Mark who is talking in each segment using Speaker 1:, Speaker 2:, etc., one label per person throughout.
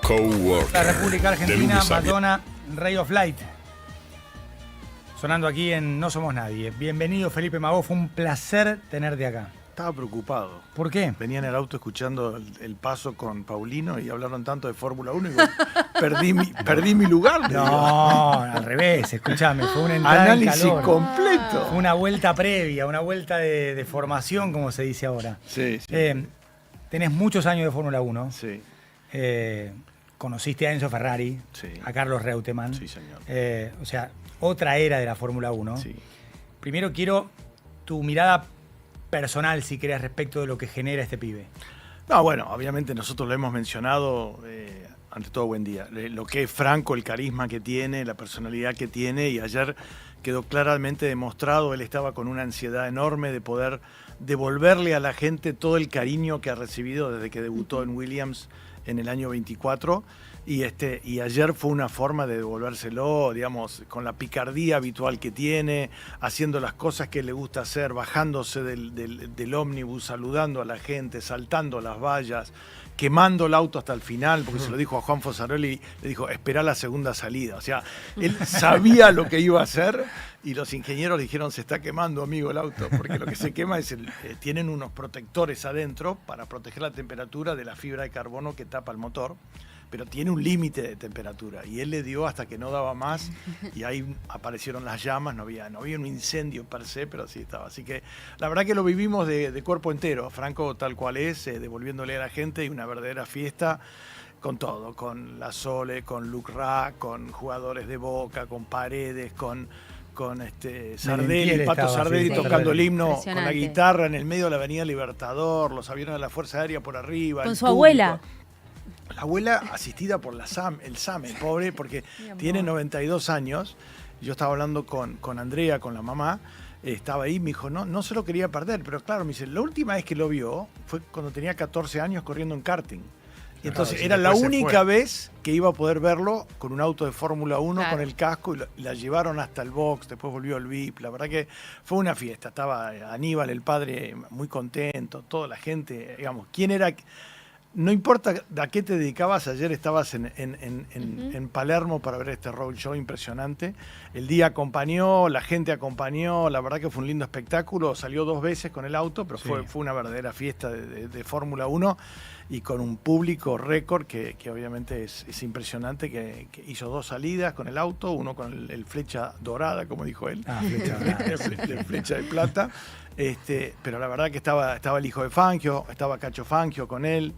Speaker 1: Coworker.
Speaker 2: La República
Speaker 1: De
Speaker 2: Argentina,
Speaker 1: lunes a
Speaker 2: Madonna, Ray of Light. Sonando aquí en No Somos Nadie. Bienvenido, Felipe Magó. Fue un placer tenerte acá.
Speaker 3: Estaba preocupado.
Speaker 2: ¿Por qué?
Speaker 3: Venía en el auto escuchando el paso con Paulino y hablaron tanto de Fórmula 1 y perdí mi lugar.
Speaker 2: No, al revés. Escúchame, fue una entrada en
Speaker 3: Análisis
Speaker 2: calor.
Speaker 3: completo.
Speaker 2: Fue una vuelta previa, una vuelta de formación, como se dice ahora.
Speaker 3: Sí, sí.
Speaker 2: Tenés muchos años de Fórmula 1.
Speaker 3: Sí,
Speaker 2: Conociste a Enzo Ferrari,
Speaker 3: Sí.
Speaker 2: a Carlos Reutemann.
Speaker 3: sí, señor.
Speaker 2: O sea, otra era de la Fórmula 1.
Speaker 3: Sí.
Speaker 2: Primero quiero tu mirada personal, si querés, respecto de lo que genera este pibe.
Speaker 3: No, bueno, obviamente nosotros lo hemos mencionado, ante todo buen día, lo que es Franco, el carisma que tiene, la personalidad que tiene, y ayer quedó claramente demostrado, él estaba con una ansiedad enorme de poder devolverle a la gente todo el cariño que ha recibido desde que debutó en Williams en el año 24, y ayer fue una forma de devolvérselo, digamos, con la picardía habitual que tiene, haciendo las cosas que le gusta hacer, bajándose del ómnibus, saludando a la gente, saltando las vallas, quemando el auto hasta el final, porque se lo dijo a Juan Fosaroli, le dijo, esperá la segunda salida. O sea, él sabía lo que iba a hacer y los ingenieros dijeron, se está quemando, amigo, el auto, porque lo que se quema es, tienen unos protectores adentro para proteger la temperatura de la fibra de carbono que tapa el motor, pero tiene un límite de temperatura, y él le dio hasta que no daba más, y ahí aparecieron las llamas, no había un incendio per se, pero sí estaba. Así que la verdad que lo vivimos de cuerpo entero, Franco tal cual es, devolviéndole a la gente, y una verdadera fiesta con todo, con la Sole, con Luc Ra, con jugadores de Boca, con Paredes, con Sardelli, Pato
Speaker 2: estaba,
Speaker 3: Sardelli
Speaker 2: sí,
Speaker 3: tocando el himno con la
Speaker 4: Impresionante.
Speaker 3: guitarra en el medio de la Avenida Libertador, los aviones de la Fuerza Aérea por arriba.
Speaker 4: Con
Speaker 3: el
Speaker 4: su
Speaker 3: público.
Speaker 4: abuela.
Speaker 3: La abuela asistida por el SAME, pobre, porque tiene 92 años. Yo estaba hablando con Andrea, con la mamá, estaba ahí, me dijo, no se lo quería perder, pero claro, me dice, la última vez que lo vio fue cuando tenía 14 años corriendo en karting. Y entonces
Speaker 2: Claro, sí,
Speaker 3: era la
Speaker 2: después se
Speaker 3: única
Speaker 2: fue.
Speaker 3: vez que iba a poder verlo con un auto de Fórmula 1,
Speaker 4: Claro.
Speaker 3: con el casco, y la llevaron hasta el box, después volvió al VIP. La verdad que fue una fiesta. Estaba Aníbal, el padre, muy contento, toda la gente, digamos, ¿quién era? No importa a qué te dedicabas, ayer estabas en Palermo para ver este road show impresionante. El día acompañó, la gente acompañó, la verdad que fue un lindo espectáculo. Salió 2 veces con el auto, pero
Speaker 2: Sí.
Speaker 3: fue una verdadera fiesta de Fórmula 1, y con un público récord que obviamente es impresionante, que hizo 2 salidas con el auto, uno con el flecha dorada, como dijo él,
Speaker 2: Flecha dorada.
Speaker 3: el flecha de plata. Pero la verdad que estaba el hijo de Fangio, estaba Cacho Fangio con él.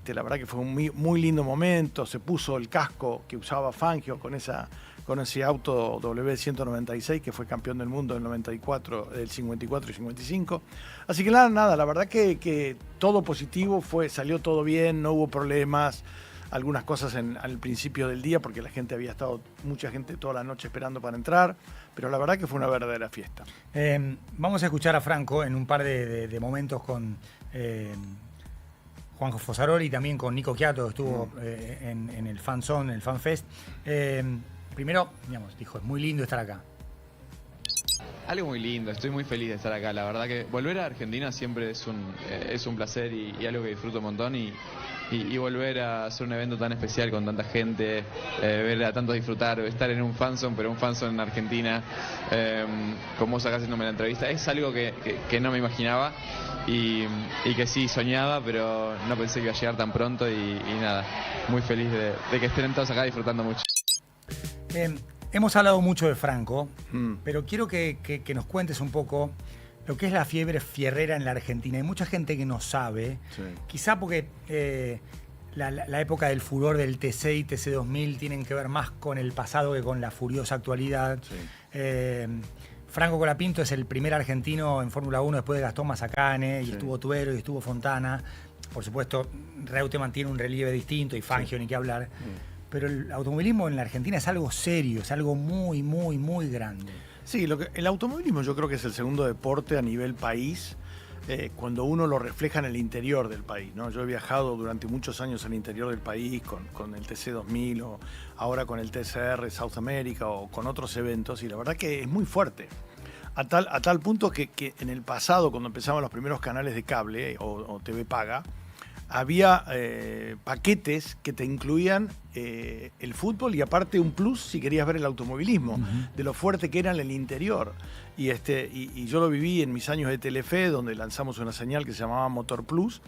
Speaker 3: La verdad que fue un muy lindo momento. Se puso el casco que usaba Fangio con ese auto W196 que fue campeón del mundo del 94, del 54 y 55. Así que nada, la verdad que todo positivo, salió todo bien, no hubo problemas. Algunas cosas al principio del día, porque mucha gente toda la noche esperando para entrar, pero la verdad que fue una verdadera fiesta.
Speaker 2: Vamos a escuchar a Franco en un par de momentos con Juan Fosaroli y también con Nico Quiato, que estuvo en el Fan Zone, en el Fan Fest. Primero, digamos, dijo, es muy lindo estar acá.
Speaker 5: Algo muy lindo, estoy muy feliz de estar acá. La verdad que volver a Argentina siempre es un placer y algo que disfruto un montón. Y volver a hacer un evento tan especial con tanta gente, ver a tantos disfrutar, estar en un fanzone, pero un fanzone en Argentina, con vos acá haciéndome la entrevista, es algo que no me imaginaba y que sí soñaba, pero no pensé que iba a llegar tan pronto y nada, muy feliz de que estén todos acá disfrutando mucho.
Speaker 2: Hemos hablado mucho de Franco,
Speaker 3: Mm.
Speaker 2: pero quiero que nos cuentes un poco lo que es la fiebre fierrera en la Argentina. Hay mucha gente que no sabe,
Speaker 3: Sí.
Speaker 2: quizá porque la época del furor del TC y TC2000 tienen que ver más con el pasado que con la furiosa actualidad.
Speaker 3: Sí.
Speaker 2: Franco Colapinto es el primer argentino en Fórmula 1 después de Gastón Mazacane, y
Speaker 3: Sí.
Speaker 2: estuvo Tubero y estuvo Fontana. Por supuesto, Reutemann tiene un relieve distinto y Fangio ni qué hablar. Pero el automovilismo en la Argentina es algo serio, es algo muy, muy, muy grande.
Speaker 3: Sí, el automovilismo yo creo que es el segundo deporte a nivel país, cuando uno lo refleja en el interior del país, ¿no? Yo he viajado durante muchos años al interior del país con el TC2000 o ahora con el TCR South America o con otros eventos, y la verdad que es muy fuerte. A tal punto que en el pasado, cuando empezaban los primeros canales de cable o TV paga, había paquetes que te incluían el fútbol y aparte un plus si querías ver el automovilismo, de lo fuerte que era en el interior. Y yo lo viví en mis años de Telefe, donde lanzamos una señal que se llamaba Motor Plus,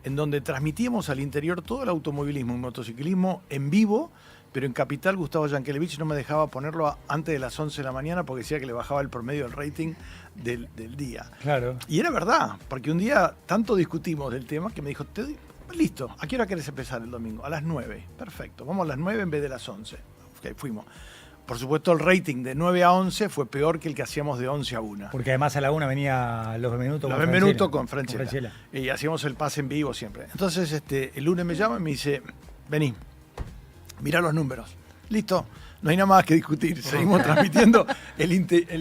Speaker 3: en donde transmitíamos al interior todo el automovilismo y motociclismo en vivo, pero en Capital Gustavo Yankelevich no me dejaba ponerlo antes de las 11 de la mañana porque decía que le bajaba el promedio del rating del día.
Speaker 2: Claro.
Speaker 3: Y era verdad, porque un día tanto discutimos del tema que me dijo, listo, ¿a qué hora querés empezar el domingo? A las 9. Perfecto, vamos a las 9 en vez de las 11. Ok, fuimos. Por supuesto, el rating de 9 a 11 fue peor que el que hacíamos de 11 a 1.
Speaker 2: Porque además a la 1 venía los Benvenuto
Speaker 3: Los Benvenuto con Franchella. Y hacíamos el pase en vivo siempre. Entonces, el lunes me llama y me dice, vení, mirá los números. Listo, no hay nada más que discutir. Seguimos transmitiendo el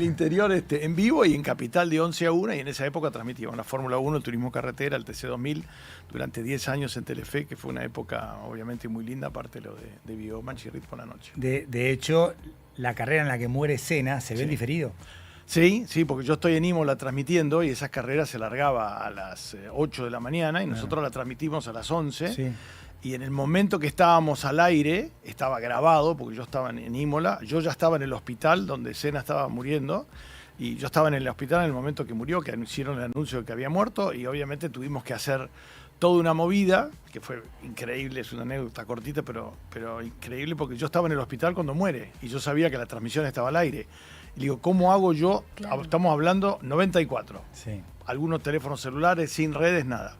Speaker 3: interior en vivo y en Capital de 11 a 1. Y en esa época transmitíamos la Fórmula 1, el turismo carretera, el TC2000, durante 10 años en Telefe, que fue una época obviamente muy linda, aparte lo de Biomanch y Rit por la noche.
Speaker 2: De hecho, la carrera en la que muere Senna se ve en diferido.
Speaker 3: Sí, porque yo estoy en Imola transmitiendo y esa carrera se largaba a las 8 de la mañana y nosotros la transmitimos a las 11. Sí. Y en el momento que estábamos al aire, estaba grabado, porque yo estaba en Imola, yo ya estaba en el hospital donde Senna estaba muriendo, y yo estaba en el hospital en el momento que murió, que hicieron el anuncio de que había muerto, y obviamente tuvimos que hacer toda una movida, que fue increíble, es una anécdota cortita, pero increíble, porque yo estaba en el hospital cuando muere, y yo sabía que la transmisión estaba al aire. Y digo, ¿cómo hago yo? Claro. Estamos hablando 94. Sí. Algunos teléfonos celulares, sin redes, nada.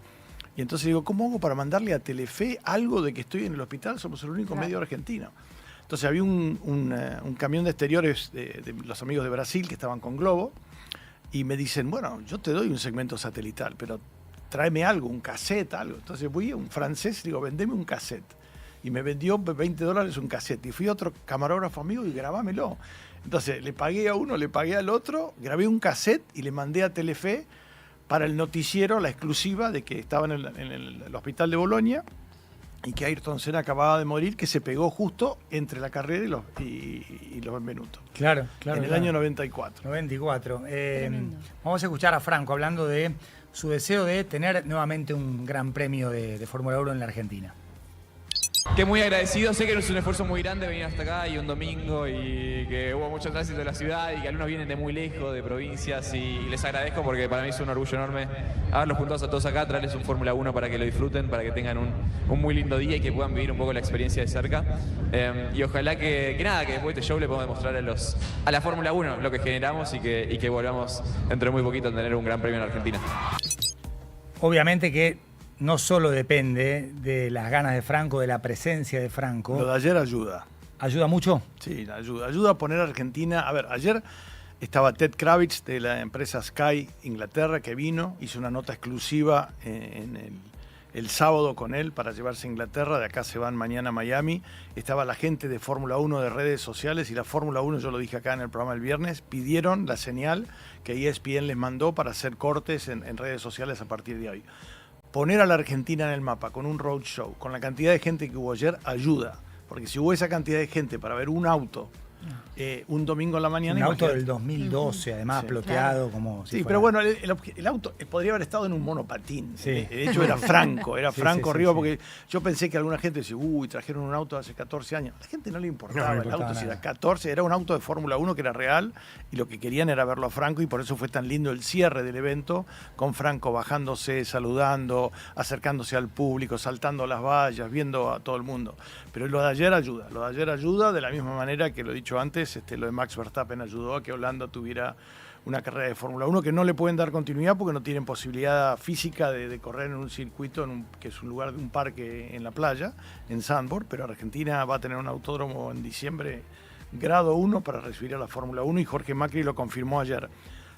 Speaker 3: Y entonces digo, ¿cómo hago para mandarle a Telefe algo de que estoy en el hospital? Somos el único medio argentino. Entonces había un camión de exteriores de los amigos de Brasil que estaban con Globo y me dicen, bueno, yo te doy un segmento satelital, pero tráeme algo, un cassette, algo. Entonces fui a un francés y digo, vendeme un cassette. Y me vendió $20 un cassette. Y fui a otro camarógrafo amigo y grabámelo. Entonces le pagué a uno, le pagué al otro, grabé un cassette y le mandé a Telefe para el noticiero, la exclusiva de que estaba en el hospital de Bolonia y que Ayrton Senna acababa de morir, que se pegó justo entre la carrera y los Benvenuto.
Speaker 2: Claro.
Speaker 3: En el año 94.
Speaker 2: 94. Vamos a escuchar a Franco hablando de su deseo de tener nuevamente un gran premio de Fórmula 1 en la Argentina.
Speaker 1: Que muy agradecido, sé que es un esfuerzo muy grande venir hasta acá y un domingo y que hubo mucho tránsito en la ciudad y que algunos vienen de muy lejos, de provincias y les agradezco porque para mí es un orgullo enorme haberlos juntados a todos acá, traerles un Fórmula 1 para que lo disfruten, para que tengan un muy lindo día y que puedan vivir un poco la experiencia de cerca y ojalá que después de este show le podamos demostrar a la Fórmula 1 lo que generamos y que volvamos dentro de muy poquito a tener un gran premio en Argentina.
Speaker 2: Obviamente que no solo depende de las ganas de Franco, de la presencia de Franco.
Speaker 3: Lo de ayer ayuda.
Speaker 2: ¿Ayuda mucho?
Speaker 3: Sí, ayuda. Ayuda a poner a Argentina... A ver, ayer estaba Ted Kravitz de la empresa Sky Inglaterra que vino, hizo una nota exclusiva en el sábado con él para llevarse a Inglaterra. De acá se van mañana a Miami. Estaba la gente de Fórmula 1 de redes sociales y la Fórmula 1, yo lo dije acá en el programa el viernes, pidieron la señal que ESPN les mandó para hacer cortes en redes sociales a partir de hoy. Poner a la Argentina en el mapa con un roadshow, con la cantidad de gente que hubo ayer, ayuda. Porque si hubo esa cantidad de gente para ver un auto un domingo en la mañana...
Speaker 2: Un auto del 2012, además,
Speaker 3: sí,
Speaker 2: ploteado
Speaker 3: claro.
Speaker 2: como...
Speaker 3: Sí, pero bueno, el auto podría haber estado en un monopatín. Sí. De hecho, era Franco, arriba, porque yo pensé que alguna gente decía, trajeron un auto hace 14 años. A la gente no le importaba el auto, si era 14, era un auto de Fórmula 1 que era real, y lo que querían era verlo a Franco, y por eso fue tan lindo el cierre del evento, con Franco bajándose, saludando, acercándose al público, saltando las vallas, viendo a todo el mundo. Pero lo de ayer ayuda, de la misma manera que lo he dicho antes, lo de Max Verstappen ayudó a que Holanda tuviera una carrera de Fórmula 1 que no le pueden dar continuidad porque no tienen posibilidad física de correr en un circuito que es un lugar de un parque en la playa, en Zandvoort, pero Argentina va a tener un autódromo en diciembre grado 1 para recibir a la Fórmula 1 y Jorge Macri lo confirmó ayer.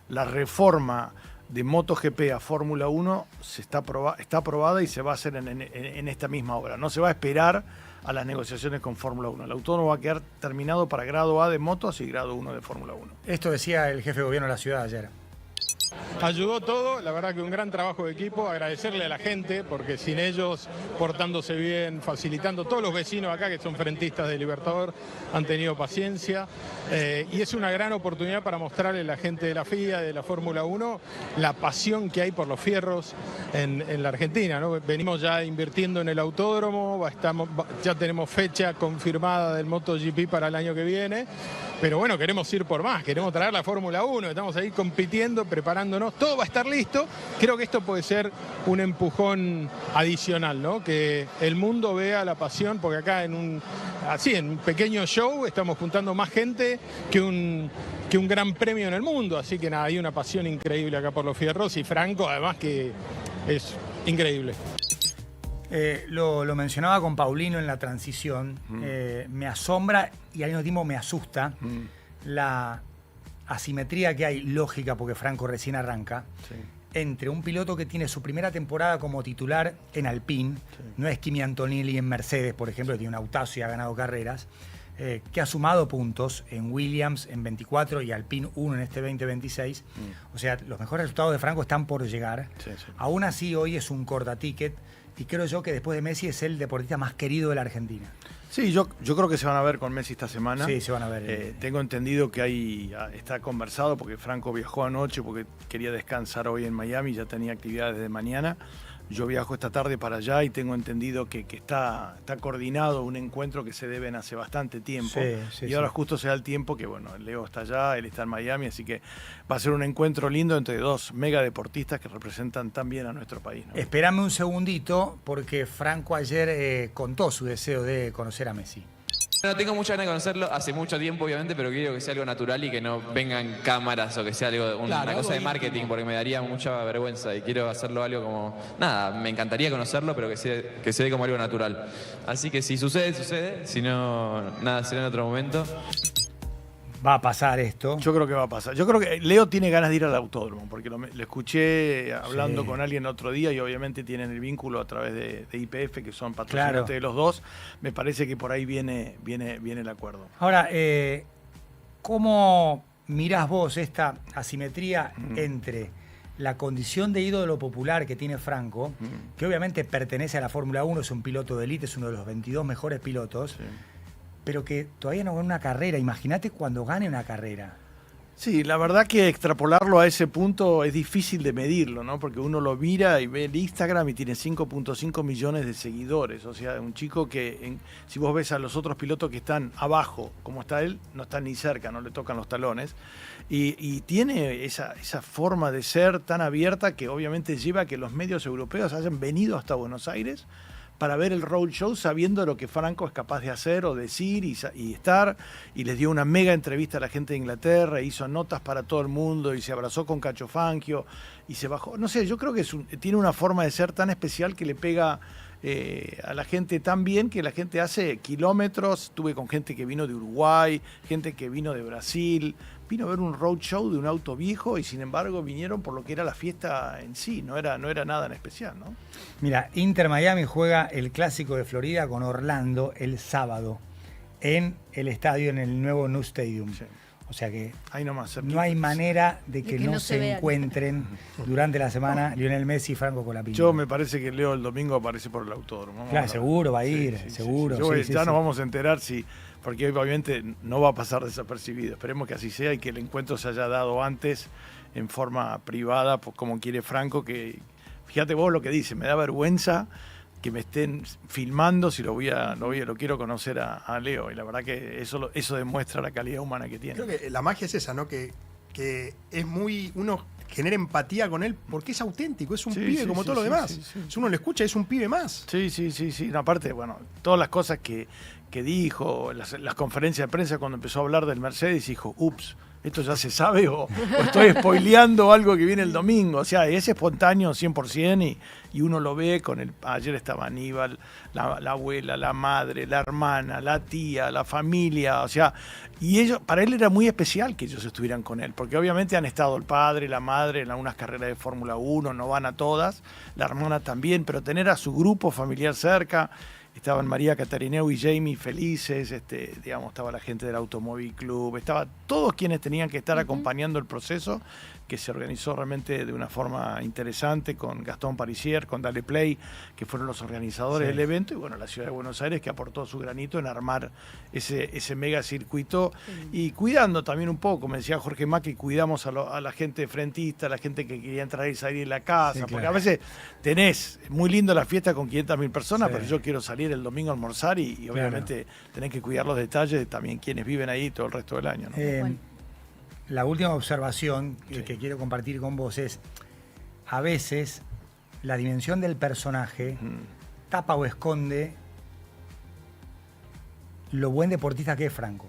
Speaker 3: La reforma de MotoGP a Fórmula 1 está aprobada y se va a hacer en esta misma hora. No se va a esperar a las negociaciones con Fórmula 1. El autódromo va a quedar terminado para grado A de motos y grado 1 de Fórmula 1.
Speaker 2: Esto decía el jefe de gobierno de la ciudad ayer.
Speaker 4: Ayudó todo, la verdad que un gran trabajo de equipo, agradecerle a la gente, porque sin ellos, portándose bien, facilitando, todos los vecinos acá que son frentistas de Libertador han tenido paciencia, y es una gran oportunidad para mostrarle a la gente de la FIA, de la Fórmula 1, la pasión que hay por los fierros en la Argentina, ¿no? Venimos ya invirtiendo en el autódromo, ya tenemos fecha confirmada del MotoGP para el año que viene, pero bueno, queremos ir por más, queremos traer la Fórmula 1, estamos ahí compitiendo, preparándonos, todo va a estar listo. Creo que esto puede ser un empujón adicional, ¿no? Que el mundo vea la pasión, porque acá en un pequeño show estamos juntando más gente que un gran premio en el mundo, así que nada, hay una pasión increíble acá por los fierros y Franco además que es increíble.
Speaker 2: Lo mencionaba con Paulino en la transición. Me asombra y al mismo tiempo me asusta la asimetría que hay, lógica, porque Franco recién arranca, entre un piloto que tiene su primera temporada como titular en Alpine, no es Kimi Antonelli en Mercedes, por ejemplo, que tiene un autazo y ha ganado carreras, que ha sumado puntos en Williams en 24 y Alpine 1 en este 2026. O sea, los mejores resultados de Franco están por llegar. Aún así, hoy es un corta-ticket. Y creo yo que después de Messi es el deportista más querido de la Argentina.
Speaker 3: Sí, yo creo que se van a ver con Messi esta semana.
Speaker 2: Sí, se van a ver.
Speaker 3: Tengo entendido que está conversado porque Franco viajó anoche porque quería descansar hoy en Miami, ya tenía actividades de mañana. Yo viajo esta tarde para allá y tengo entendido que está coordinado un encuentro que se deben hace bastante tiempo. Y ahora justo se da el tiempo que, bueno, Leo está allá, él está en Miami, así que va a ser un encuentro lindo entre dos mega deportistas que representan tan bien a nuestro país, ¿no?
Speaker 2: Espérame un segundito, porque Franco ayer contó su deseo de conocer a Messi.
Speaker 1: No tengo mucha ganas de conocerlo, hace mucho tiempo obviamente, pero quiero que sea algo natural y que no vengan cámaras o que sea una cosa de marketing, porque me daría mucha vergüenza y quiero hacerlo algo como... Nada, me encantaría conocerlo, pero que se dé como algo natural. Así que si sucede, sucede, si no, nada, será en otro momento.
Speaker 2: Va a pasar esto.
Speaker 3: Yo creo que va a pasar. Yo creo que Leo tiene ganas de ir al autódromo, porque lo escuché hablando con alguien otro día y obviamente tienen el vínculo a través de YPF, que son patrocinantes de los dos. Me parece que por ahí viene el acuerdo.
Speaker 2: Ahora, ¿cómo mirás vos esta asimetría entre la condición de ídolo popular que tiene Franco, que obviamente pertenece a la Fórmula 1, es un piloto de élite, es uno de los 22 mejores pilotos, pero que todavía no gana una carrera? Imagínate cuando gane una carrera.
Speaker 3: Sí, la verdad que extrapolarlo a ese punto es difícil de medirlo, ¿no? Porque uno lo mira y ve el Instagram y tiene 5.5 millones de seguidores. O sea, un chico que, si vos ves a los otros pilotos que están abajo, como está él, no están ni cerca, no le tocan los talones. Y tiene esa forma de ser tan abierta que obviamente lleva a que los medios europeos hayan venido hasta Buenos Aires para ver el roadshow sabiendo lo que Franco es capaz de hacer o decir y estar, y les dio una mega entrevista a la gente de Inglaterra, hizo notas para todo el mundo y se abrazó con Cacho Fangio y se bajó. No sé, yo creo que tiene una forma de ser tan especial que le pega a la gente tan bien que la gente hace kilómetros. Estuve con gente que vino de Uruguay, gente que vino de Brasil, vino a ver un roadshow de un auto viejo y sin embargo vinieron por lo que era la fiesta en sí, no era nada en especial, ¿no?
Speaker 2: Mira, Inter Miami juega el Clásico de Florida con Orlando el sábado en el estadio, en el nuevo New Stadium. Sí. O sea que
Speaker 3: ahí nomás,
Speaker 2: no hay manera de que no se encuentren durante la semana Lionel Messi y Franco Colapinto.
Speaker 3: Yo me parece que Leo el domingo aparece por el autódromo.
Speaker 2: Claro, seguro va a ir, seguro.
Speaker 3: Ya nos vamos a enterar porque obviamente no va a pasar desapercibido. Esperemos que así sea y que el encuentro se haya dado antes en forma privada, pues, como quiere Franco, que fíjate vos lo que dice, me da vergüenza que me estén filmando si lo quiero conocer a Leo, y la verdad que eso demuestra la calidad humana que tiene.
Speaker 6: Creo que la magia es esa, ¿no? Que es muy... uno genera empatía con él porque es auténtico, es un pibe como todos los demás. Si uno lo escucha, es un pibe más.
Speaker 3: Sí. No, aparte, bueno, todas las cosas que dijo, las conferencias de prensa cuando empezó a hablar del Mercedes, dijo, ups, esto ya se sabe o estoy spoileando algo que viene el domingo. O sea, es espontáneo 100% y uno lo ve ayer estaba Aníbal, la abuela, la madre, la hermana, la tía, la familia, o sea, y para él era muy especial que ellos estuvieran con él, porque obviamente han estado el padre, la madre en algunas carreras de Fórmula 1, no van a todas, la hermana también, pero tener a su grupo familiar cerca. Estaban María Catarineu y Jamie felices, estaba la gente del Automóvil Club, estaban todos quienes tenían que estar acompañando el proceso, que se organizó realmente de una forma interesante con Gastón Parisier, con Dale Play, que fueron los organizadores del evento, y bueno, la Ciudad de Buenos Aires que aportó su granito en armar ese mega circuito y cuidando también un poco, me decía Jorge Macri, cuidamos a la gente frentista, a la gente que quería entrar y salir de la casa, porque a veces tenés muy lindo la fiesta con 500.000 personas, pero yo quiero salir el domingo a almorzar y obviamente tenés que cuidar los detalles de también quienes viven ahí todo el resto del año, ¿no?
Speaker 2: La última observación que quiero compartir con vos es, a veces la dimensión del personaje tapa o esconde lo buen deportista que es Franco,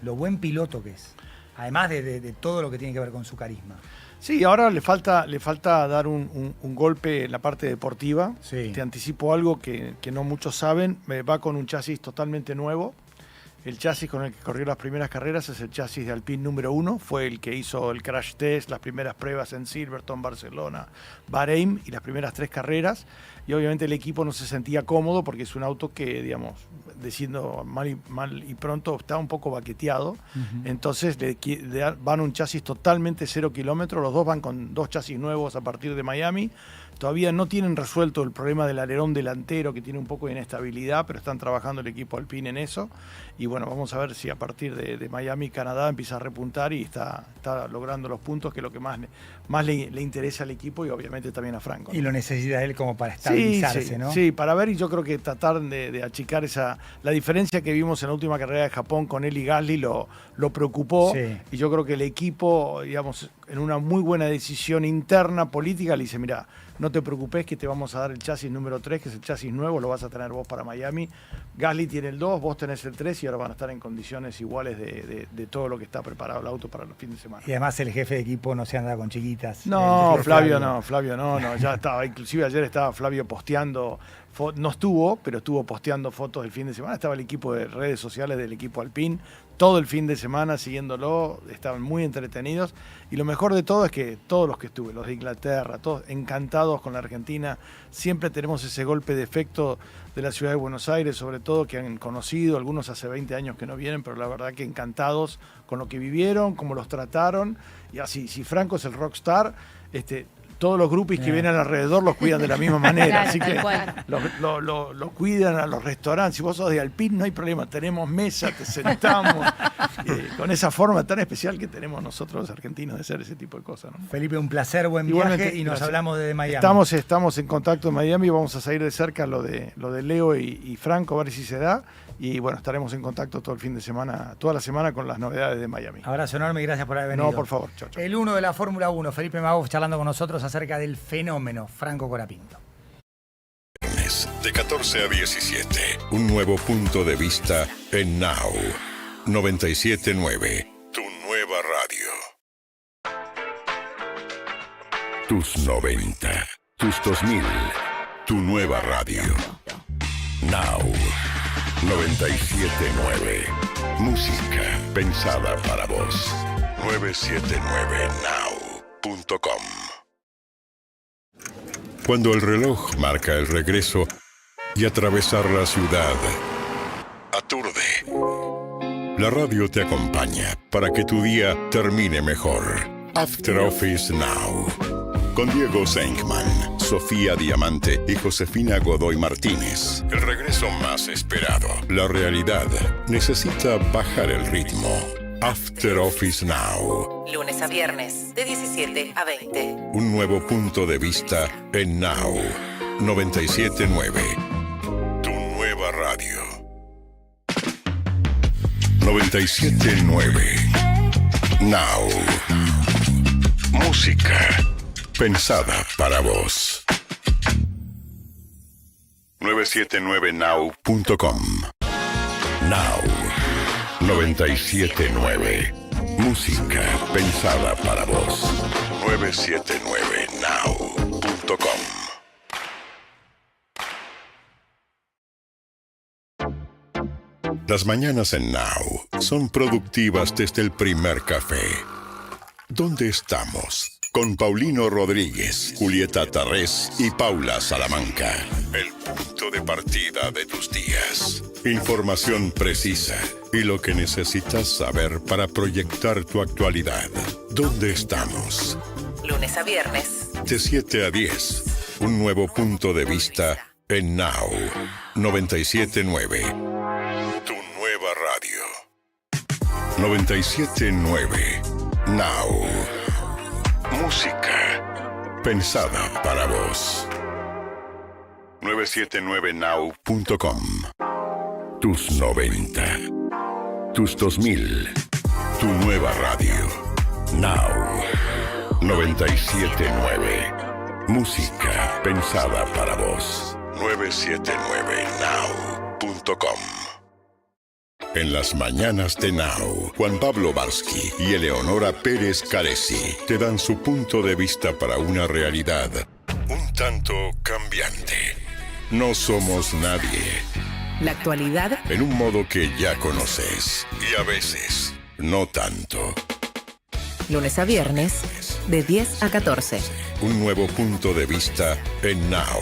Speaker 2: lo buen piloto que es, además de todo lo que tiene que ver con su carisma.
Speaker 3: Sí, ahora le falta dar un golpe en la parte deportiva. Te anticipo algo que no muchos saben, va con un chasis totalmente nuevo. El chasis con el que corrió las primeras carreras es el chasis de Alpine número 1, fue el que hizo el crash test, las primeras pruebas en Silverstone, Barcelona, Bahrein y las primeras 3 carreras. Y obviamente el equipo no se sentía cómodo porque es un auto que, digamos, diciendo mal y pronto, está un poco baqueteado. Entonces van un chasis totalmente 0 kilómetros, los dos van con 2 chasis nuevos a partir de Miami. Todavía no tienen resuelto el problema del alerón delantero, que tiene un poco de inestabilidad, pero están trabajando el equipo Alpine en eso. Y bueno, vamos a ver si a partir de Miami, Canadá, empieza a repuntar y está logrando los puntos, que es lo que más le interesa al equipo y obviamente también a Franco, ¿no?
Speaker 2: Y lo necesita él como para estabilizarse, ¿no?
Speaker 3: Sí, para ver, y yo creo que tratar de achicar la diferencia que vimos en la última carrera de Japón con él y Gasly lo preocupó. Y yo creo que el equipo, digamos, en una muy buena decisión interna política, le dice, mira, no te preocupes que te vamos a dar el chasis número 3, que es el chasis nuevo, lo vas a tener vos para Miami. Gasly tiene el 2, vos tenés el 3 y ahora van a estar en condiciones iguales de todo lo que está preparado el auto para los fines de semana.
Speaker 2: Y además el jefe de equipo no se anda con chiquitas.
Speaker 3: No, Flavio no, ya estaba, inclusive ayer estaba Flavio posteando, no estuvo, pero estuvo posteando fotos del fin de semana, estaba el equipo de redes sociales del equipo Alpine, todo el fin de semana siguiéndolo, estaban muy entretenidos y lo mejor de todo es que todos los que estuve, los de Inglaterra, todos encantados con la Argentina, siempre tenemos ese golpe de efecto de la ciudad de Buenos Aires, sobre todo que han conocido, algunos hace 20 años que no vienen, pero la verdad que encantados con lo que vivieron, cómo los trataron, y así, si Franco es el rockstar, todos los grupos que vienen alrededor los cuidan de la misma manera, así que lo cuidan a los restaurantes. Si vos sos de Alpine no hay problema, tenemos mesa, te sentamos, con esa forma tan especial que tenemos nosotros los argentinos de hacer ese tipo de cosas, ¿no?
Speaker 2: Felipe, un placer, buen viaje y nos hablamos desde Miami.
Speaker 3: Estamos en contacto en Miami y vamos a seguir de cerca lo de Leo y Franco, a ver si se da. Y bueno, estaremos en contacto todo el fin de semana, toda la semana con las novedades de Miami.
Speaker 2: Abrazo enorme y gracias por haber venido.
Speaker 3: No, por favor. Chau.
Speaker 2: El 1 de la Fórmula 1, Felipe Magov, charlando con nosotros acerca del fenómeno Franco Colapinto.
Speaker 7: De 14 a 17, un nuevo punto de vista en Now 97.9, tu nueva radio. Tus 90, tus 2000, tu nueva radio. Now 97.9, música pensada para vos. 979now.com. Cuando el reloj marca el regreso y atravesar la ciudad aturde, la radio te acompaña para que tu día termine mejor. After Office Now, con Diego Senkman, Sofía Diamante y Josefina Godoy Martínez. El regreso más esperado. La realidad necesita bajar el ritmo. After Office Now.
Speaker 8: Lunes a viernes, de 17 a 20.
Speaker 7: Un nuevo punto de vista en Now 97.9. Tu nueva radio. 97.9. Now. Música pensada para vos. 979now.com. Now 97.9. Música pensada para vos. 979now.com. Las mañanas en Now son productivas desde el primer café. ¿Dónde estamos? Con Paulino Rodríguez, Julieta Tarrés y Paula Salamanca. El punto de partida de tus días. Información precisa y lo que necesitas saber para proyectar tu actualidad. ¿Dónde estamos?
Speaker 8: Lunes a viernes.
Speaker 7: De 7 a 10. Un nuevo punto de vista en Now 97.9. Tu nueva radio. 97.9. Now. Música pensada para vos. 979now.com. Tus 90. Tus 2000. Tu nueva radio. Now 97.9. Música pensada para vos. 979now.com. En las mañanas de Now, Juan Pablo Barsky y Eleonora Pérez Caresi te dan su punto de vista para una realidad un tanto cambiante. No somos nadie.
Speaker 8: La actualidad
Speaker 7: En un modo que ya conoces y a veces no tanto.
Speaker 8: lunes a viernes de 10 a 14.
Speaker 7: Un nuevo punto de vista en Now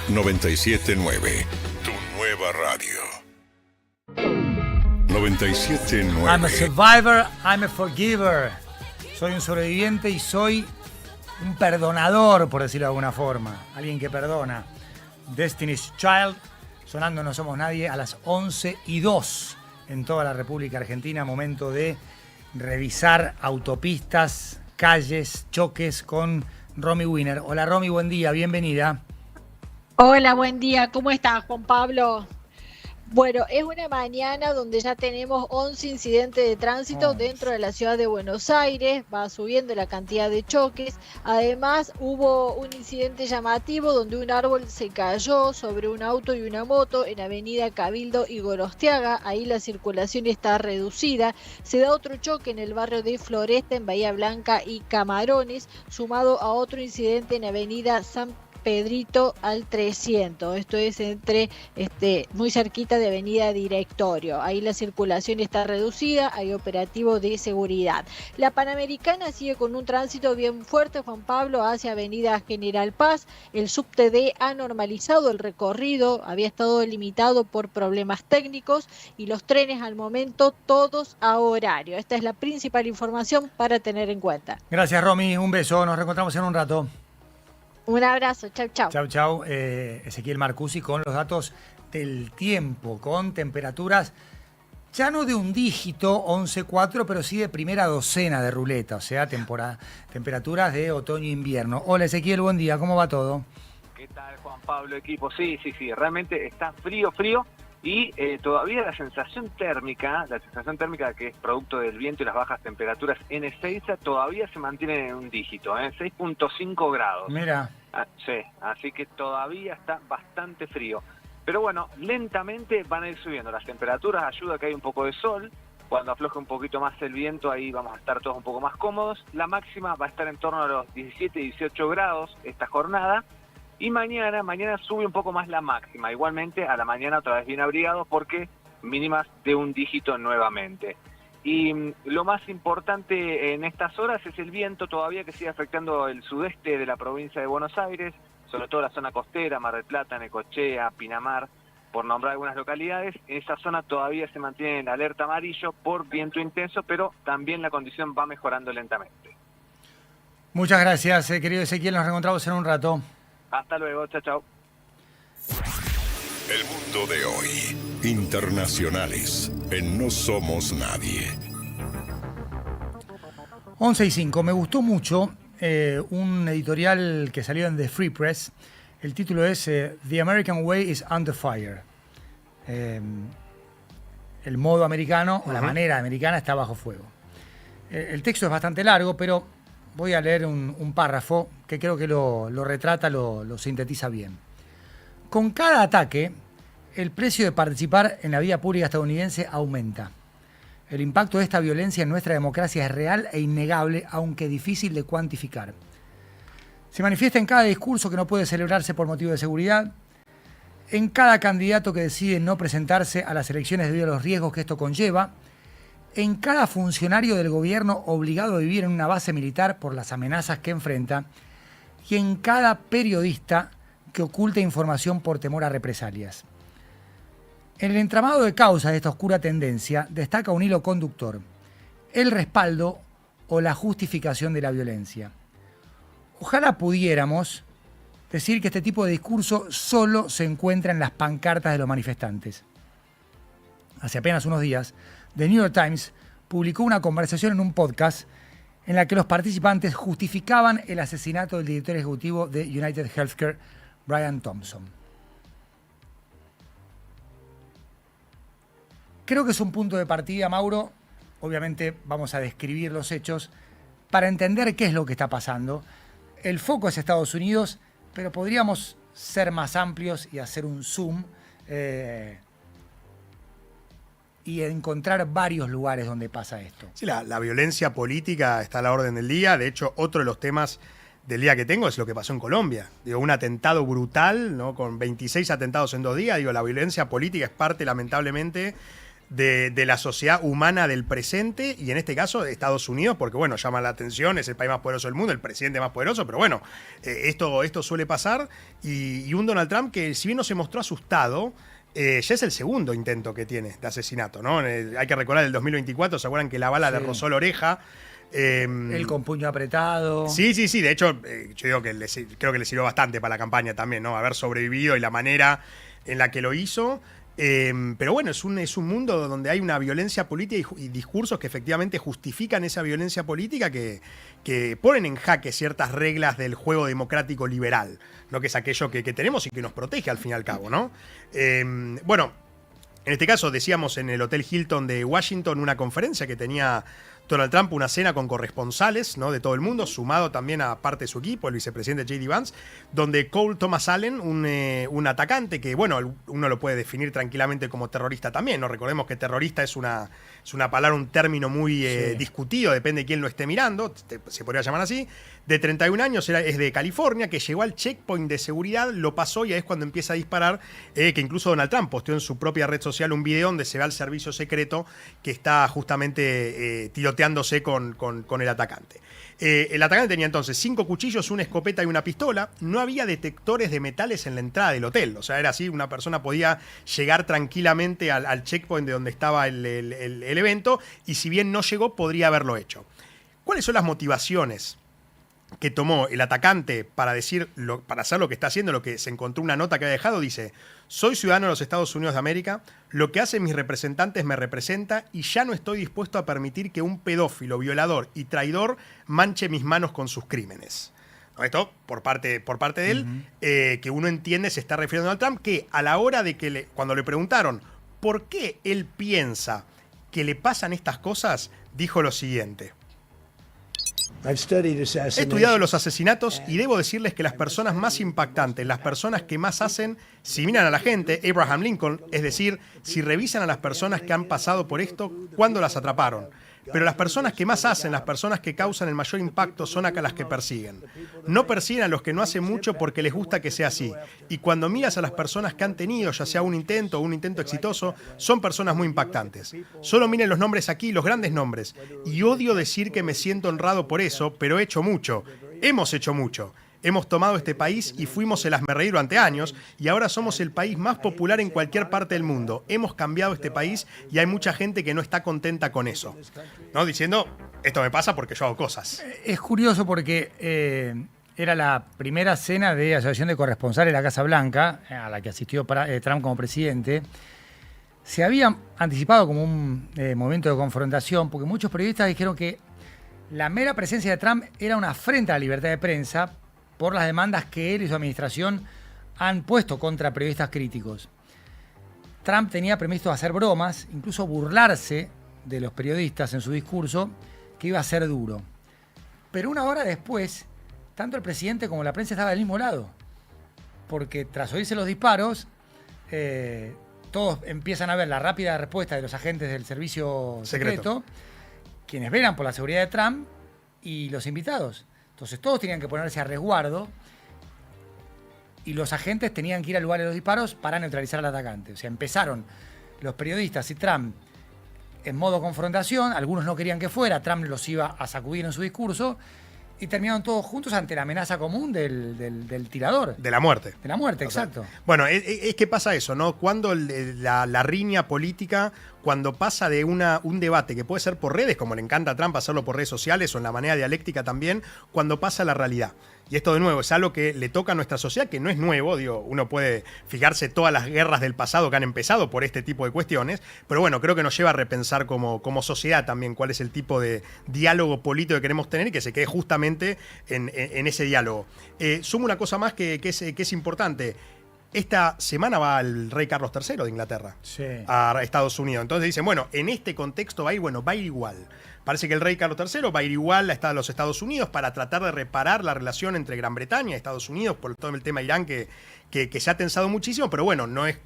Speaker 7: 97.9. Tu nueva radio. 97.9.
Speaker 2: I'm a survivor, I'm a forgiver. Soy un sobreviviente y soy un perdonador, por decirlo de alguna forma. Alguien que perdona. Destiny's Child, sonando No Somos Nadie a las 11:02 en toda la República Argentina. Momento de revisar autopistas, calles, choques con Romy Wiener. Hola Romy, buen día, bienvenida.
Speaker 9: Hola, buen día. ¿Cómo estás, Juan Pablo? Bueno, es una mañana donde ya tenemos 11 incidentes de tránsito dentro de la ciudad de Buenos Aires. Va subiendo la cantidad de choques. Además, hubo un incidente llamativo donde un árbol se cayó sobre un auto y una moto en Avenida Cabildo y Gorostiaga. Ahí la circulación está reducida. Se da otro choque en el barrio de Floresta, en Bahía Blanca y Camarones, sumado a otro incidente en Avenida San Pedrito al 300, esto es entre muy cerquita de Avenida Directorio. Ahí la circulación está reducida, hay operativo de seguridad. La Panamericana sigue con un tránsito bien fuerte, Juan Pablo, hacia Avenida General Paz. El subte D ha normalizado el recorrido, había estado limitado por problemas técnicos y los trenes al momento todos a horario. Esta es la principal información para tener en cuenta.
Speaker 2: Gracias Romy, un beso, nos reencontramos en un rato.
Speaker 9: Un abrazo, chau, chau.
Speaker 2: Chau, chau. Ezequiel Marcusi con los datos del tiempo, con temperaturas ya no de un dígito, 11,4, pero sí de primera docena de ruleta, o sea, temperaturas de otoño-invierno. Hola Ezequiel, buen día, ¿cómo va todo?
Speaker 10: ¿Qué tal, Juan Pablo, equipo? Sí, realmente está frío y todavía la sensación térmica que es producto del viento y las bajas temperaturas en Ezeiza todavía se mantiene en un dígito, 6.5 grados.
Speaker 2: Mira.
Speaker 10: Sí, así que todavía está bastante frío. Pero bueno, lentamente van a ir subiendo las temperaturas, ayuda que hay un poco de sol. Cuando afloje un poquito más el viento, ahí vamos a estar todos un poco más cómodos. La máxima va a estar en torno a los 17, 18 grados esta jornada. Y mañana sube un poco más la máxima. Igualmente a la mañana otra vez bien abrigados porque mínimas de un dígito nuevamente. Y lo más importante en estas horas es el viento todavía que sigue afectando el sudeste de la provincia de Buenos Aires, sobre todo la zona costera, Mar del Plata, Necochea, Pinamar, por nombrar algunas localidades. En esa zona todavía se mantiene en alerta amarillo por viento intenso, pero también la condición va mejorando lentamente.
Speaker 2: Muchas gracias, querido Ezequiel, nos reencontramos en un rato.
Speaker 10: Hasta luego, chao, chao.
Speaker 7: El mundo de hoy. Internacionales en No Somos Nadie.
Speaker 2: 11:05. Me gustó mucho un editorial que salió en The Free Press. El título es The American Way is Under Fire. El modo americano, o la manera americana, está bajo fuego. El texto es bastante largo, pero voy a leer un párrafo que creo que lo retrata, lo sintetiza bien. Con cada ataque, el precio de participar en la vida pública estadounidense aumenta. El impacto de esta violencia en nuestra democracia es real e innegable, aunque difícil de cuantificar. Se manifiesta en cada discurso que no puede celebrarse por motivo de seguridad, en cada candidato que decide no presentarse a las elecciones debido a los riesgos que esto conlleva, en cada funcionario del gobierno obligado a vivir en una base militar por las amenazas que enfrenta, y en cada periodista que oculta información por temor a represalias. En el entramado de causas de esta oscura tendencia destaca un hilo conductor: el respaldo o la justificación de la violencia. Ojalá pudiéramos decir que este tipo de discurso solo se encuentra en las pancartas de los manifestantes. Hace apenas unos días, The New York Times publicó una conversación en un podcast en la que los participantes justificaban el asesinato del director ejecutivo de United Healthcare, Brian Thompson. Creo que es un punto de partida, Mauro. Obviamente vamos a describir los hechos para entender qué es lo que está pasando. El foco es Estados Unidos, pero podríamos ser más amplios y hacer un zoom y encontrar varios lugares donde pasa esto.
Speaker 6: Sí, la violencia política está a la orden del día. De hecho, otro de los temas del día que tengo es lo que pasó en Colombia. Digo, un atentado brutal, ¿no? Con 26 atentados en 2 días. Digo, la violencia política es parte, lamentablemente, de la sociedad humana del presente, y en este caso de Estados Unidos, porque bueno, llama la atención, es el país más poderoso del mundo, el presidente más poderoso, pero bueno, esto suele pasar, y un Donald Trump que, si bien no se mostró asustado, ya es el segundo intento que tiene de asesinato, ¿no? Hay que recordar el 2024, ¿se acuerdan que la bala le rozó la oreja?
Speaker 2: Él con puño apretado.
Speaker 6: Sí, de hecho, yo digo que creo que le sirvió bastante para la campaña también, ¿no? Haber sobrevivido y la manera en la que lo hizo. Pero bueno, es un mundo donde hay una violencia política y discursos que efectivamente justifican esa violencia política, que ponen en jaque ciertas reglas del juego democrático liberal, ¿no? Que es aquello que tenemos y que nos protege al fin y al cabo, ¿no? Bueno, en este caso decíamos en el Hotel Hilton de Washington, una conferencia que tenía Donald Trump, una cena con corresponsales, ¿no? De todo el mundo, sumado también a parte de su equipo, el vicepresidente J.D. Vance, donde Cole Thomas Allen, un atacante que, bueno, uno lo puede definir tranquilamente como terrorista también, ¿no? Recordemos que terrorista es una palabra, un término muy discutido, depende de quién lo esté mirando, se podría llamar así. De 31 años, es de California, que llegó al checkpoint de seguridad, lo pasó y ahí es cuando empieza a disparar, que incluso Donald Trump posteó en su propia red social un video donde se ve al servicio secreto que está justamente tiroteándose con el atacante. El atacante tenía entonces 5 cuchillos, una escopeta y una pistola. No había detectores de metales en la entrada del hotel. O sea, era así, una persona podía llegar tranquilamente al checkpoint de donde estaba el evento, y si bien no llegó, podría haberlo hecho. ¿Cuáles son las motivaciones que tomó el atacante para hacer lo que está haciendo? Lo que se encontró, una nota que había dejado, dice: soy ciudadano de los Estados Unidos de América, lo que hacen mis representantes me representa y ya no estoy dispuesto a permitir que un pedófilo, violador y traidor manche mis manos con sus crímenes. Esto por parte de él, que uno entiende se está refiriendo a Donald Trump, que a la hora de que cuando le preguntaron por qué él piensa que le pasan estas cosas, dijo lo siguiente: he estudiado los asesinatos y debo decirles que las personas más impactantes, las personas que más hacen, si miran a la gente, Abraham Lincoln, es decir, si revisan a las personas que han pasado por esto, ¿cuándo las atraparon? Pero las personas que más hacen, las personas que causan el mayor impacto, son acá las que persiguen. No persiguen a los que no hacen mucho porque les gusta que sea así. Y cuando miras a las personas que han tenido, ya sea un intento o un intento exitoso, son personas muy impactantes. Solo miren los nombres aquí, los grandes nombres. Y odio decir que me siento honrado por eso, pero he hecho mucho. Hemos hecho mucho. Hemos tomado este país y fuimos el hazmerreír durante años, y ahora somos el país más popular en cualquier parte del mundo. Hemos cambiado este país y hay mucha gente que no está contenta con eso, ¿no? Diciendo, esto me pasa porque yo hago cosas.
Speaker 2: Es curioso porque era la primera cena de asociación de corresponsales de la Casa Blanca, a la que asistió Trump como presidente. Se había anticipado como un momento de confrontación, porque muchos periodistas dijeron que la mera presencia de Trump era una afrenta a la libertad de prensa por las demandas que él y su administración han puesto contra periodistas críticos. Trump tenía previsto hacer bromas, incluso burlarse de los periodistas en su discurso, que iba a ser duro. Pero una hora después, tanto el presidente como la prensa estaban del mismo lado, porque tras oírse los disparos, todos empiezan a ver la rápida respuesta de los agentes del servicio secreto, quienes velan por la seguridad de Trump, y los invitados. Entonces todos tenían que ponerse a resguardo y los agentes tenían que ir al lugar de los disparos para neutralizar al atacante. O sea, empezaron los periodistas y Trump en modo confrontación, algunos no querían que fuera, Trump los iba a sacudir en su discurso, Y terminaron todos juntos ante la amenaza común del tirador.
Speaker 6: De la muerte.
Speaker 2: De la muerte, exacto.
Speaker 6: Bueno, es que pasa eso, ¿no? Cuando la riña política, cuando pasa de un debate que puede ser por redes, como le encanta a Trump hacerlo por redes sociales o en la manera dialéctica también, cuando pasa a la realidad. Y esto de nuevo es algo que le toca a nuestra sociedad, que no es nuevo, digo, uno puede fijarse todas las guerras del pasado que han empezado por este tipo de cuestiones, pero bueno, creo que nos lleva a repensar como sociedad también cuál es el tipo de diálogo político que queremos tener y que se quede justamente en ese diálogo. Sumo una cosa más que es importante. Esta semana va el rey Carlos III de Inglaterra a Estados Unidos. Entonces dicen, bueno, en este contexto va a ir igual. Parece que el rey Carlos III va a ir igual a los Estados Unidos para tratar de reparar la relación entre Gran Bretaña y Estados Unidos por todo el tema Irán que se ha tensado muchísimo, pero bueno, no es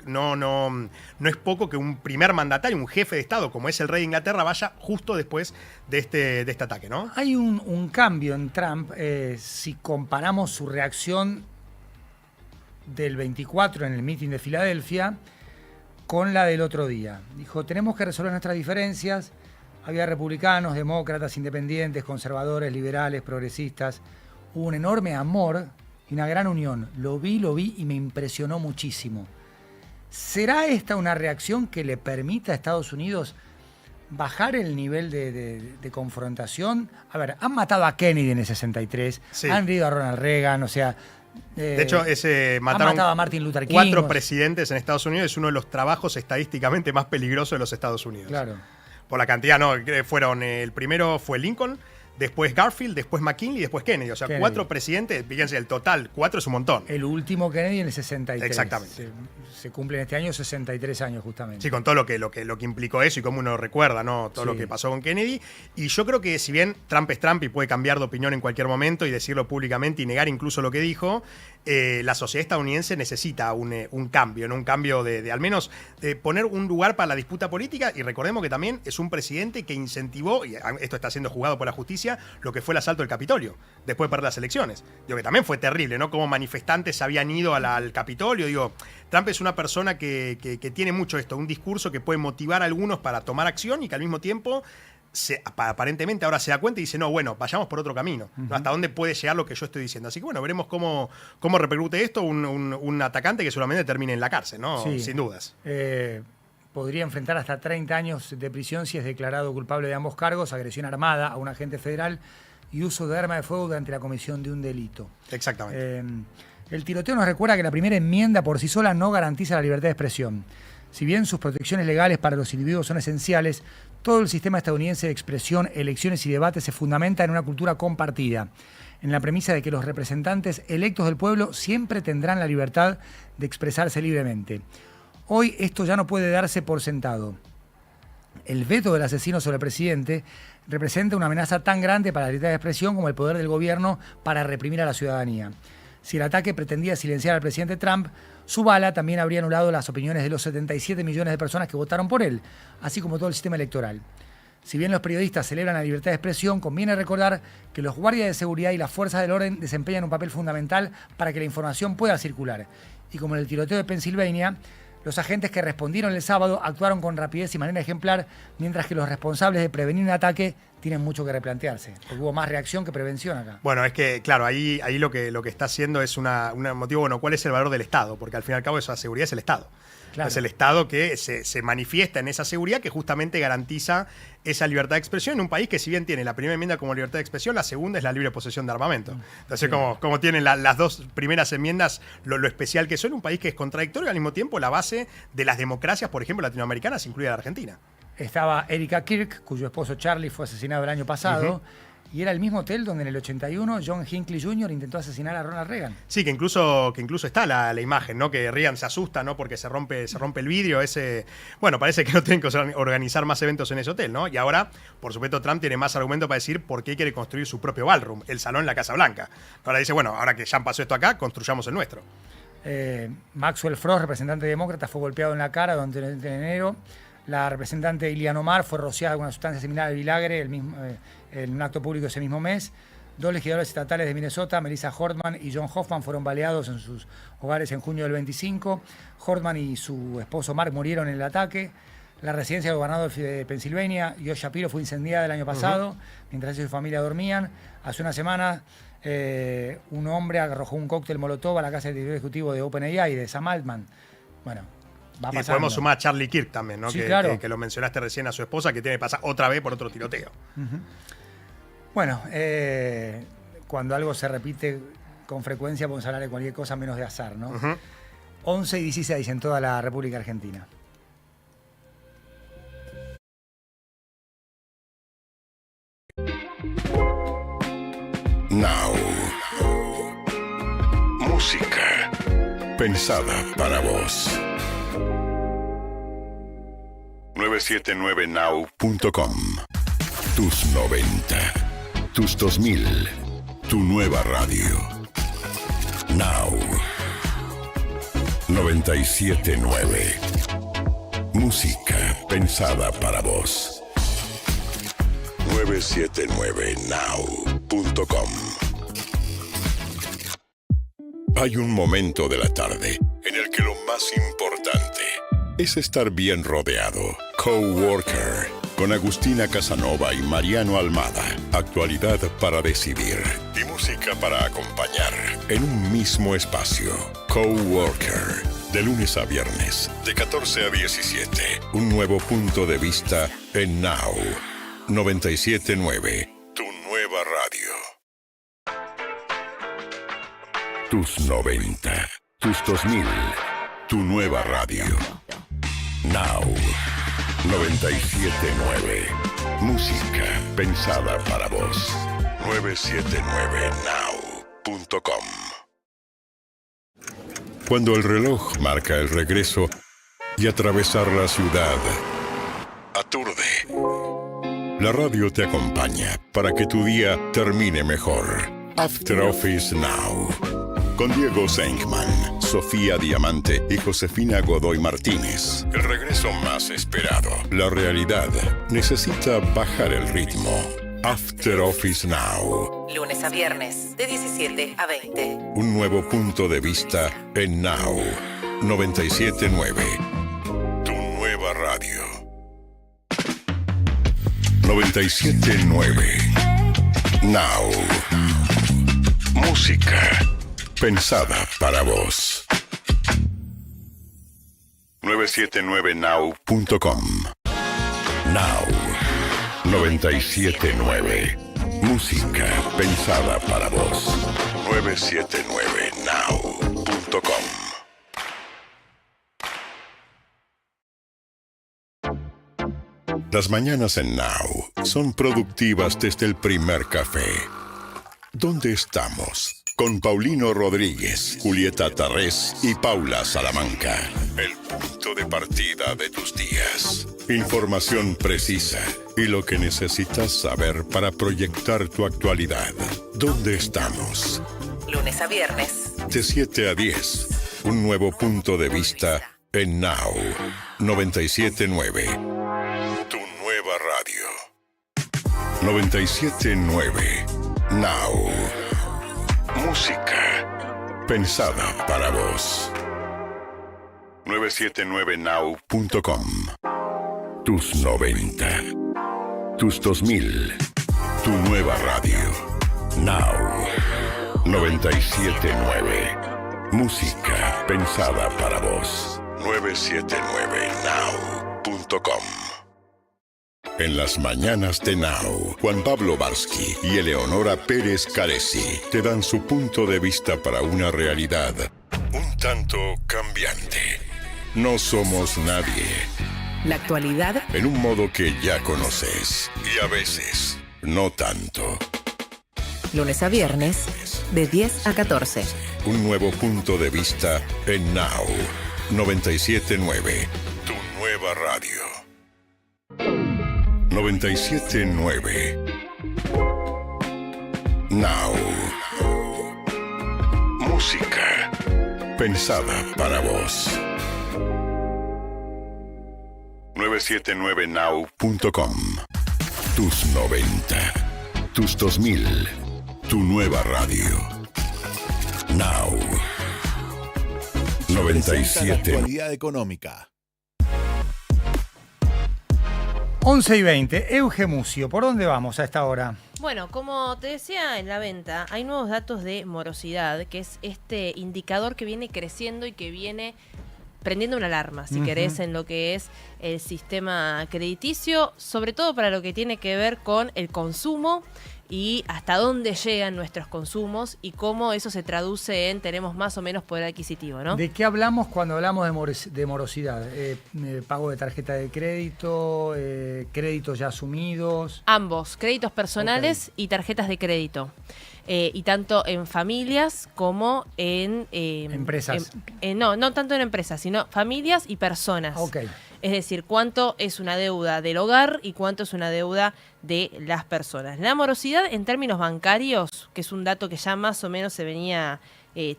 Speaker 6: poco que un primer mandatario, un jefe de Estado como es el rey de Inglaterra vaya justo después de este ataque, ¿no?
Speaker 2: Hay un cambio en Trump si comparamos su reacción del 24 en el meeting de Filadelfia con la del otro día. Dijo, tenemos que resolver nuestras diferencias. Había republicanos, demócratas, independientes, conservadores, liberales, progresistas. Hubo un enorme amor y una gran unión. Lo vi y me impresionó muchísimo. ¿Será esta una reacción que le permita a Estados Unidos bajar el nivel de confrontación? A ver, han matado a Kennedy en el 63, han herido a Ronald Reagan, o sea...
Speaker 6: de hecho, mataron
Speaker 2: han matado a Martin Luther King.
Speaker 6: 4 presidentes en Estados Unidos. Es uno de los trabajos estadísticamente más peligrosos de los Estados Unidos.
Speaker 2: Claro.
Speaker 6: Por la cantidad, no, el primero fue Lincoln, después Garfield, después McKinley y después Kennedy. O sea, Kennedy. 4 presidentes, fíjense, el total, 4 es un montón.
Speaker 2: El último Kennedy en el 63.
Speaker 6: Exactamente.
Speaker 2: Se cumplen este año 63 años justamente.
Speaker 6: Sí, con todo lo que implicó eso y cómo uno recuerda, ¿no? Todo lo que pasó con Kennedy. Y yo creo que si bien Trump es Trump y puede cambiar de opinión en cualquier momento y decirlo públicamente y negar incluso lo que dijo, la sociedad estadounidense necesita un cambio, ¿no? Un cambio de al menos poner un lugar para la disputa política. Y recordemos que también es un presidente que incentivó, y esto está siendo juzgado por la justicia, lo que fue el asalto del Capitolio, después de perder las elecciones. Digo, que también fue terrible, ¿no? Como manifestantes habían ido al Capitolio. Digo, Trump es una persona que tiene mucho esto, un discurso que puede motivar a algunos para tomar acción y que al mismo tiempo aparentemente ahora se da cuenta y dice, no, bueno, vayamos por otro camino. ¿No? ¿Hasta dónde puede llegar lo que yo estoy diciendo? Así que bueno, veremos cómo repercute esto un atacante que solamente termine en la cárcel, ¿no?
Speaker 2: Sí.
Speaker 6: Sin dudas.
Speaker 2: Podría enfrentar hasta 30 años de prisión si es declarado culpable de ambos cargos, agresión armada a un agente federal y uso de arma de fuego durante la comisión de un delito.
Speaker 6: Exactamente.
Speaker 2: El tiroteo nos recuerda que la primera enmienda por sí sola no garantiza la libertad de expresión. Si bien sus protecciones legales para los individuos son esenciales, todo el sistema estadounidense de expresión, elecciones y debates se fundamenta en una cultura compartida, en la premisa de que los representantes electos del pueblo siempre tendrán la libertad de expresarse libremente. Hoy esto ya no puede darse por sentado. El veto del asesino sobre el presidente representa una amenaza tan grande para la libertad de expresión como el poder del gobierno para reprimir a la ciudadanía. Si el ataque pretendía silenciar al presidente Trump, su bala también habría anulado las opiniones de los 77 millones de personas que votaron por él, así como todo el sistema electoral. Si bien los periodistas celebran la libertad de expresión, conviene recordar que los guardias de seguridad y las fuerzas del orden desempeñan un papel fundamental para que la información pueda circular. Y como en el tiroteo de Pensilvania, los agentes que respondieron el sábado actuaron con rapidez y manera ejemplar, mientras que los responsables de prevenir un ataque tienen mucho que replantearse, porque hubo más reacción que prevención acá.
Speaker 6: Bueno, es que, claro, ahí lo que está haciendo es un motivo, bueno, ¿cuál es el valor del Estado? Porque al fin y al cabo esa seguridad es el Estado. Claro. Es el Estado que se manifiesta en esa seguridad que justamente garantiza esa libertad de expresión en un país que, si bien tiene la primera enmienda como libertad de expresión, la segunda es la libre posesión de armamento. Entonces, como tienen las dos primeras enmiendas, lo especial que son, un país que es contradictorio y al mismo tiempo la base de las democracias, por ejemplo, latinoamericanas, incluida la Argentina.
Speaker 2: Estaba Erika Kirk, cuyo esposo Charlie fue asesinado el año pasado. Y era el mismo hotel donde en el 81 John Hinckley Jr. intentó asesinar a Ronald Reagan.
Speaker 6: Sí, que incluso está la imagen, ¿no? Que Reagan se asusta, ¿no? Porque se rompe el vidrio. Bueno, parece que no tienen que organizar más eventos en ese hotel, ¿no? Y ahora, por supuesto, Trump tiene más argumentos para decir por qué quiere construir su propio ballroom, el salón en la Casa Blanca. Ahora dice, bueno, ahora que ya pasó esto acá, construyamos el nuestro.
Speaker 2: Maxwell Frost, representante demócrata, fue golpeado en la cara durante el enero. La representante Ilhan Omar fue rociada con una sustancia similar al vinagre en un acto público ese mismo mes. 2 legisladores estatales de Minnesota, Melissa Hortman y John Hoffman, fueron baleados en sus hogares en junio del 25. Hortman y su esposo Mark murieron en el ataque. La residencia del gobernador de Pensilvania, Josh Shapiro, fue incendiada el año pasado, mientras ellos y su familia dormían. Hace una semana, un hombre arrojó un cóctel molotov a la casa del director ejecutivo de OpenAI, de Sam Altman. Bueno, va
Speaker 6: Y
Speaker 2: pasando.
Speaker 6: podemos sumar a Charlie Kirk también, ¿no?
Speaker 2: Sí,
Speaker 6: que,
Speaker 2: claro.
Speaker 6: que lo mencionaste recién a su esposa, que tiene que pasar otra vez por otro tiroteo.
Speaker 2: Bueno, cuando algo se repite con frecuencia, podemos hablar de cualquier cosa menos de azar, ¿no? 11 y 16 en toda la República Argentina.
Speaker 7: Now. Música pensada para vos. 979now.com. Tus 90. Tus 2000. Tu nueva radio. Now. 979. Música pensada para vos. 979now.com. Hay un momento de la tarde en el que lo más importante es estar bien rodeado. Coworker, con Agustina Casanova y Mariano Almada. Actualidad para decidir y música para acompañar en un mismo espacio. Coworker, de lunes a viernes, de 14 a 17. Un nuevo punto de vista en Now. 979, tu nueva radio. Tus 90, tus 2000, tu nueva radio. Now. 979, música pensada para vos. 979now.com. Cuando el reloj marca el regreso y atravesar la ciudad aturde. La radio te acompaña para que tu día termine mejor. After Office Now. Con Diego Senkman, Sofía Diamante y Josefina Godoy Martínez. El regreso más esperado. La realidad necesita bajar el ritmo. After Office Now.
Speaker 8: Lunes a viernes, de 17 a 20.
Speaker 7: Un nuevo punto de vista en Now. 979. Tu nueva radio. 979. Now. Música pensada para vos. 979now.com. Now. 979. Música pensada para vos. 979now.com. Las mañanas en Now son productivas desde el primer café. ¿Dónde estamos? Con Paulino Rodríguez, Julieta Tarrés y Paula Salamanca. El punto de partida de tus días. Información precisa y lo que necesitas saber para proyectar tu actualidad. ¿Dónde estamos?
Speaker 8: Lunes a viernes.
Speaker 7: De 7 a 10. Un nuevo punto de vista en Now. 979. Tu nueva radio. 979. Now. Música pensada para vos. 979now.com. Tus 90. Tus 2000. Tu nueva radio. Now. 979. Música pensada para vos. 979now.com. En las mañanas de Now, Juan Pablo Barsky y Eleonora Pérez Caresi te dan su punto de vista para una realidad un tanto cambiante. No somos nadie.
Speaker 8: La actualidad
Speaker 7: En un modo que ya conoces y a veces no tanto.
Speaker 8: lunes a viernes, de 10 a 14.
Speaker 7: Un nuevo punto de vista en Now. 979, tu nueva radio. 979. Now. Música pensada para vos. 979now.com. Tus 90. Tus 2000. Tu nueva radio. Now. 97.
Speaker 11: Actualidad económica.
Speaker 2: 11:20. Euge Mucio, ¿por dónde vamos a esta hora?
Speaker 11: Bueno, como te decía en la venta, hay nuevos datos de morosidad, que es este indicador que viene creciendo y que viene prendiendo una alarma, si querés, en lo que es el sistema crediticio, sobre todo para lo que tiene que ver con el consumo y hasta dónde llegan nuestros consumos y cómo eso se traduce en tenemos más o menos poder adquisitivo, ¿no?
Speaker 2: ¿De qué hablamos cuando hablamos de morosidad? ¿Pago de tarjeta de crédito? ¿Créditos ya asumidos?
Speaker 11: Ambos, créditos personales y tarjetas de crédito. Y tanto en familias como en...
Speaker 2: ¿Empresas?
Speaker 11: No tanto en empresas, sino familias y personas.
Speaker 2: Okay.
Speaker 11: Es decir, cuánto es una deuda del hogar y cuánto es una deuda de las personas. La morosidad en términos bancarios, que es un dato que ya más o menos se venía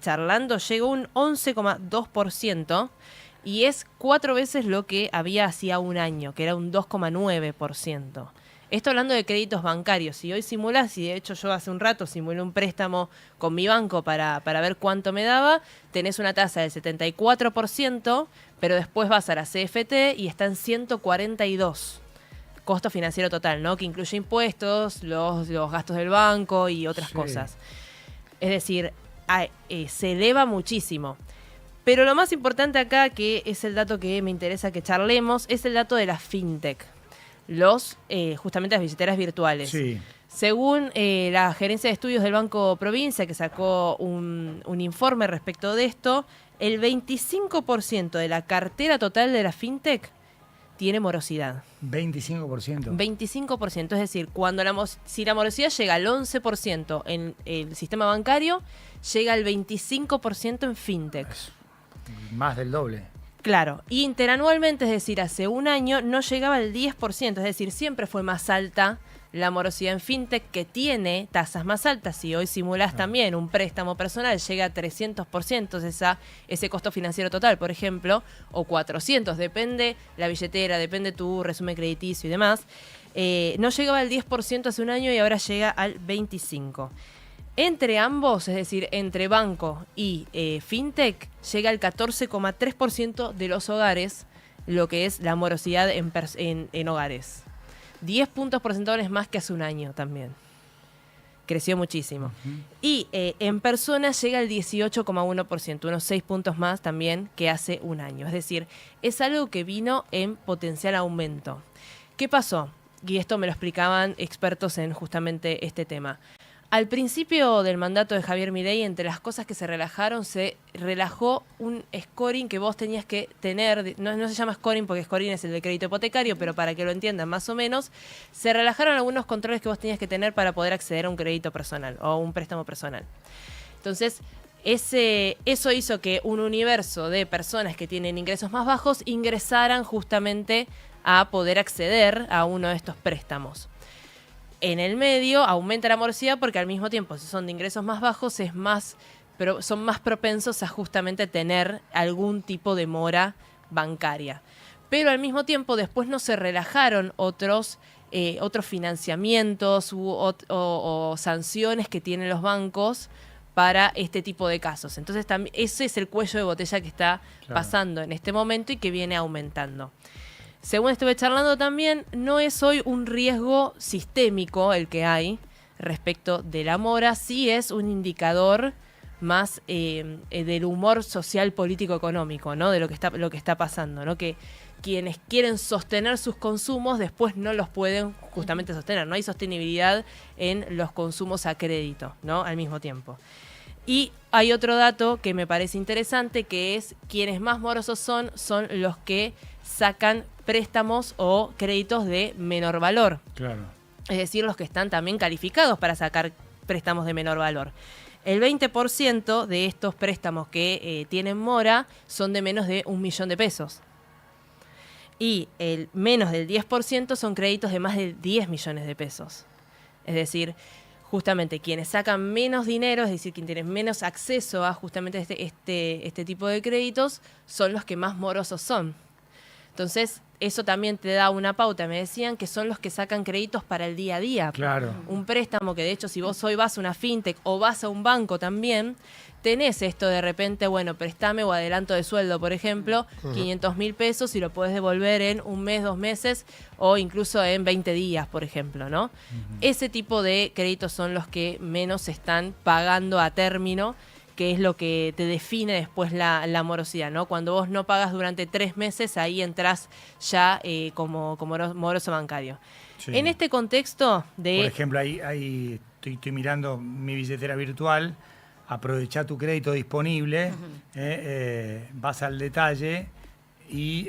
Speaker 11: charlando, llegó a un 11,2% y es 4 veces lo que había hacía un año, que era un 2,9%. Esto hablando de créditos bancarios. Si hoy simulás, y de hecho yo hace un rato simulé un préstamo con mi banco para ver cuánto me daba, tenés una tasa del 74%, pero después vas a la CFT y está en 142%. Costo financiero total, ¿no? Que incluye impuestos, los gastos del banco y otras cosas. Es decir, se eleva muchísimo. Pero lo más importante acá, que es el dato que me interesa que charlemos, es el dato de la fintech. Justamente las billeteras virtuales.
Speaker 2: Sí.
Speaker 11: Según la Gerencia de Estudios del Banco Provincia, que sacó un informe respecto de esto, el 25% de la cartera total de la fintech tiene morosidad.
Speaker 2: 25%.
Speaker 11: 25%, es decir, si la morosidad llega al 11% en el sistema bancario, llega al 25% en fintech.
Speaker 2: Más del doble.
Speaker 11: Claro, y interanualmente, es decir, hace un año no llegaba al 10%, es decir, siempre fue más alta la morosidad en fintech, que tiene tasas más altas. Si hoy simulás también un préstamo personal, llega a 300% ese costo financiero total, por ejemplo, o 400%, depende la billetera, depende tu resumen crediticio y demás. No llegaba al 10% hace un año y ahora llega al 25%. Entre ambos, es decir, entre banco y fintech, llega al 14,3% de los hogares, lo que es la morosidad en hogares. 10 puntos porcentuales más que hace un año también. Creció muchísimo. Y en personas llega al 18,1%, unos 6 puntos más también que hace un año. Es decir, es algo que vino en potencial aumento. ¿Qué pasó? Y esto me lo explicaban expertos en justamente este tema. Al principio del mandato de Javier Milei, entre las cosas que se relajó un scoring que vos tenías que tener, no se llama scoring porque scoring es el de crédito hipotecario, pero para que lo entiendan más o menos, se relajaron algunos controles que vos tenías que tener para poder acceder a un crédito personal o un préstamo personal. Entonces, eso hizo que un universo de personas que tienen ingresos más bajos ingresaran justamente a poder acceder a uno de estos préstamos. En el medio aumenta la morosidad porque al mismo tiempo, si son de ingresos más bajos, son más propensos a justamente tener algún tipo de mora bancaria. Pero al mismo tiempo después no se relajaron otros financiamientos o sanciones que tienen los bancos para este tipo de casos. Entonces ese es el cuello de botella que está pasando en este momento y que viene aumentando. Según estuve charlando también, no es hoy un riesgo sistémico el que hay respecto de la mora, sí es un indicador más del humor social, político, económico, ¿no? De lo que está pasando, ¿no? Que quienes quieren sostener sus consumos después no los pueden justamente sostener, no hay sostenibilidad en los consumos a crédito, ¿no? Al mismo tiempo. Y hay otro dato que me parece interesante, que es quienes más morosos son los que sacan préstamos o créditos de menor valor.
Speaker 2: Claro.
Speaker 11: Es decir, los que están también calificados para sacar préstamos de menor valor. El 20% de estos préstamos que tienen mora son de menos de 1 millón de pesos. Y el menos del 10% son créditos de más de 10 millones de pesos. Es decir, justamente quienes sacan menos dinero, es decir, quienes tienen menos acceso a justamente este tipo de créditos, son los que más morosos son. Entonces, eso también te da una pauta, me decían, que son los que sacan créditos para el día a día.
Speaker 2: Claro.
Speaker 11: Un préstamo que de hecho si vos hoy vas a una fintech o vas a un banco también, tenés esto de repente, bueno, préstame o adelanto de sueldo, por ejemplo, 500.000 pesos y lo podés devolver en un mes, 2 meses o incluso en 20 días, por ejemplo, ¿no? Ese tipo de créditos son los que menos se están pagando a término, que es lo que te define después la morosidad, ¿no? Cuando vos no pagas durante 3 meses, ahí entras ya como moroso bancario.
Speaker 2: Sí.
Speaker 11: En este contexto de...
Speaker 2: Por ejemplo, ahí estoy mirando mi billetera virtual, aprovechá tu crédito disponible, vas al detalle y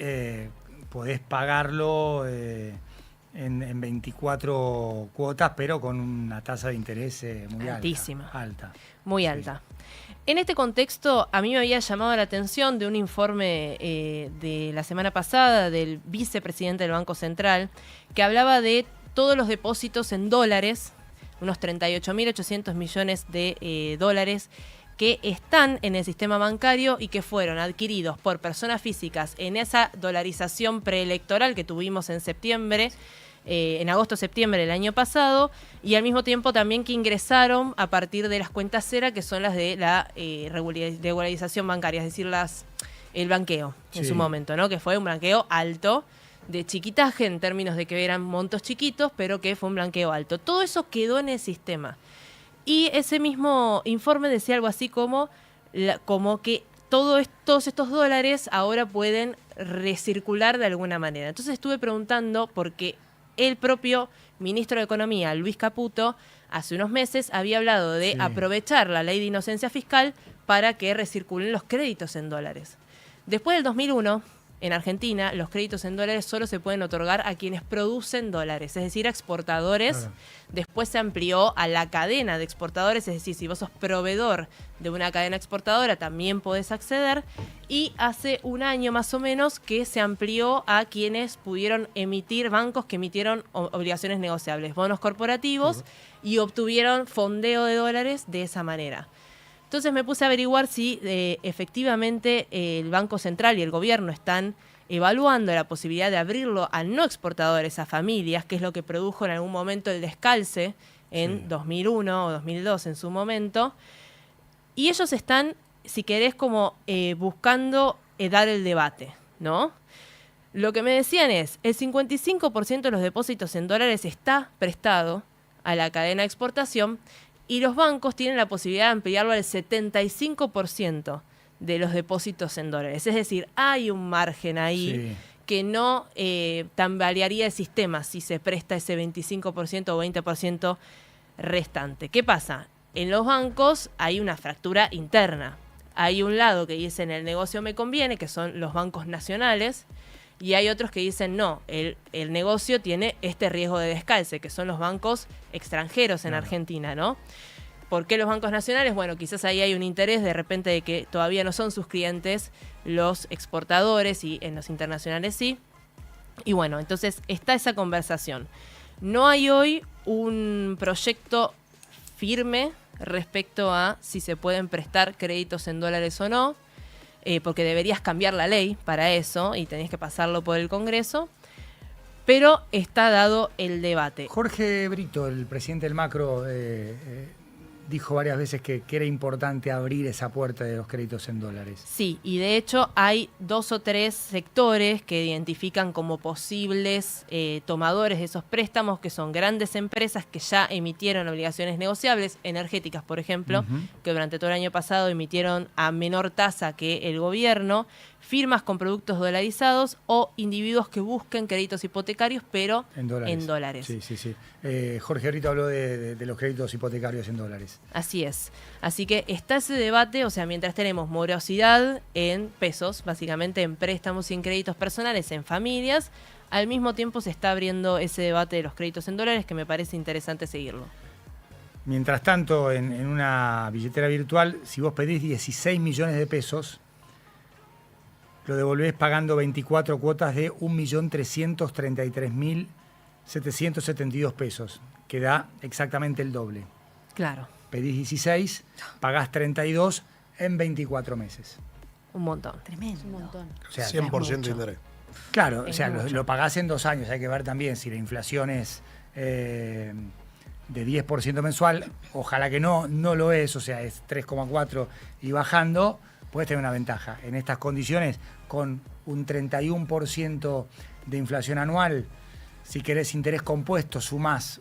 Speaker 2: podés pagarlo en 24 cuotas, pero con una tasa de interés muy
Speaker 11: altísima.
Speaker 2: Alta.
Speaker 11: Muy alta. En este contexto, a mí me había llamado la atención de un informe de la semana pasada del vicepresidente del Banco Central, que hablaba de todos los depósitos en dólares, unos 38.800 millones de dólares, que están en el sistema bancario y que fueron adquiridos por personas físicas en esa dolarización preelectoral que tuvimos en septiembre, en agosto-septiembre del año pasado, y al mismo tiempo también que ingresaron a partir de las cuentas cera, que son las de la regularización bancaria, es decir, el blanqueo en su momento, ¿no? Que fue un blanqueo alto, de chiquitaje en términos de que eran montos chiquitos, pero que fue un blanqueo alto. Todo eso quedó en el sistema. Y ese mismo informe decía algo así como que todos estos dólares ahora pueden recircular de alguna manera. Entonces estuve preguntando porque el propio ministro de Economía, Luis Caputo, hace unos meses había hablado de aprovechar la ley de inocencia fiscal para que recirculen los créditos en dólares. Después del 2001, en Argentina, los créditos en dólares solo se pueden otorgar a quienes producen dólares, es decir, a exportadores. Claro. Después se amplió a la cadena de exportadores, es decir, si vos sos proveedor de una cadena exportadora, también podés acceder. Y hace un año más o menos que se amplió a quienes pudieron emitir, bancos que emitieron obligaciones negociables, bonos corporativos, y obtuvieron fondeo de dólares de esa manera. Entonces me puse a averiguar si efectivamente el Banco Central y el gobierno están evaluando la posibilidad de abrirlo a no exportadores, a familias, que es lo que produjo en algún momento el descalce en 2001 o 2002 en su momento. Y ellos están, si querés, como buscando dar el debate, ¿no? Lo que me decían es, el 55% de los depósitos en dólares está prestado a la cadena de exportación, y los bancos tienen la posibilidad de ampliarlo al 75% de los depósitos en dólares. Es decir, hay un margen ahí que no tambalearía el sistema si se presta ese 25% o 20% restante. ¿Qué pasa? En los bancos hay una fractura interna. Hay un lado que dicen el negocio me conviene, que son los bancos nacionales, y hay otros que dicen no, el negocio tiene este riesgo de descalce, que son los bancos extranjeros en Argentina, ¿no? ¿Por qué los bancos nacionales? Bueno, quizás ahí hay un interés de repente de que todavía no son sus clientes los exportadores y en los internacionales sí. Y bueno, entonces está esa conversación. No hay hoy un proyecto firme respecto a si se pueden prestar créditos en dólares o no, porque deberías cambiar la ley para eso y tenés que pasarlo por el Congreso, pero está dado el debate.
Speaker 2: Jorge Brito, el presidente del Macro, dijo varias veces que era importante abrir esa puerta de los créditos en dólares.
Speaker 11: Sí, y de hecho hay 2 o 3 sectores que identifican como posibles tomadores de esos préstamos, que son grandes empresas que ya emitieron obligaciones negociables, energéticas por ejemplo, que durante todo el año pasado emitieron a menor tasa que el gobierno, firmas con productos dolarizados o individuos que busquen créditos hipotecarios, pero en dólares.
Speaker 2: Sí. Jorge Brito habló de los créditos hipotecarios en dólares.
Speaker 11: Así es. Así que está ese debate, o sea, mientras tenemos morosidad en pesos, básicamente en préstamos y en créditos personales, en familias, al mismo tiempo se está abriendo ese debate de los créditos en dólares, que me parece interesante seguirlo.
Speaker 2: Mientras tanto, en una billetera virtual, si vos pedís 16 millones de pesos, lo devolvés pagando 24 cuotas de 1.333.772 pesos, que da exactamente el doble.
Speaker 11: Claro.
Speaker 2: Pedís 16, pagás 32 en 24 meses.
Speaker 11: Un montón.
Speaker 12: Tremendo. Un montón.
Speaker 2: O sea,
Speaker 6: 100% de interés.
Speaker 2: Claro, o sea, lo pagás en 2 años. Hay que ver también si la inflación es de 10% mensual. Ojalá que no lo es, o sea, es 3,4 y bajando, puedes tener una ventaja. En estas condiciones, con un 31% de inflación anual, si querés interés compuesto, sumás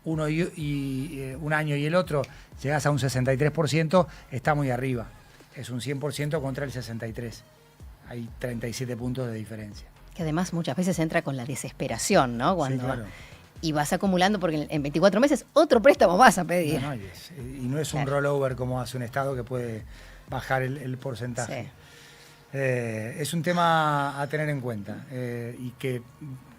Speaker 2: un año y el otro, llegás a un 63%, está muy arriba. Es un 100% contra el 63%. Hay 37 puntos de diferencia.
Speaker 12: Que además muchas veces entra con la desesperación, ¿no? Cuando,
Speaker 2: sí, claro.
Speaker 12: Y vas acumulando porque en 24 meses otro préstamo vas a pedir.
Speaker 2: Y no es un rollover como hace un Estado que puede bajar el porcentaje. Sí. Es un tema a tener en cuenta y que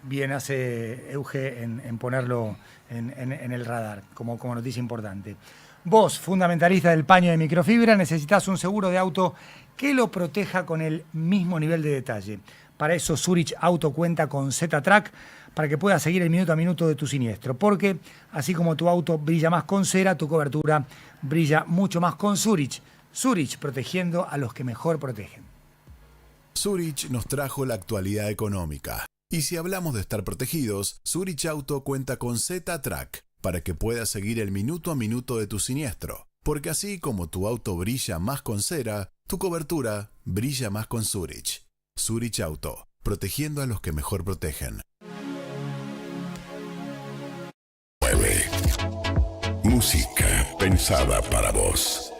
Speaker 2: bien hace Euge en ponerlo en el radar como noticia importante. Vos, fundamentalista del paño de microfibra, necesitas un seguro de auto que lo proteja con el mismo nivel de detalle. Para eso Zurich Auto cuenta con Z-Track para que puedas seguir el minuto a minuto de tu siniestro. Porque así como tu auto brilla más con cera, tu cobertura brilla mucho más con Zurich. Zurich, protegiendo a los que mejor protegen.
Speaker 13: Zurich nos trajo la actualidad económica. Y si hablamos de estar protegidos, Zurich Auto cuenta con Z-Track para que puedas seguir el minuto a minuto de tu siniestro. Porque así como tu auto brilla más con cera, tu cobertura brilla más con Zurich. Zurich Auto, protegiendo a los que mejor protegen.
Speaker 7: 9. Música pensada para vos.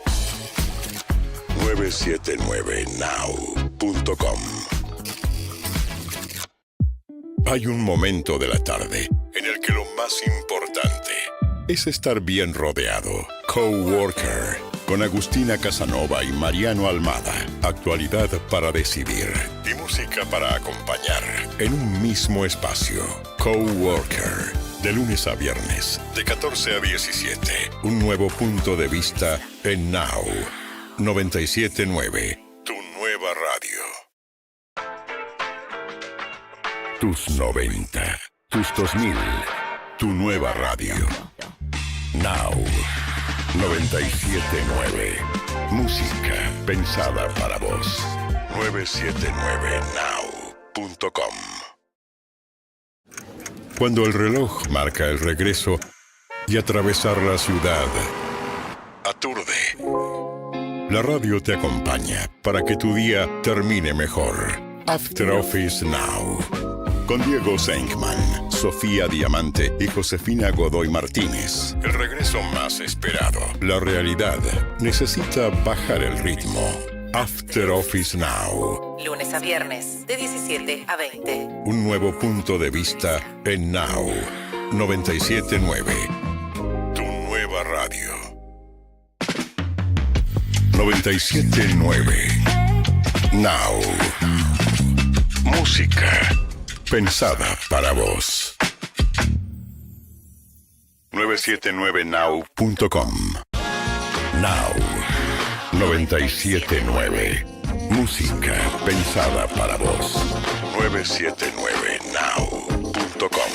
Speaker 7: 979now.com. Hay un momento de la tarde en el que lo más importante es estar bien rodeado. Coworker, con Agustina Casanova y Mariano Almada. Actualidad para decidir y música para acompañar en un mismo espacio. Coworker, de lunes a viernes, de 14 a 17. Un nuevo punto de vista en Now 97.9, tu nueva radio. Tus 90, tus 2000, tu nueva radio. Now 97.9, música pensada para vos. 979now.com. Cuando el reloj marca el regreso y atravesar la ciudad aturde, la radio te acompaña para que tu día termine mejor. After Office Now. Con Diego Senkman, Sofía Diamante y Josefina Godoy Martínez. El regreso más esperado. La realidad necesita bajar el ritmo. After Office Now.
Speaker 8: Lunes a viernes, de 17 a 20.
Speaker 7: Un nuevo punto de vista en Now 97.9. Tu nueva radio. 97.9. Now. Música pensada para vos. 979now.com. Now 97.9. Música pensada para vos. 979now.com.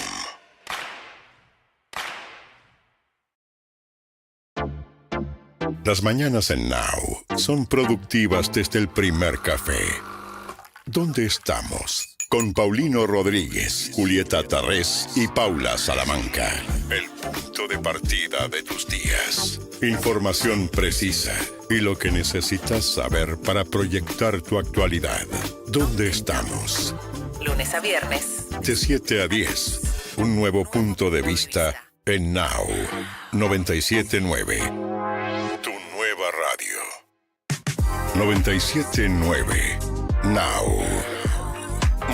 Speaker 7: Las mañanas en Now son productivas desde el primer café. ¿Dónde estamos? Con Paulino Rodríguez, Julieta Tarrés y Paula Salamanca. El punto de partida de tus días. Información precisa y lo que necesitas saber para proyectar tu actualidad. ¿Dónde estamos?
Speaker 8: Lunes a viernes.
Speaker 7: De 7 a 10. Un nuevo punto de vista en Now 97.9. Tu nueva radio. 97.9. Now.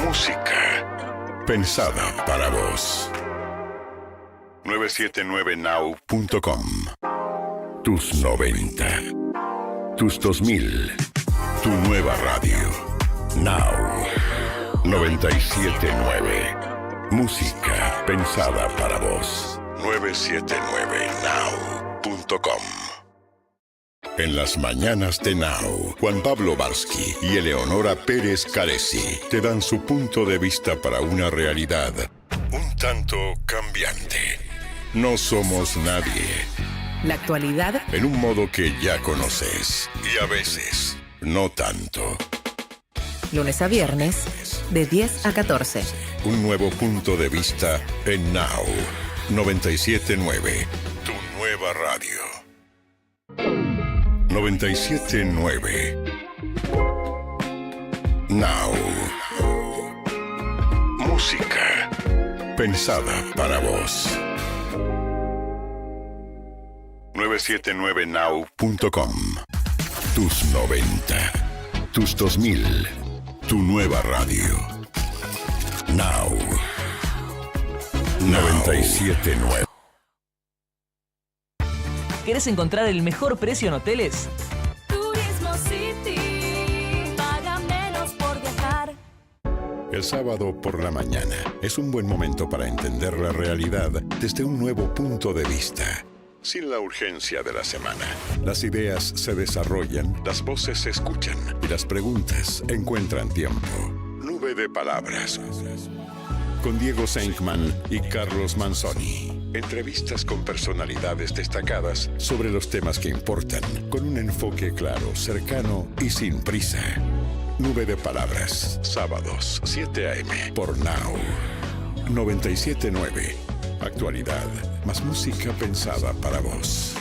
Speaker 7: Música pensada para vos. 979now.com. Tus 90. Tus 2000. Tu nueva radio. Now 97.9. Música pensada para vos. 979now.com. En las mañanas de Now, Juan Pablo Barsky y Eleonora Pérez Caresi te dan su punto de vista para una realidad un tanto cambiante. No somos nadie.
Speaker 8: La actualidad
Speaker 7: En un modo que ya conoces y a veces no tanto.
Speaker 8: Lunes a viernes, de 10 a 14.
Speaker 7: Un nuevo punto de vista en Now 97.9, tu nueva radio. 97.9 Now. Música pensada para vos. 979now.com. Tus 90, tus 2000, tu nueva radio. Now 97.9.
Speaker 14: ¿Querés encontrar el mejor precio en hoteles?
Speaker 15: Turismo City, paga menos por viajar.
Speaker 7: El sábado por la mañana es un buen momento para entender la realidad desde un nuevo punto de vista. Sin la urgencia de la semana, las ideas se desarrollan, las voces se escuchan y las preguntas encuentran tiempo. Nube de palabras. Con Diego Senkman y Carlos Manzoni. Entrevistas con personalidades destacadas sobre los temas que importan, con un enfoque claro, cercano y sin prisa. Nube de palabras, sábados, 7 a.m. por Now 97.9. Actualidad, más música pensada para vos.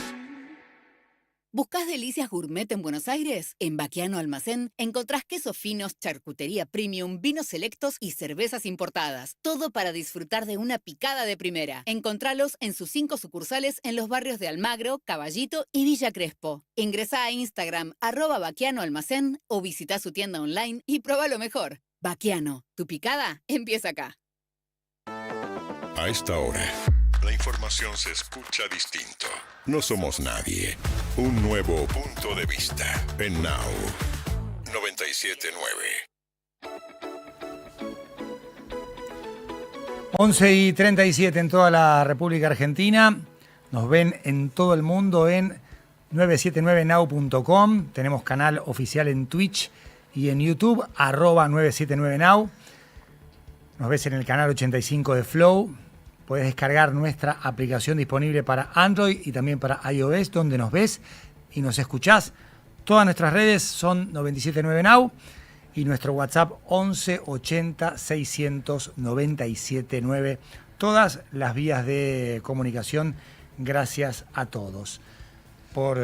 Speaker 16: ¿Buscás delicias gourmet en Buenos Aires? En Baquiano Almacén encontrás quesos finos, charcutería premium, vinos selectos y cervezas importadas. Todo para disfrutar de una picada de primera. Encontralos en sus 5 sucursales en los barrios de Almagro, Caballito y Villa Crespo. Ingresá a Instagram @Baquiano Almacén o visita su tienda online y prueba lo mejor. Baquiano, tu picada empieza acá.
Speaker 7: A esta hora, la información se escucha distinto. No somos nadie. Un nuevo punto de vista en Now 97.9.
Speaker 2: 11:37 en toda la República Argentina. Nos ven en todo el mundo en 979now.com. Tenemos canal oficial en Twitch y en YouTube, @979now. Nos ves en el canal 85 de Flow. Puedes descargar nuestra aplicación disponible para Android y también para iOS, donde nos ves y nos escuchás. Todas nuestras redes son 979now y nuestro WhatsApp 11 80 600 979. Todas las vías de comunicación. Gracias a todos por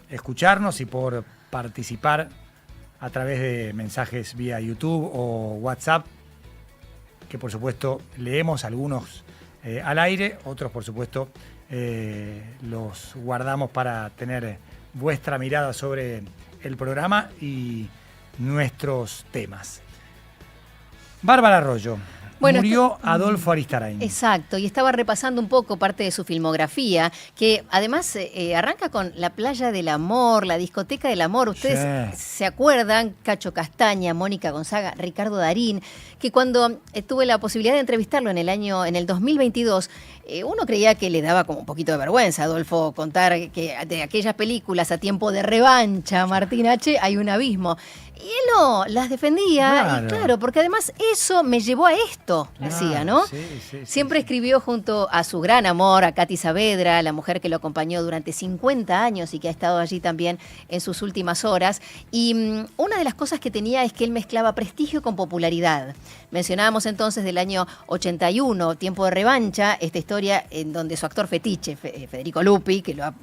Speaker 2: escucharnos y por participar a través de mensajes vía YouTube o WhatsApp, que por supuesto leemos algunos al aire, otros por supuesto los guardamos para tener vuestra mirada sobre el programa y nuestros temas. Bárbara Arroyo.
Speaker 12: Bueno,
Speaker 2: murió Adolfo Aristarain.
Speaker 12: Exacto, y estaba repasando un poco parte de su filmografía, que además arranca con La Playa del Amor, La Discoteca del Amor. Ustedes se acuerdan, Cacho Castaña, Mónica Gonzaga, Ricardo Darín, que cuando tuve la posibilidad de entrevistarlo en el 2022, uno creía que le daba como un poquito de vergüenza a Adolfo contar que de aquellas películas A Tiempo de Revancha, Martín H., hay un abismo. Y él no, las defendía, y claro, porque además eso me llevó a esto, decía, ¿no? Siempre escribió junto a su gran amor, a Katy Saavedra, la mujer que lo acompañó durante 50 años y que ha estado allí también en sus últimas horas. Y una de las cosas que tenía es que él mezclaba prestigio con popularidad. Mencionábamos entonces del año 81, Tiempo de Revancha, esta historia en donde su actor fetiche, Federico Lupi, que lo ha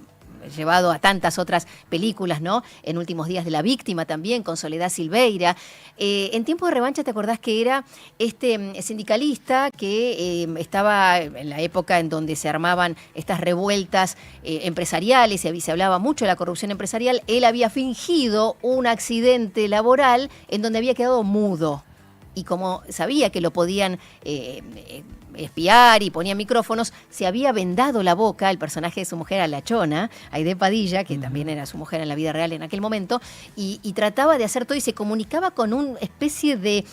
Speaker 12: llevado a tantas otras películas, ¿no? En Últimos Días de la Víctima también, con Soledad Silveira. En Tiempo de Revancha, ¿te acordás que era este sindicalista que estaba en la época en donde se armaban estas revueltas empresariales y se hablaba mucho de la corrupción empresarial? Él había fingido un accidente laboral en donde había quedado mudo. Y como sabía que lo podían espiar y ponía micrófonos, se había vendado la boca el personaje de su mujer, Alachona, Aide Padilla, que también era su mujer en la vida real en aquel momento, y trataba de hacer todo y se comunicaba con una especie de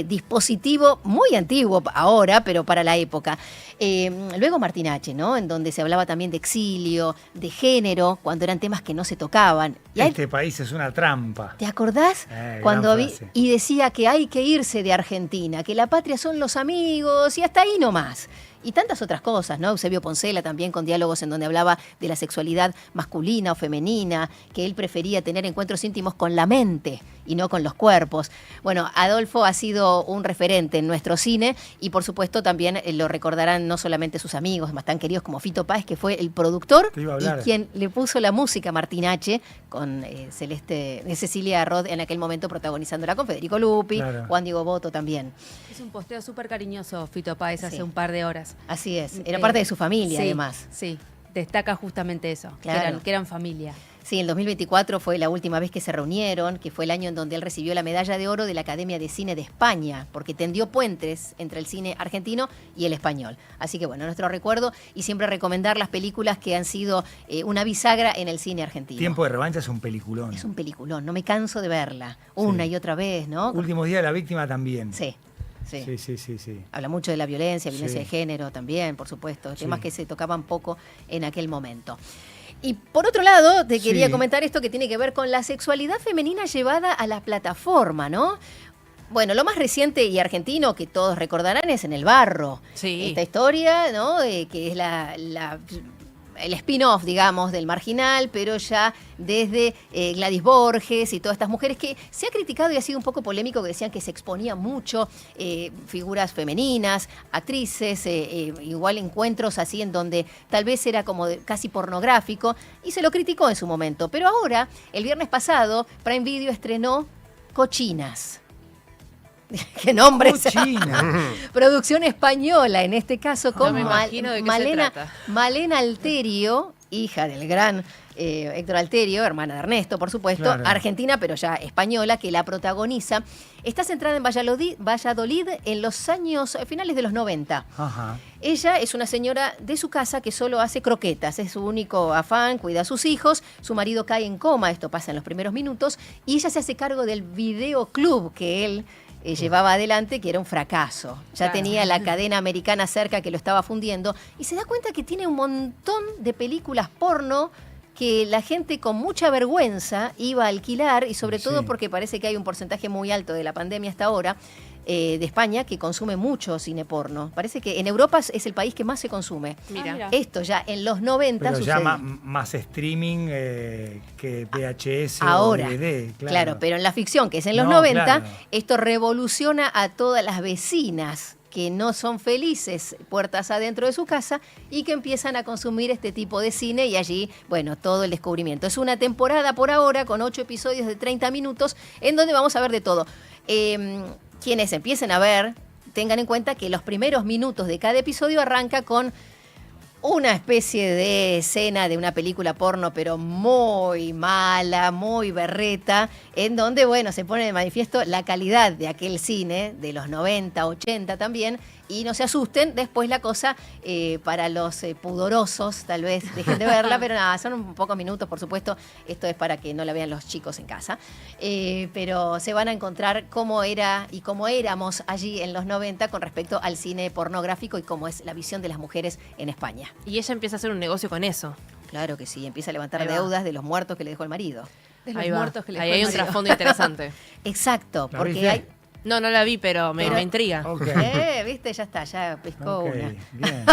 Speaker 12: dispositivo muy antiguo ahora, pero para la época. Luego Martín H., ¿no? En donde se hablaba también de exilio, de género, cuando eran temas que no se tocaban. Y
Speaker 2: este país es una trampa.
Speaker 12: ¿Te acordás? Cuando y decía que hay que irse de Argentina, que la patria son los amigos y hasta ahí nomás. y tantas otras cosas, ¿no? Eusebio Poncela también con diálogos en donde hablaba de la sexualidad masculina o femenina, que él prefería tener encuentros íntimos con la mente y no con los cuerpos. Bueno, Adolfo ha sido un referente en nuestro cine y por supuesto también lo recordarán no solamente sus amigos más tan queridos como Fito Páez, que fue el productor y quien le puso la música a Martín H. con Cecilia Roth en aquel momento protagonizándola con Federico Lupi, Juan Diego Botto también.
Speaker 17: Es un posteo súper cariñoso Fito Páez hace un par de horas.
Speaker 12: Así es, era parte de su familia además.
Speaker 17: Sí, destaca justamente eso,
Speaker 12: Claro.
Speaker 17: que eran familia.
Speaker 12: Sí, el 2024 fue la última vez que se reunieron, que fue el año en donde él recibió la medalla de oro de la Academia de Cine de España, porque tendió puentes entre el cine argentino y el español. Así que bueno, nuestro recuerdo y siempre recomendar las películas que han sido una bisagra en el cine argentino.
Speaker 2: Tiempo de revancha es un peliculón.
Speaker 12: Es un peliculón, no me canso de verla, una y otra vez, ¿no?
Speaker 2: Últimos días de la víctima también.
Speaker 12: Sí. Sí.
Speaker 2: Sí.
Speaker 12: Habla mucho de la violencia de género también, por supuesto, temas que se tocaban poco en aquel momento. Y por otro lado, te quería comentar esto que tiene que ver con la sexualidad femenina llevada a la plataforma, ¿no? Bueno, lo más reciente y argentino que todos recordarán es En el Barro.
Speaker 11: Sí.
Speaker 12: Esta historia, ¿no? Que es el spin-off, digamos, del Marginal, pero ya desde Gladys Borges y todas estas mujeres que se ha criticado y ha sido un poco polémico, que decían que se exponía mucho figuras femeninas, actrices, igual encuentros así en donde tal vez era como casi pornográfico, y se lo criticó en su momento. Pero ahora, el viernes pasado, Prime Video estrenó Cochinas. ¿Qué nombre? Producción española, en este caso con
Speaker 11: me imagino de qué se trata.
Speaker 12: Malena Alterio, hija del gran Héctor Alterio, hermana de Ernesto, por supuesto, argentina, pero ya española, que la protagoniza. Está centrada en Valladolid en los años finales de los 90.
Speaker 2: Ajá.
Speaker 12: Ella es una señora de su casa que solo hace croquetas, es su único afán, cuida a sus hijos, su marido cae en coma, esto pasa en los primeros minutos, y ella se hace cargo del videoclub que él llevaba adelante, que era un fracaso. Ya tenía la cadena americana cerca que lo estaba fundiendo y se da cuenta que tiene un montón de películas porno que la gente con mucha vergüenza iba a alquilar y sobre todo porque parece que hay un porcentaje muy alto de la pandemia hasta ahora de España que consume mucho cine porno. Parece que en Europa es el país que más se consume.
Speaker 11: Mira.
Speaker 12: Esto ya en los 90
Speaker 2: Pero
Speaker 12: sucedió.
Speaker 2: ya más streaming que VHS
Speaker 12: Ahora,
Speaker 2: o DVD.
Speaker 12: claro, pero en la ficción, que es en los 90, esto revoluciona a todas las vecinas que no son felices puertas adentro de su casa y que empiezan a consumir este tipo de cine y allí, bueno, todo el descubrimiento. Es una temporada por ahora con 8 episodios de 30 minutos en donde vamos a ver de todo. Quienes empiecen a ver, tengan en cuenta que los primeros minutos de cada episodio arranca con una especie de escena de una película porno, pero muy mala, muy berreta, en donde, bueno, se pone de manifiesto la calidad de aquel cine, de los 90, 80 también, y no se asusten, después la cosa, para los pudorosos, tal vez dejen de verla, pero nada, son pocos minutos, por supuesto, esto es para que no la vean los chicos en casa, pero se van a encontrar cómo era y cómo éramos allí en los 90 con respecto al cine pornográfico y cómo es la visión de las mujeres en España.
Speaker 11: Y ella empieza a hacer un negocio con eso.
Speaker 12: Claro que sí, empieza a levantar deudas de los muertos que le dejó el marido.
Speaker 17: De los muertos que le dejó
Speaker 11: Ahí hay
Speaker 17: el
Speaker 11: un
Speaker 17: marido.
Speaker 11: trasfondo interesante.
Speaker 12: Exacto,
Speaker 2: ¿La
Speaker 12: porque
Speaker 2: viste?
Speaker 12: hay...
Speaker 11: No la vi, pero me intriga.
Speaker 12: Viste, ya está, ya pescó
Speaker 2: Ok,
Speaker 12: una.
Speaker 2: bien.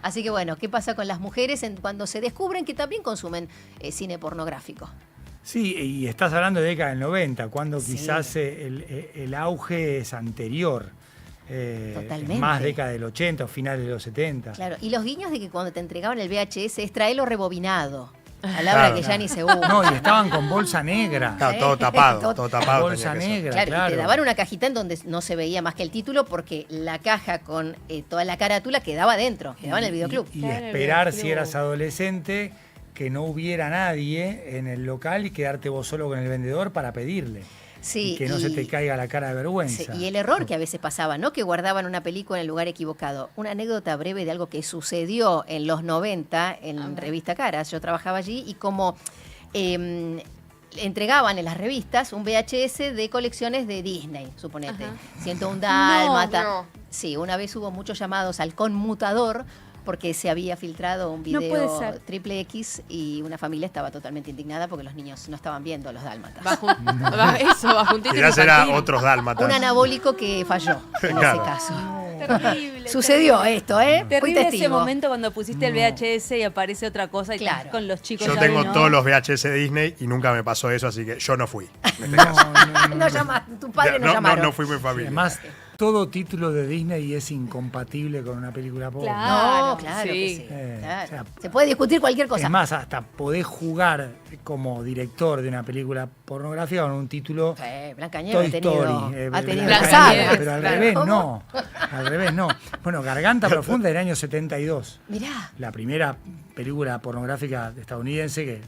Speaker 12: Así que bueno, ¿qué pasa con las mujeres cuando se descubren que también consumen cine pornográfico?
Speaker 2: Sí, y estás hablando de década del 90, cuando quizás el auge es anterior.
Speaker 12: Totalmente.
Speaker 2: Más década del 80 o finales de los 70.
Speaker 12: Claro, y los guiños de que cuando te entregaban el VHS es traerlo rebobinado. Palabra que ya ni se usa.
Speaker 2: No, y estaban con bolsa negra.
Speaker 6: Claro, todo tapado, todo tapado.
Speaker 2: Bolsa
Speaker 6: tenía que ser.
Speaker 2: negra,
Speaker 12: Claro, y te daban una cajita en donde no se veía más que el título porque la caja con toda la carátula quedaba dentro, quedaba en el videoclub.
Speaker 2: Y esperar, si eras adolescente, que no hubiera nadie en el local y quedarte vos solo con el vendedor para pedirle.
Speaker 12: Sí,
Speaker 2: y que no se te caiga la cara de vergüenza.
Speaker 12: Sí, y el error que a veces pasaba, ¿no? Que guardaban una película en el lugar equivocado. Una anécdota breve de algo que sucedió en los 90 en Revista Caras. Yo trabajaba allí y como entregaban en las revistas un VHS de colecciones de Disney, suponete. 101 Dálmata.
Speaker 17: No.
Speaker 12: Sí, una vez hubo muchos llamados al conmutador porque se había filtrado un
Speaker 17: No puede
Speaker 12: video
Speaker 17: ser.
Speaker 12: triple X y una familia estaba totalmente indignada porque los niños no estaban viendo los dálmatas.
Speaker 11: Eso, bajo un título
Speaker 6: Quizás era
Speaker 11: infantil.
Speaker 6: otros dálmatas.
Speaker 12: Un anabólico que falló en
Speaker 6: Claro.
Speaker 12: ese caso.
Speaker 17: Terrible.
Speaker 12: Sucedió esto, ¿eh? Fui
Speaker 17: Terrible ese
Speaker 12: testigo.
Speaker 17: momento cuando pusiste el VHS y aparece otra cosa y estás con los chicos.
Speaker 6: Yo
Speaker 17: ahí,
Speaker 6: tengo
Speaker 17: ¿no?
Speaker 6: todos los VHS de Disney y nunca me pasó eso, así que yo no fui.
Speaker 12: No llamas, tu padre no llamaron.
Speaker 6: No fui muy familia.
Speaker 2: Además, todo título de Disney es incompatible con una película porno.
Speaker 12: No, claro que sí. Claro.
Speaker 2: O sea,
Speaker 12: Se puede discutir cualquier cosa.
Speaker 2: es más, hasta podés jugar como director de una película pornográfica con un título
Speaker 12: Blanca Nieves
Speaker 2: Toy
Speaker 12: ha tenido,
Speaker 2: Story.
Speaker 12: ha tenido
Speaker 2: Blanca
Speaker 12: la saga.
Speaker 2: Nieves, pero al
Speaker 12: Claro.
Speaker 2: revés
Speaker 12: ¿Cómo?
Speaker 2: no. Al revés no. Bueno, Garganta Profunda del año 72.
Speaker 12: Mirá.
Speaker 2: La primera película pornográfica estadounidense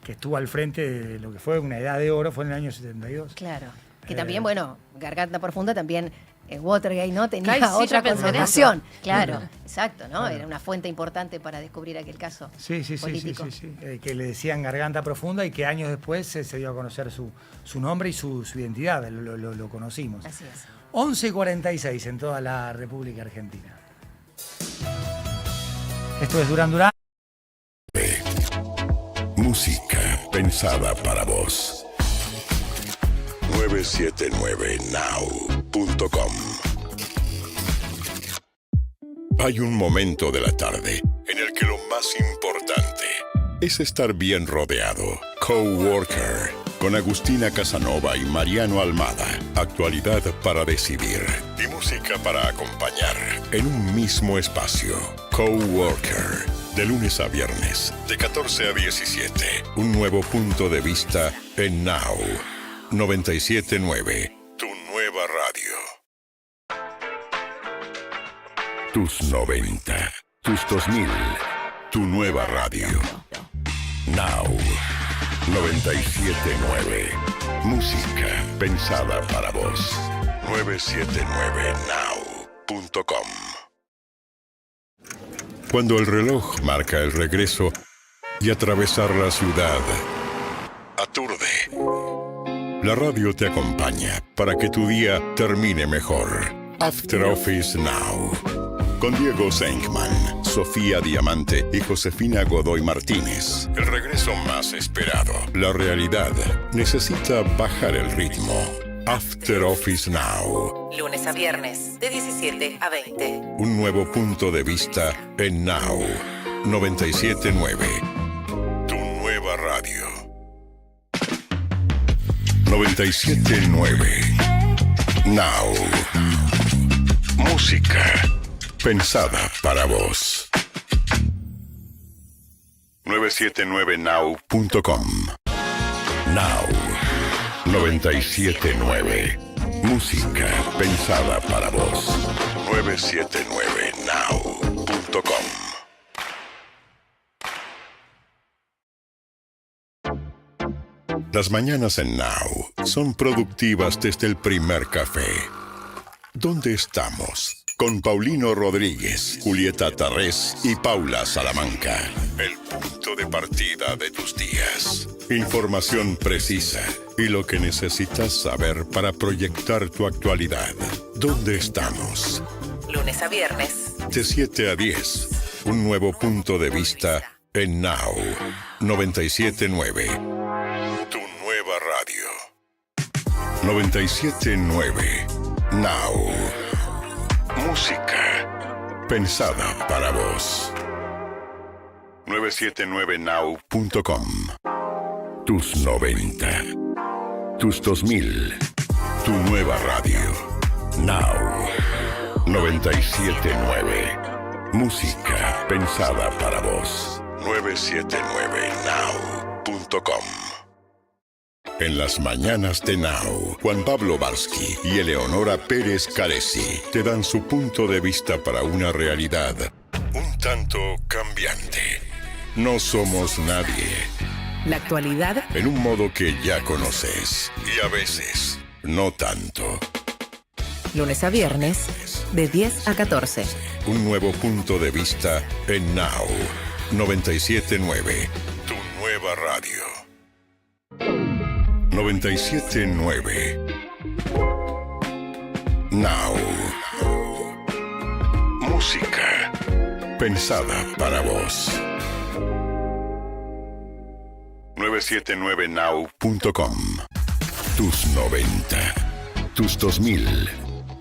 Speaker 2: que estuvo al frente de lo que fue una edad de oro, fue en el año 72.
Speaker 12: Claro. Que también, bueno, Garganta Profunda también, Watergate, ¿no? Tenía
Speaker 11: Ay, sí,
Speaker 12: otra
Speaker 11: yo pensé en
Speaker 12: connotación.
Speaker 11: eso.
Speaker 12: Claro,
Speaker 2: Claro.
Speaker 12: exacto, ¿no?
Speaker 2: Claro.
Speaker 12: Era una fuente importante para descubrir aquel caso
Speaker 2: Sí, sí, sí, sí,
Speaker 12: político.
Speaker 2: sí, sí. Que le decían Garganta Profunda y que años después se dio a conocer su nombre y su identidad, lo conocimos.
Speaker 12: Así es.
Speaker 2: 11:46 en toda la República Argentina. Esto es Durán Durán.
Speaker 7: Música pensada para vos. 979now.com. Hay un momento de la tarde en el que lo más importante es estar bien rodeado. Coworker, con Agustina Casanova y Mariano Almada. Actualidad para decidir y música para acompañar en un mismo espacio. Coworker, de lunes a viernes, de 14 a 17. Un nuevo punto de vista en Now 97.9, tu nueva radio. Tus 90, tus 2000, tu nueva radio. Now 97.9, música pensada para vos. 979now.com. Cuando el reloj marca el regreso y atravesar la ciudad aturde. La radio te acompaña para que tu día termine mejor. After Office Now. Con Diego Senkman, Sofía Diamante y Josefina Godoy Martínez. El regreso más esperado. La realidad necesita bajar el ritmo. After Office Now.
Speaker 8: Lunes a viernes, de 17 a 20.
Speaker 7: Un nuevo punto de vista en Now 97.9. Tu nueva radio. 97.9. Now. Música pensada para vos. 979now.com. Now 97.9. Música pensada para vos. 979now.com. Las mañanas en Now son productivas desde el primer café. ¿Dónde estamos? Con Paulino Rodríguez, Julieta Tarrés y Paula Salamanca. El punto de partida de tus días. Información precisa y lo que necesitas saber para proyectar tu actualidad. ¿Dónde estamos?
Speaker 8: Lunes a viernes.
Speaker 7: De 7 a 10. Un nuevo punto de vista en Now 97.9. Tu nueva radio. 97.9. Now. Música pensada para vos. 979now.com. Tus 90. Tus 2000. Tu nueva radio. Now 97.9. Música pensada para vos. 979now.com. En las mañanas de Now, Juan Pablo Barsky y Eleonora Pérez Caresi te dan su punto de vista para una realidad un tanto cambiante. No somos nadie.
Speaker 8: La actualidad
Speaker 7: En un modo que ya conoces y a veces no tanto.
Speaker 8: lunes a viernes, de 10 a 14.
Speaker 7: Un nuevo punto de vista en Now 97.9, tu nueva radio. 97.9 Now. Música pensada para vos. 979now.com. Tus 90, tus 2000,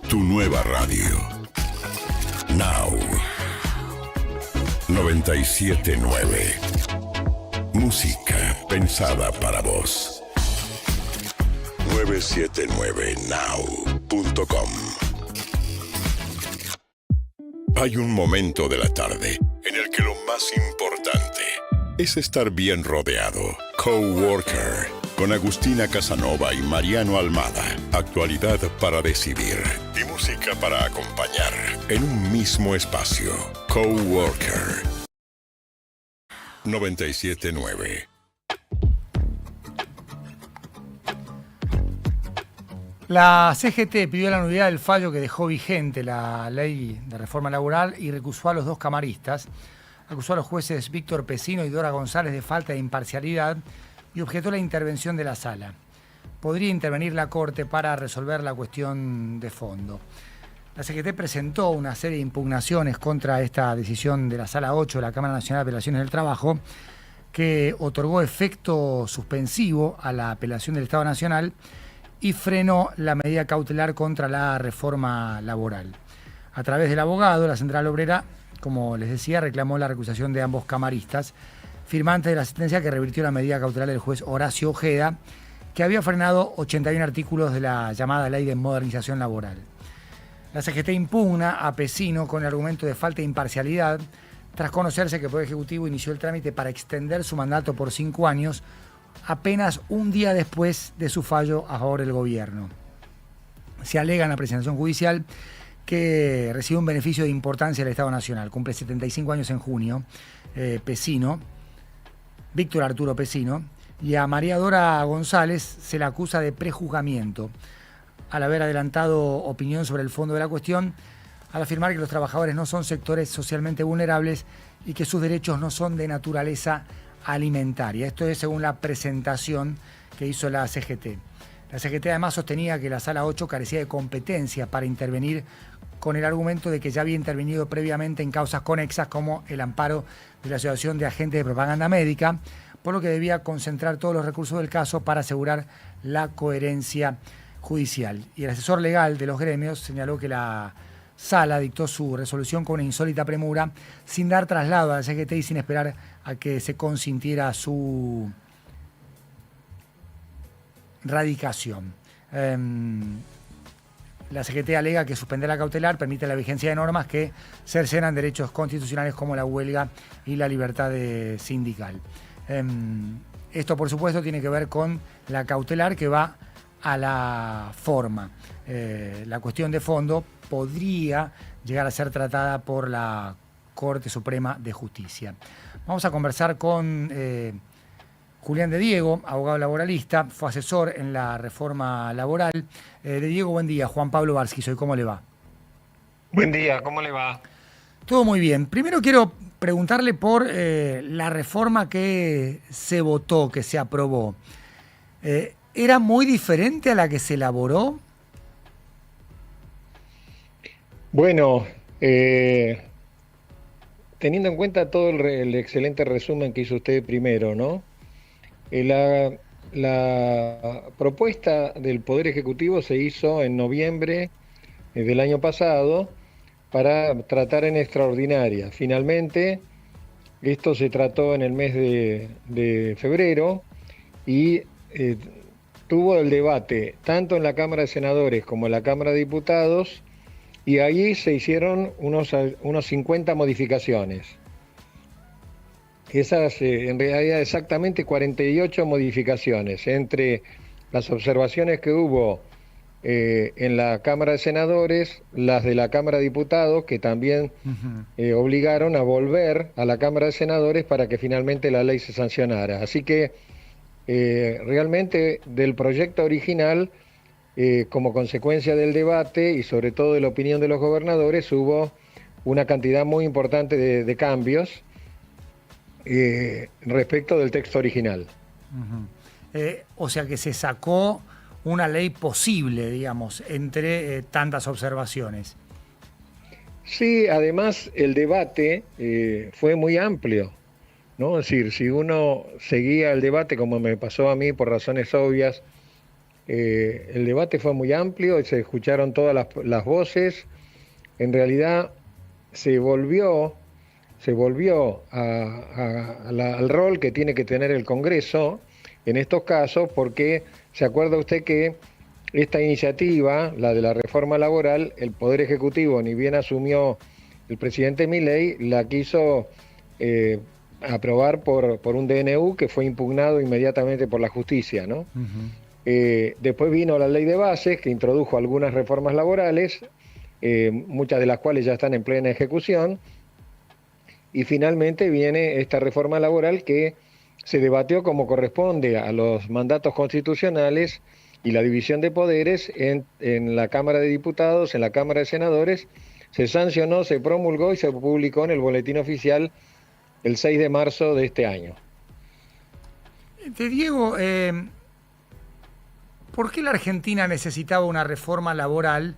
Speaker 7: tu nueva radio. Now. 97.9. Música pensada para vos. 979now.com. Hay un momento de la tarde en el que lo más importante es estar bien rodeado. Coworker, con Agustina Casanova y Mariano Almada. Actualidad para decidir y música para acompañar en un mismo espacio. Coworker. 97.9.
Speaker 2: La CGT pidió la nulidad del fallo que dejó vigente la ley de reforma laboral y recusó a los dos camaristas. Acusó a los jueces Víctor Pesino y Dora González de falta de imparcialidad y objetó la intervención de la sala. Podría intervenir la Corte para resolver la cuestión de fondo. La CGT presentó una serie de impugnaciones contra esta decisión de la Sala 8 de la Cámara Nacional de Apelaciones del Trabajo, que otorgó efecto suspensivo a la apelación del Estado Nacional y frenó la medida cautelar contra la reforma laboral. A través del abogado, la Central Obrera, como les decía, reclamó la recusación de ambos camaristas, firmantes de la sentencia que revirtió la medida cautelar del juez Horacio Ojeda, que había frenado 81 artículos de la llamada Ley de Modernización Laboral. La CGT impugna a Pesino con el argumento de falta de imparcialidad, tras conocerse que el Poder Ejecutivo inició el trámite para extender su mandato por 5 años, apenas un día después de su fallo a favor del gobierno. Se alega en la presentación judicial que recibe un beneficio de importancia del Estado Nacional. Cumple 75 años en junio, Pesino, Víctor Arturo Pesino, y a María Dora González se la acusa de prejuzgamiento, al haber adelantado opinión sobre el fondo de la cuestión, al afirmar que los trabajadores no son sectores socialmente vulnerables y que sus derechos no son de naturaleza alimentaria. Esto es según la presentación que hizo la CGT. La CGT además sostenía que la Sala 8 carecía de competencia para intervenir, con el argumento de que ya había intervenido previamente en causas conexas como el amparo de la Asociación de Agentes de Propaganda Médica, por lo que debía concentrar todos los recursos del caso para asegurar la coherencia judicial. Y el asesor legal de los gremios señaló que la Sala dictó su resolución con una insólita premura, sin dar traslado a la CGT y sin esperar a que se consintiera su radicación. La CGT alega que suspender la cautelar permite la vigencia de normas que cercenan derechos constitucionales como la huelga y la libertad sindical. Esto, por supuesto, tiene que ver con la cautelar, que va a la forma. La cuestión de fondo podría llegar a ser tratada por la Corte Suprema de Justicia. Vamos a conversar con Julián de Diego, abogado laboralista, fue asesor en la reforma laboral. De Diego, buen día. Juan Pablo Barsky, soy. ¿Cómo le va?
Speaker 18: Buen día, ¿cómo le va?
Speaker 2: Todo muy bien. Primero quiero preguntarle por la reforma que se votó, que se aprobó. ¿Era muy diferente a la que se elaboró?
Speaker 18: Bueno, teniendo en cuenta todo el excelente resumen que hizo usted primero, ¿no? La propuesta del Poder Ejecutivo se hizo en noviembre del año pasado para tratar en extraordinaria. Finalmente, esto se trató en el mes de febrero y tuvo el debate tanto en la Cámara de Senadores como en la Cámara de Diputados, y allí se hicieron unos 50 modificaciones. Esas, en realidad, exactamente 48 modificaciones, entre las observaciones que hubo en la Cámara de Senadores, las de la Cámara de Diputados, que también obligaron a volver a la Cámara de Senadores para que finalmente la ley se sancionara. Así que realmente del proyecto original, como consecuencia del debate y sobre todo de la opinión de los gobernadores, hubo una cantidad muy importante de cambios respecto del texto original.
Speaker 2: O sea que se sacó una ley posible, digamos, entre tantas observaciones.
Speaker 18: Sí, además el debate fue muy amplio, ¿no? Es decir, si uno seguía el debate, como me pasó a mí por razones obvias, el debate fue muy amplio y se escucharon todas las voces. En realidad, se volvió al rol que tiene que tener el Congreso en estos casos, porque se acuerda usted que esta iniciativa, la de la reforma laboral, el Poder Ejecutivo, ni bien asumió el presidente Milei, la quiso aprobar por un DNU que fue impugnado inmediatamente por la justicia, ¿no? Después vino la ley de bases, que introdujo algunas reformas laborales, muchas de las cuales ya están en plena ejecución, y finalmente viene esta reforma laboral que se debatió como corresponde a los mandatos constitucionales y la división de poderes en la Cámara de Diputados, en la Cámara de Senadores. Se sancionó, se promulgó y se publicó en el Boletín Oficial el 6 de marzo de este año.
Speaker 2: Diego, ¿por qué la Argentina necesitaba una reforma laboral?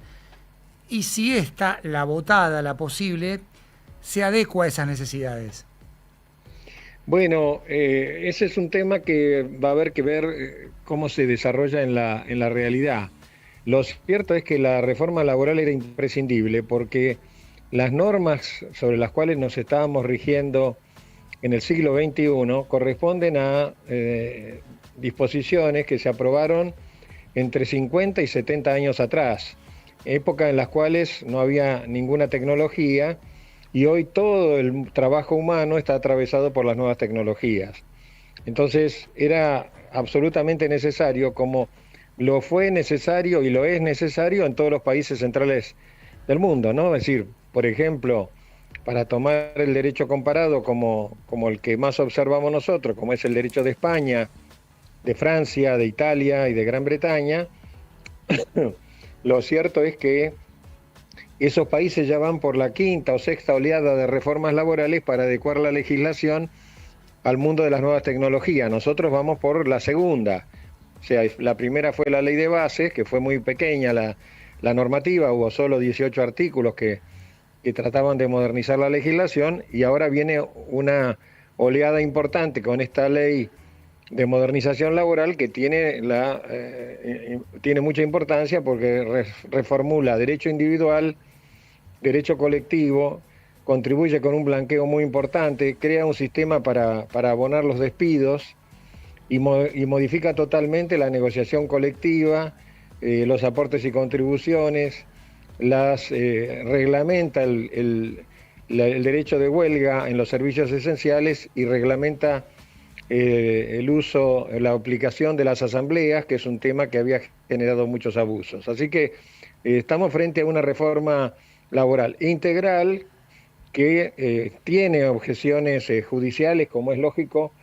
Speaker 2: Y si esta, la votada, la posible, se adecua a esas necesidades.
Speaker 18: Bueno, ese es un tema que va a haber que ver cómo se desarrolla en la realidad. Lo cierto es que la reforma laboral era imprescindible porque las normas sobre las cuales nos estábamos rigiendo en el siglo XXI corresponden a disposiciones que se aprobaron entre 50 y 70 años atrás, época en las cuales no había ninguna tecnología, y hoy todo el trabajo humano está atravesado por las nuevas tecnologías. Entonces era absolutamente necesario, como lo fue necesario y lo es necesario en todos los países centrales del mundo, ¿no? Es decir, por ejemplo, para tomar el derecho comparado como el que más observamos nosotros, como es el derecho de España, de Francia, de Italia y de Gran Bretaña, lo cierto es que esos países ya van por la quinta o sexta oleada de reformas laborales para adecuar la legislación al mundo de las nuevas tecnologías. Nosotros vamos por la segunda. O sea, la primera fue la ley de bases, que fue muy pequeña la normativa, hubo solo 18 artículos que trataban de modernizar la legislación, y ahora viene una oleada importante con esta ley de modernización laboral que tiene mucha importancia porque reformula derecho individual, derecho colectivo, contribuye con un blanqueo muy importante, crea un sistema para abonar los despidos y modifica totalmente la negociación colectiva, los aportes y contribuciones, reglamenta el derecho de huelga en los servicios esenciales y reglamenta el uso, la aplicación de las asambleas, que es un tema que había generado muchos abusos. Así que estamos frente a una reforma laboral integral que tiene objeciones judiciales, como es lógico,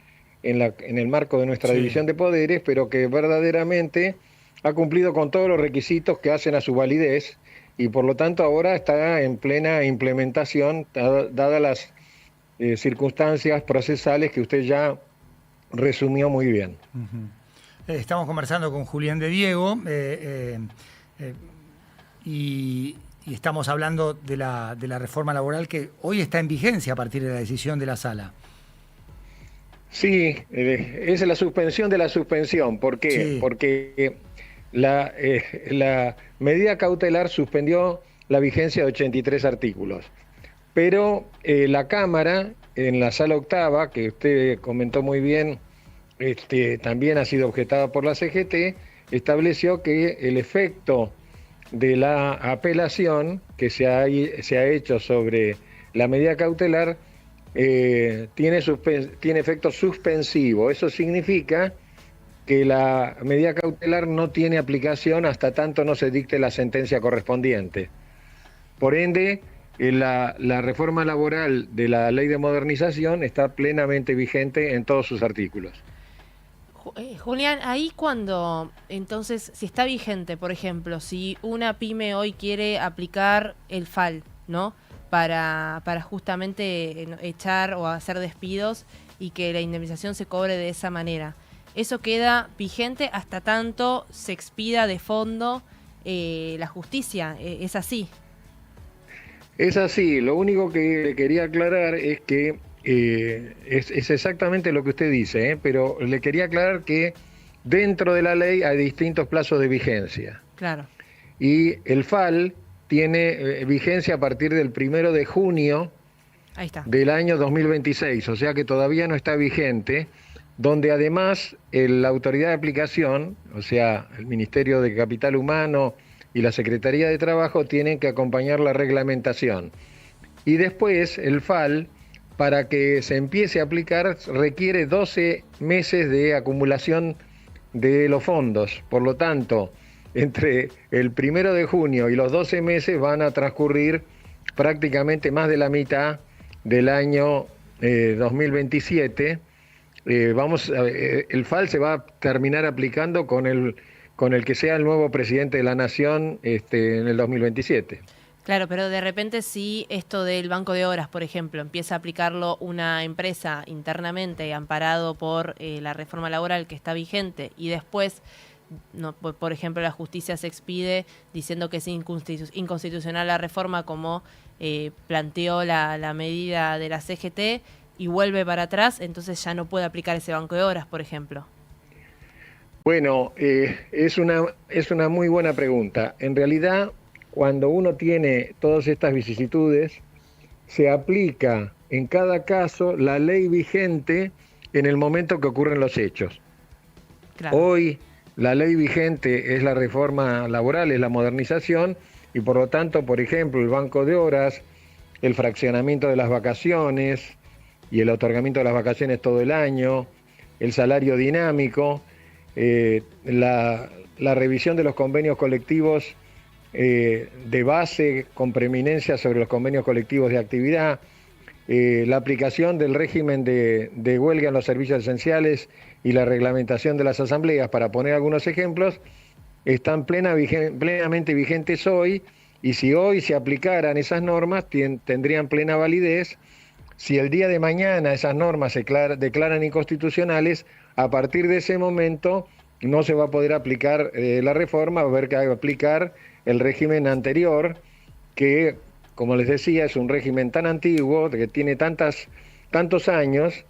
Speaker 18: en el marco de nuestra división de poderes, pero que verdaderamente ha cumplido con todos los requisitos que hacen a su validez y por lo tanto ahora está en plena implementación, dadas las circunstancias procesales que usted ya resumió muy bien.
Speaker 2: Estamos conversando con Julián de Diego y estamos hablando de la reforma laboral que hoy está en vigencia a partir de la decisión de la Sala.
Speaker 18: Sí, es la suspensión de la suspensión. ¿Por qué? Sí. Porque la medida cautelar suspendió la vigencia de 83 artículos. Pero la Cámara, en la Sala Octava, que usted comentó muy bien, también ha sido objetada por la CGT, estableció que el efecto de la apelación que se ha hecho sobre la medida cautelar tiene efecto suspensivo. Eso significa que la medida cautelar no tiene aplicación hasta tanto no se dicte la sentencia correspondiente. Por ende, la reforma laboral de la ley de modernización está plenamente vigente en todos sus artículos.
Speaker 11: Julián, ahí cuando, entonces, si está vigente, por ejemplo, si una pyme hoy quiere aplicar el FAL, ¿no? Para justamente echar o hacer despidos y que la indemnización se cobre de esa manera. Eso queda vigente hasta tanto se expida de fondo la justicia. ¿Es así?
Speaker 18: Es así. Lo único que quería aclarar es que es exactamente lo que usted dice, pero le quería aclarar que dentro de la ley hay distintos plazos de vigencia.
Speaker 11: Claro.
Speaker 18: Y el FAL tiene vigencia a partir del 1 de junio
Speaker 11: Ahí está.
Speaker 18: del año 2026, o sea que todavía no está vigente, donde además la autoridad de aplicación, o sea, el Ministerio de Capital Humano y la Secretaría de Trabajo tienen que acompañar la reglamentación. Y después el FAL, para que se empiece a aplicar, requiere 12 meses de acumulación de los fondos. Por lo tanto, entre el 1 de junio y los 12 meses van a transcurrir prácticamente más de la mitad del año 2027. El FAL se va a terminar aplicando con el que sea el nuevo presidente de la Nación en el 2027.
Speaker 11: Claro, pero de repente si esto del banco de horas, por ejemplo, empieza a aplicarlo una empresa internamente amparado por la reforma laboral que está vigente y después, no, por ejemplo, la justicia se expide diciendo que es inconstitucional la reforma como planteó la medida de la CGT y vuelve para atrás, entonces ya no puede aplicar ese banco de horas, por ejemplo.
Speaker 18: Bueno, es una muy buena pregunta. En realidad, cuando uno tiene todas estas vicisitudes, se aplica en cada caso la ley vigente en el momento que ocurren los hechos. Claro. Hoy la ley vigente es la reforma laboral, es la modernización, y por lo tanto, por ejemplo, el banco de horas, el fraccionamiento de las vacaciones y el otorgamiento de las vacaciones todo el año, el salario dinámico, la revisión de los convenios colectivos de base con preeminencia sobre los convenios colectivos de actividad, la aplicación del régimen de huelga en los servicios esenciales y la reglamentación de las asambleas, para poner algunos ejemplos, están plenamente vigentes hoy, y si hoy se aplicaran esas normas tendrían plena validez. Si el día de mañana esas normas se declaran inconstitucionales, a partir de ese momento no se va a poder aplicar la reforma, va a haber que aplicar el régimen anterior, que, como les decía, es un régimen tan antiguo, que tiene tantos años,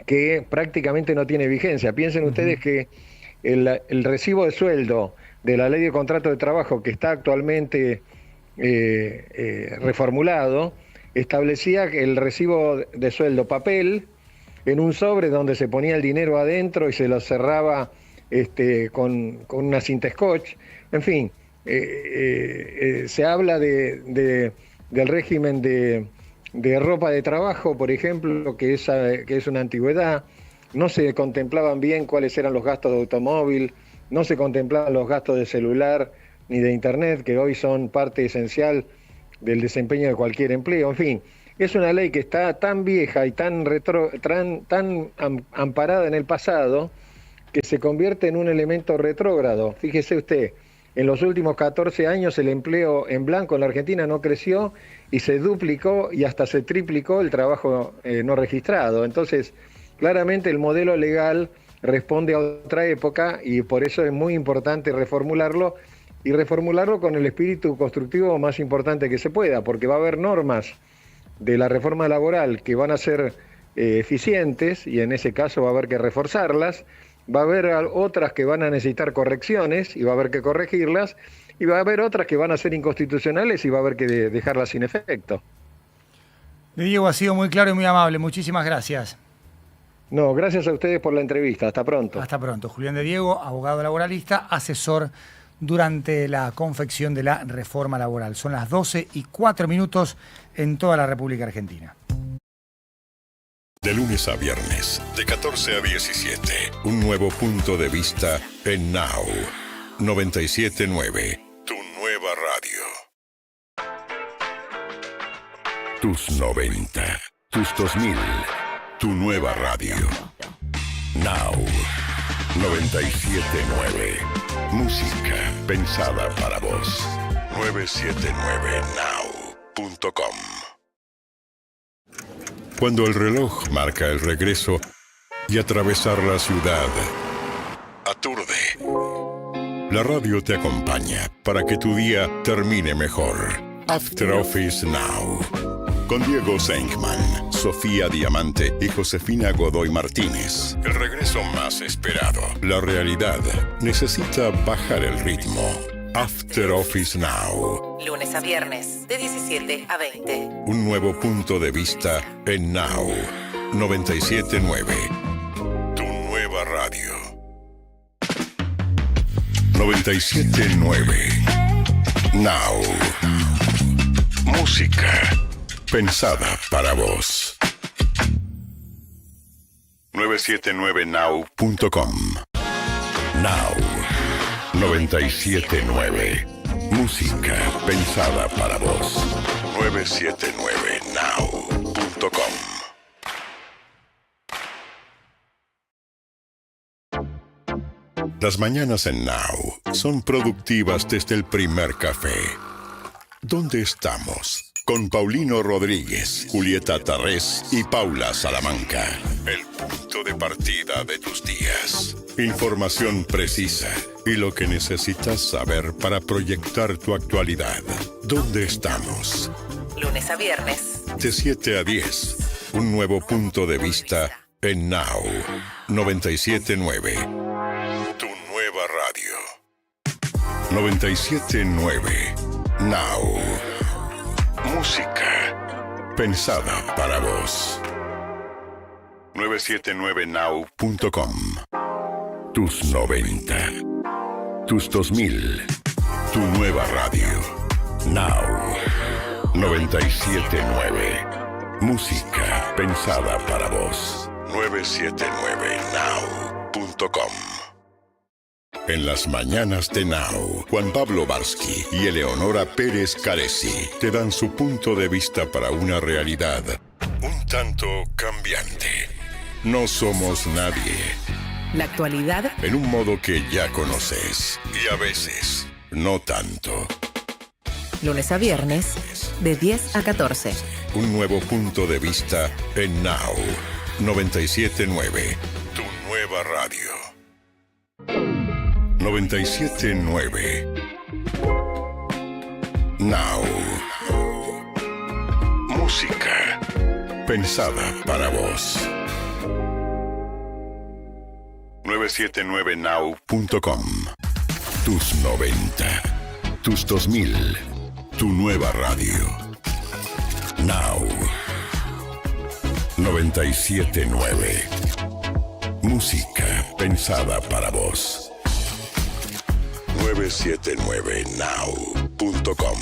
Speaker 18: que prácticamente no tiene vigencia. Piensen ustedes que el recibo de sueldo de la Ley de Contrato de Trabajo, que está actualmente reformulado, establecía que el recibo de sueldo papel en un sobre donde se ponía el dinero adentro y se lo cerraba con una cinta scotch. En fin, se habla del régimen de ropa de trabajo, por ejemplo, que es una antigüedad. No se contemplaban bien cuáles eran los gastos de automóvil, no se contemplaban los gastos de celular ni de internet, que hoy son parte esencial del desempeño de cualquier empleo. En fin, es una ley que está tan vieja y tan amparada en el pasado, que se convierte en un elemento retrógrado. Fíjese usted, en los últimos 14 años el empleo en blanco en la Argentina no creció y se duplicó y hasta se triplicó el trabajo no registrado. Entonces, claramente el modelo legal responde a otra época, y por eso es muy importante reformularlo, y reformularlo con el espíritu constructivo más importante que se pueda, porque va a haber normas de la reforma laboral que van a ser eficientes, y en ese caso va a haber que reforzarlas. Va a haber otras que van a necesitar correcciones y va a haber que corregirlas, y va a haber otras que van a ser inconstitucionales y va a haber que dejarlas sin efecto.
Speaker 2: Diego, ha sido muy claro y muy amable. Muchísimas gracias.
Speaker 18: No, gracias a ustedes por la entrevista. Hasta pronto.
Speaker 2: Hasta pronto. Julián de Diego, abogado laboralista, asesor durante la confección de la reforma laboral. Son las 12:04 en toda la República Argentina.
Speaker 7: De lunes a viernes, de 14 a 17, un nuevo punto de vista en Now 97.9, tu nueva radio. Tus 90, tus 2000, tu nueva radio. Now 97.9, música pensada para vos. 979now.com. Cuando el reloj marca el regreso y atravesar la ciudad aturde, la radio te acompaña para que tu día termine mejor. After Office Now, con Diego Senkman, Sofía Diamante y Josefina Godoy Martínez. El regreso más esperado. La realidad necesita bajar el ritmo. After Office Now.
Speaker 8: Lunes a viernes, de 17 a 20.
Speaker 7: Un nuevo punto de vista en Now 97.9. Tu nueva radio. 97.9. Now. Música pensada para vos. 979now.com. Now 97.9. Música pensada para vos. 979now.com. Las mañanas en Now son productivas desde el primer café. ¿Dónde estamos? Con Paulino Rodríguez, Julieta Tarrés y Paula Salamanca. El punto de partida de tus días. Información precisa y lo que necesitas saber para proyectar tu actualidad. ¿Dónde estamos?
Speaker 8: Lunes a viernes.
Speaker 7: De 7 a 10. Un nuevo punto de vista en Now 97.9. Tu nueva radio. 97.9. Now. Música pensada para vos. 979now.com. Tus 90. Tus 2000. Tu nueva radio. Now 97.9. Música pensada para vos. 979now.com. En las mañanas de Now, Juan Pablo Barsky y Eleonora Pérez Caresi te dan su punto de vista para una realidad un tanto cambiante. No somos nadie.
Speaker 8: La actualidad
Speaker 7: En un modo que ya conoces y a veces no tanto.
Speaker 8: lunes a viernes, de 10 a 14.
Speaker 7: Un nuevo punto de vista en Now 97.9. Tu nueva radio. 97.9. Now. Música pensada para vos. 979now.com. Tus 90. Tus 2000. Tu nueva radio. Now. 97.9. Música pensada para vos. 979now.com.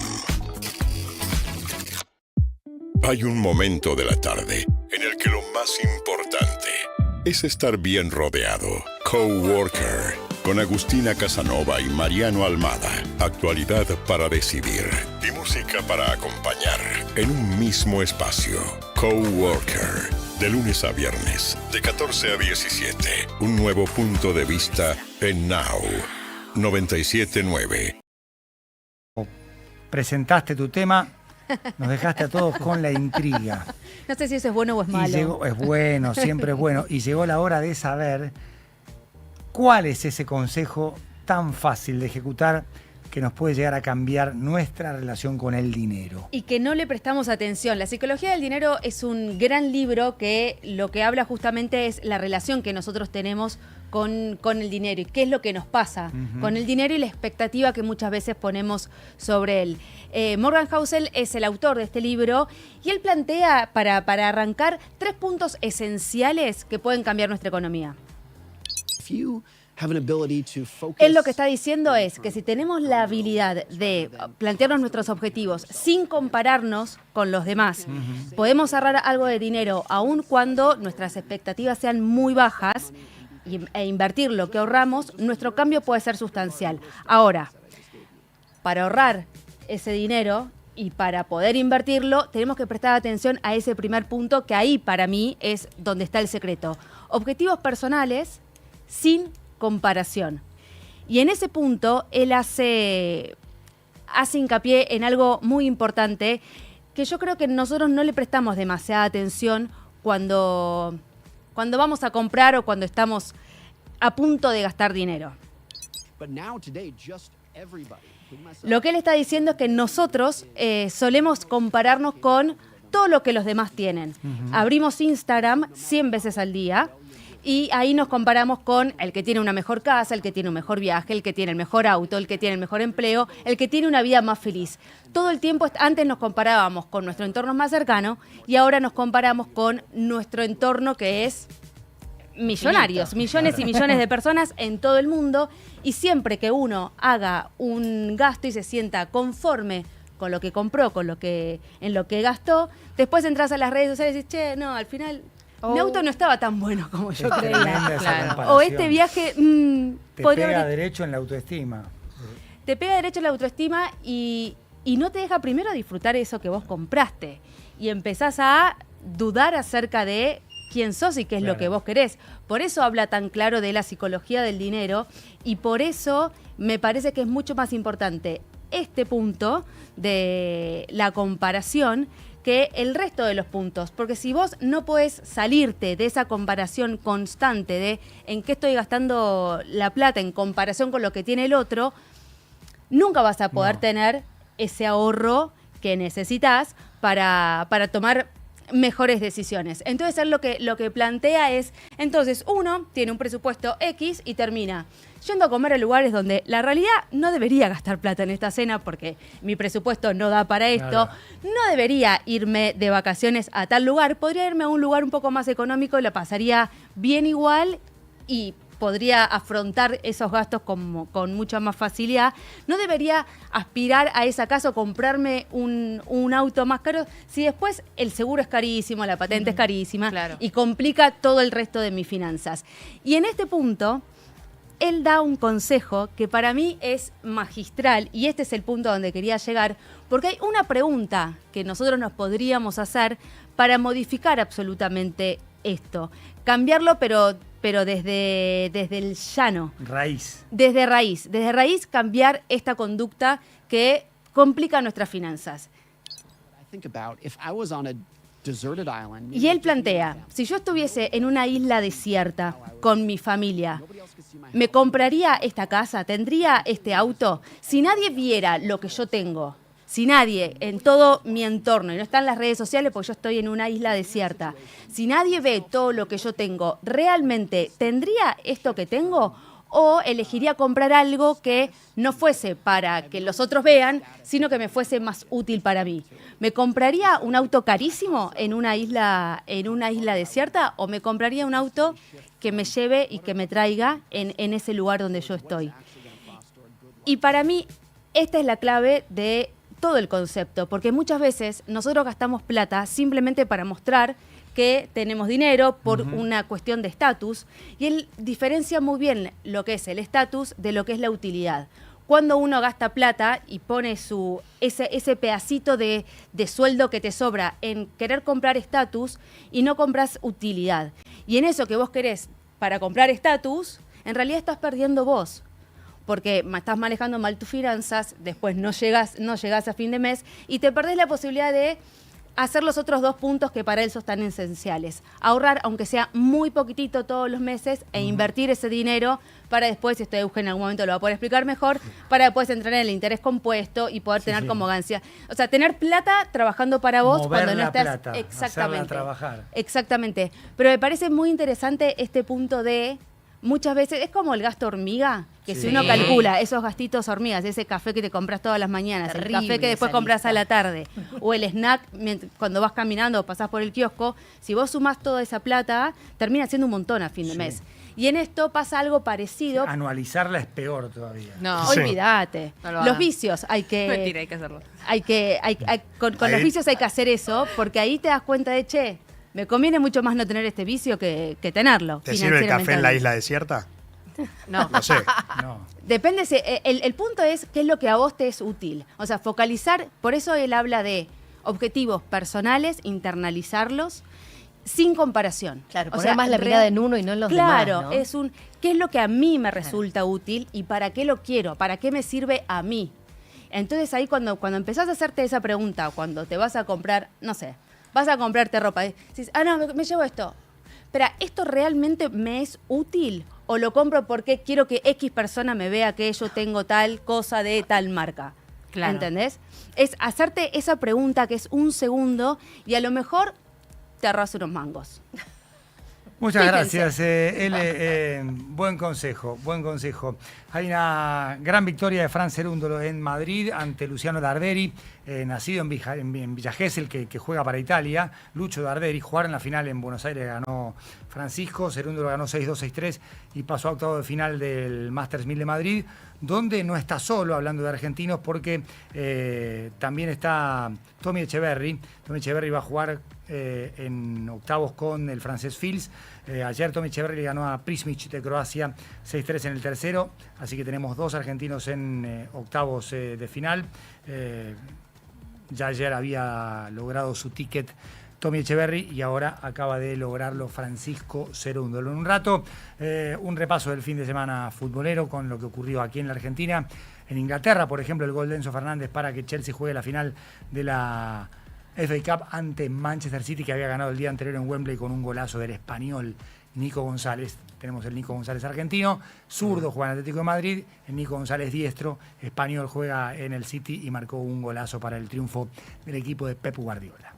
Speaker 7: Hay un momento de la tarde en el que lo más importante es estar bien rodeado. Coworker, con Agustina Casanova y Mariano Almada. Actualidad para decidir y música para acompañar en un mismo espacio. Coworker, de lunes a viernes, de 14 a 17. Un nuevo punto de vista en Now 97.9.
Speaker 2: Presentaste tu tema, nos dejaste a todos con la intriga.
Speaker 17: No sé si eso es bueno o es malo.
Speaker 2: Y llegó, es bueno, siempre es bueno. Y llegó la hora de saber cuál es ese consejo tan fácil de ejecutar que nos puede llegar a cambiar nuestra relación con el dinero.
Speaker 17: Y que no le prestamos atención. La psicología del dinero es un gran libro que lo que habla justamente es la relación que nosotros tenemos con el dinero y qué es lo que nos pasa con el dinero y la expectativa que muchas veces ponemos sobre él. Morgan Housel es el autor de este libro y él plantea, para arrancar, 3 puntos esenciales que pueden cambiar nuestra economía. Él lo que está diciendo es que si tenemos la habilidad de plantearnos nuestros objetivos sin compararnos con los demás, podemos ahorrar algo de dinero aun cuando nuestras expectativas sean muy bajas e invertir lo que ahorramos, nuestro cambio puede ser sustancial. Ahora, para ahorrar ese dinero y para poder invertirlo, tenemos que prestar atención a ese primer punto, que ahí para mí es donde está el secreto. Objetivos personales sin comparación. Y en ese punto él hace hincapié en algo muy importante que yo creo que nosotros no le prestamos demasiada atención cuando vamos a comprar o cuando estamos a punto de gastar dinero. Lo que él está diciendo es que nosotros solemos compararnos con todo lo que los demás tienen. Abrimos Instagram 100 veces al día Y ahí nos comparamos con el que tiene una mejor casa, el que tiene un mejor viaje, el que tiene el mejor auto, el que tiene el mejor empleo, el que tiene una vida más feliz. Todo el tiempo, antes nos comparábamos con nuestro entorno más cercano y ahora nos comparamos con nuestro entorno que es millonarios, millones y millones de personas en todo el mundo. Y siempre que uno haga un gasto y se sienta conforme con lo que compró, en lo que gastó, después entras a las redes sociales y dices, che, no, al final mi auto no estaba tan bueno como yo creía.
Speaker 2: Claro.
Speaker 17: O este viaje
Speaker 2: te pega derecho en la autoestima.
Speaker 17: Te pega derecho en la autoestima y no te deja primero disfrutar eso que vos compraste. Y empezás a dudar acerca de quién sos y qué es lo que vos querés. Por eso habla tan claro de la psicología del dinero y por eso me parece que es mucho más importante este punto de la comparación que el resto de los puntos, porque si vos no podés salirte de esa comparación constante de en qué estoy gastando la plata en comparación con lo que tiene el otro, nunca vas a poder tener ese ahorro que necesitas para tomar mejores decisiones. Entonces él lo que plantea es, entonces uno tiene un presupuesto X y termina yendo a comer a lugares donde la realidad no debería gastar plata en esta cena porque mi presupuesto no da para esto, no debería irme de vacaciones a tal lugar, podría irme a un lugar un poco más económico y la pasaría bien igual y podría afrontar esos gastos con mucha más facilidad. No debería aspirar a esa casa o comprarme un auto más caro si después el seguro es carísimo, la patente es carísima y complica todo el resto de mis finanzas. Y en este punto, él da un consejo que para mí es magistral y este es el punto donde quería llegar, porque hay una pregunta que nosotros nos podríamos hacer para modificar absolutamente esto. Cambiarlo, pero desde el llano.
Speaker 2: Raíz.
Speaker 17: Desde raíz cambiar esta conducta que complica nuestras finanzas. Y él plantea, si yo estuviese en una isla desierta con mi familia, ¿me compraría esta casa? ¿Tendría este auto? Si nadie viera lo que yo tengo, si nadie en todo mi entorno, y no están las redes sociales porque yo estoy en una isla desierta, si nadie ve todo lo que yo tengo, ¿realmente tendría esto que tengo? ¿O elegiría comprar algo que no fuese para que los otros vean, sino que me fuese más útil para mí? ¿Me compraría un auto carísimo en una isla desierta o me compraría un auto que me lleve y que me traiga en ese lugar donde yo estoy? Y para mí esta es la clave de todo el concepto, porque muchas veces nosotros gastamos plata simplemente para mostrar que tenemos dinero por una cuestión de estatus, y él diferencia muy bien lo que es el estatus de lo que es la utilidad. Cuando uno gasta plata y pone ese pedacito de sueldo que te sobra en querer comprar estatus y no compras utilidad. Y en eso que vos querés para comprar estatus, en realidad estás perdiendo vos. Porque estás manejando mal tus finanzas, después no llegás a fin de mes y te perdés la posibilidad de hacer los otros dos puntos que para él son tan esenciales. Ahorrar, aunque sea muy poquitito todos los meses, e invertir ese dinero para después, esto Eugenio en algún momento lo va a poder explicar mejor, para después entrar en el interés compuesto y poder tener como ganancia. O sea, tener plata trabajando para vos cuando no estás...
Speaker 2: Plata, hacerla trabajar.
Speaker 17: Exactamente. Pero me parece muy interesante este punto de... Muchas veces es como el gasto hormiga, que si uno calcula esos gastitos hormigas, ese café que te compras todas las mañanas, el café que después compras a la tarde, o el snack cuando vas caminando o pasás por el kiosco, si vos sumás toda esa plata, termina siendo un montón a fin de mes. Y en esto pasa algo parecido.
Speaker 2: Anualizarla es peor todavía.
Speaker 17: No, olvídate. No los vicios hay que...
Speaker 11: Mentira, hay que hacerlo.
Speaker 17: Con los vicios hay que hacer eso, porque ahí te das cuenta de, che, me conviene mucho más no tener este vicio que tenerlo.
Speaker 6: ¿Te sirve el café en la isla desierta?
Speaker 17: No.
Speaker 6: No sé.
Speaker 2: No.
Speaker 17: Depende, el punto es qué es lo que a vos te es útil. O sea, focalizar, por eso él habla de objetivos personales, internalizarlos, sin comparación.
Speaker 12: Claro, poner más la mirada en uno y no en los demás, ¿no?
Speaker 17: Claro, es ¿qué es lo que a mí me resulta útil y para qué lo quiero? ¿Para qué me sirve a mí? Entonces ahí cuando empezás a hacerte esa pregunta, cuando te vas a comprar, no sé, vas a comprarte ropa, dices, no, me llevo esto. Pero, ¿esto realmente me es útil? ¿O lo compro porque quiero que X persona me vea que yo tengo tal cosa de tal marca?
Speaker 11: Claro.
Speaker 17: ¿Entendés? Es hacerte esa pregunta que es un segundo y a lo mejor te ahorras unos mangos.
Speaker 2: Muchas
Speaker 12: Fíjense.
Speaker 2: gracias, buen consejo. Hay una gran victoria de Fran Cerúndolo en Madrid ante Luciano Darderi, nacido en Villa Gesell, que juega para Italia. Lucho Darderi, jugar en la final en Buenos Aires ganó Francisco, Cerúndolo ganó 6-2, 6-3 y pasó a octavo de final del Masters 1000 de Madrid, donde no está solo, hablando de argentinos, porque también está Tommy Echeverry. Tommy Echeverry va a jugar en octavos con el francés Fils. Ayer Tommy Echeverry le ganó a Prismic de Croacia 6-3 en el tercero, así que tenemos 2 argentinos en octavos de final. Ya ayer había logrado su ticket Tommy Echeverry y ahora acaba de lograrlo Francisco Cerúndolo. En un rato, un repaso del fin de semana futbolero con lo que ocurrió aquí en la Argentina. En Inglaterra, por ejemplo, el gol de Enzo Fernández para que Chelsea juegue la final de la FA Cup ante Manchester City, que había ganado el día anterior en Wembley con un golazo del español Nico González. Tenemos el Nico González argentino, zurdo juega en Atlético de Madrid, el Nico González diestro, español, juega en el City y marcó un golazo para el triunfo del equipo de Pep Guardiola.